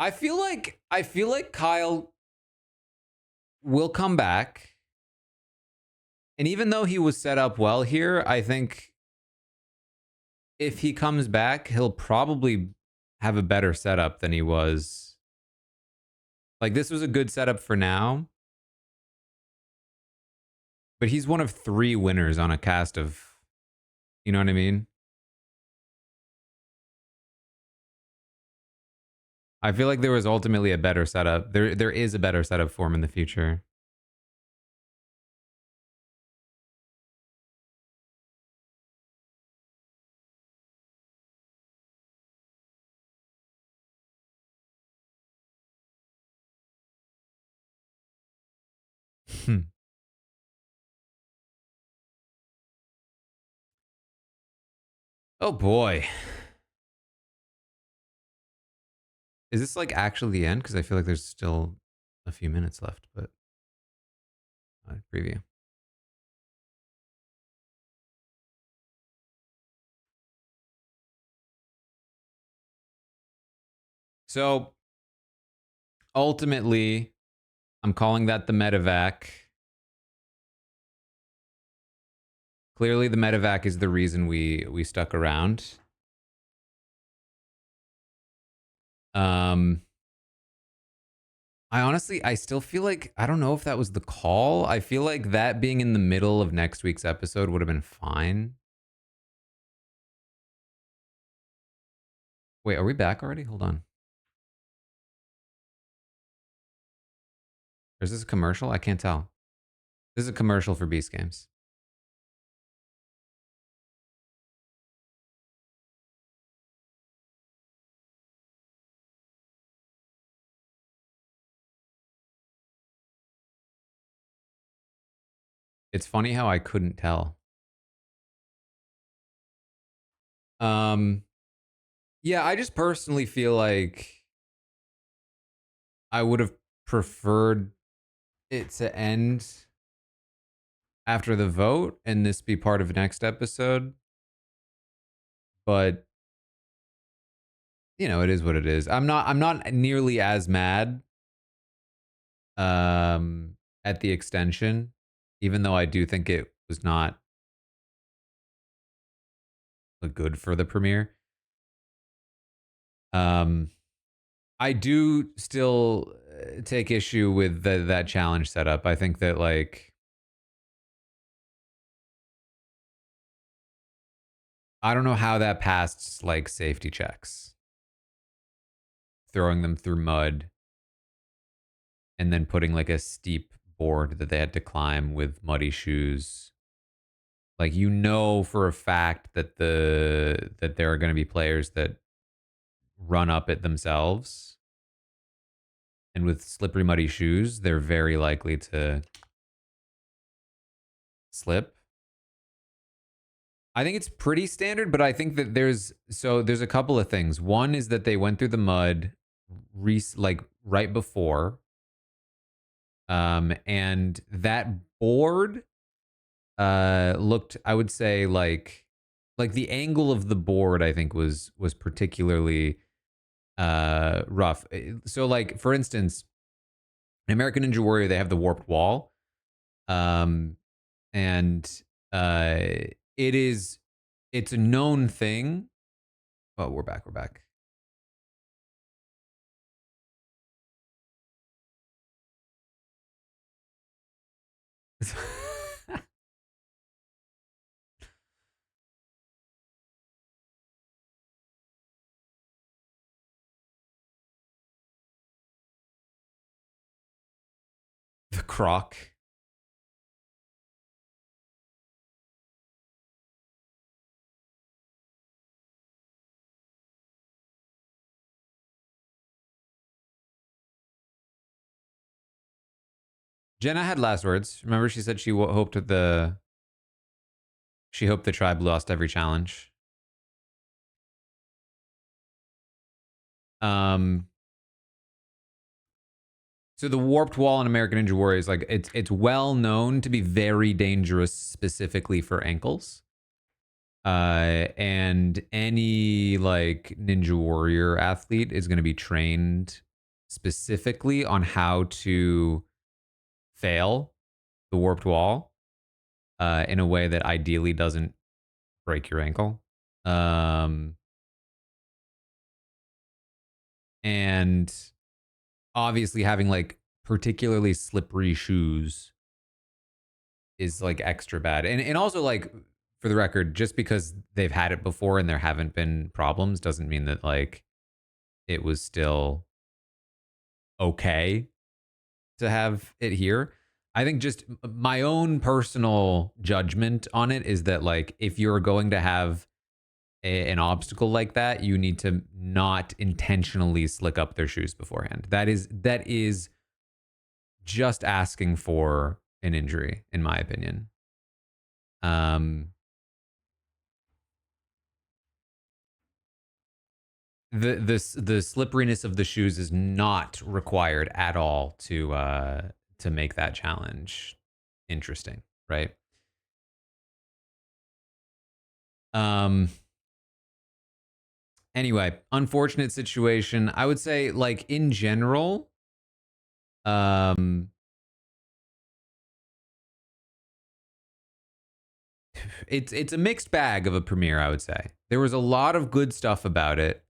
A: I feel like Kyle will come back. And even though he was set up well here, I think if he comes back, he'll probably have a better setup than he was. Like this was a good setup for now, but he's one of 3 winners on a cast of, you know what I mean? I feel like there was ultimately a better setup. There is a better setup for him in the future. Oh boy. Is this like actually the end? Because I feel like there's still a few minutes left, but preview. So ultimately, I'm calling that the medevac. Clearly, the medevac is the reason we stuck around. Um, I still feel like I don't know if that was the call. I feel like that being in the middle of next week's episode would have been fine. Wait, are we back already? Hold on. Or is this a commercial? I can't tell. This is a commercial for Beast Games. It's funny how I couldn't tell. Um, yeah, I just personally feel like I would have preferred it to end after the vote and this be part of next episode. But you know, it is what it is. I'm not nearly as mad at the extension, even though I do think it was not good for the premiere. Um I do still take issue with that challenge setup. I think that like I don't know how that passed like safety checks. Throwing them through mud and then putting like a steep board that they had to climb with muddy shoes. Like you know for a fact that there are going to be players that run up it themselves. And with slippery, muddy shoes, they're very likely to slip. I think it's pretty standard, but I think that there's a couple of things. One is that they went through the mud like right before. And that board looked, I would say, like the angle of the board, I think was particularly rough. So like for instance, in American Ninja Warrior, they have the warped wall. Um and it is it's a known thing. Oh, we're back. We're back. The croc. Jenna had last words. Remember, she said she hoped the tribe lost every challenge. Um, so the warped wall in American Ninja Warrior is like it's well known to be very dangerous, specifically for ankles. And any like Ninja Warrior athlete is going to be trained specifically on how to fail the warped wall in a way that ideally doesn't break your ankle. And obviously having like particularly slippery shoes is like extra bad. And also like for the record, just because they've had it before and there haven't been problems doesn't mean that like it was still okay to have it here. I think just my own personal judgment on it is that like if you're going to have an obstacle like that, you need to not intentionally slick up their shoes beforehand. That is just asking for an injury, in my opinion. Um, the slipperiness of the shoes is not required at all to make that challenge interesting, right? Um. Anyway, unfortunate situation. I would say, like in general, um, it's a mixed bag of a premiere. I would say there was a lot of good stuff about it.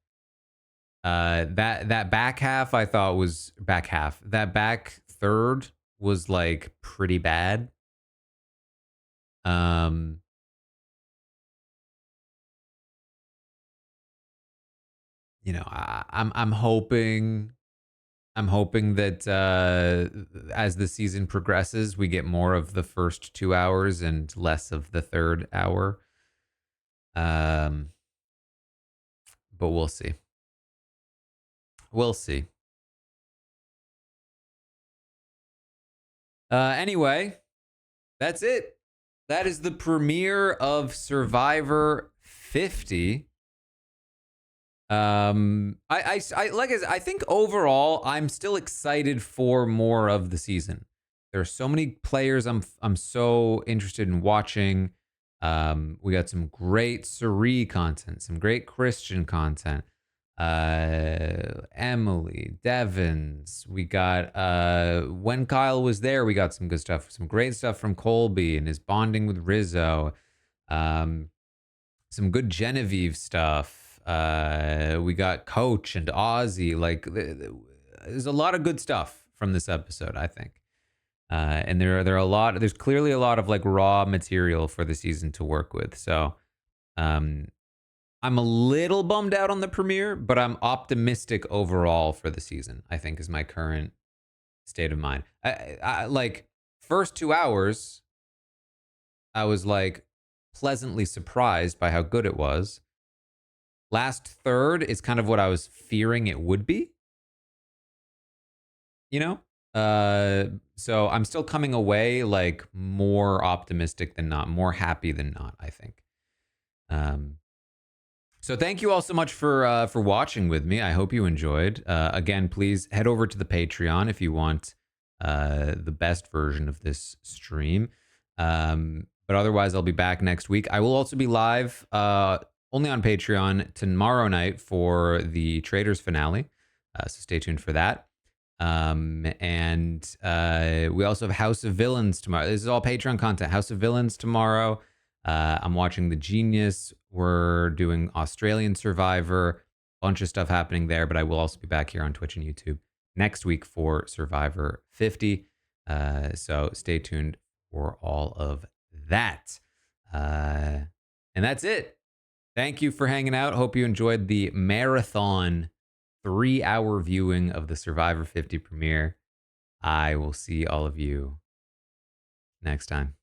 A: That back half I thought was back half. That back third was like pretty bad. Um, you know, I'm hoping that as the season progresses, we get more of the first 2 hours and less of the third hour. Um, but we'll see. We'll see. Anyway, that's it. That is the premiere of Survivor 50. I think overall, I'm still excited for more of the season. There are so many players I'm so interested in watching. We got some great Suri content, some great Christian content. Emily, Devins. We got when Kyle was there, we got some good stuff, some great stuff from Colby and his bonding with Rizzo. Um, some good Genevieve stuff. We got Coach and Ozzy. Like, there's a lot of good stuff from this episode, I think. And there are a lot. There's clearly a lot of like raw material for the season to work with. So, um, I'm a little bummed out on the premiere, but I'm optimistic overall for the season. I think is my current state of mind. I like first 2 hours. I was like pleasantly surprised by how good it was. last third is kind of what I was fearing it would be, you know? So I'm still coming away like more optimistic than not, more happy than not, I think. Um, so thank you all so much for watching with me. I hope you enjoyed. Again, please head over to the Patreon if you want the best version of this stream. But otherwise, I'll be back next week. I will also be live only on Patreon tomorrow night for the Traders finale. So stay tuned for that. And we also have House of Villains tomorrow. This is all Patreon content. House of Villains tomorrow. I'm watching The Genius. We're doing Australian Survivor. Bunch of stuff happening there, but I will also be back here on Twitch and YouTube next week for Survivor 50. So stay tuned for all of that. And that's it. Thank you for hanging out. Hope you enjoyed the marathon 3-hour viewing of the Survivor 50 premiere. I will see all of you next time.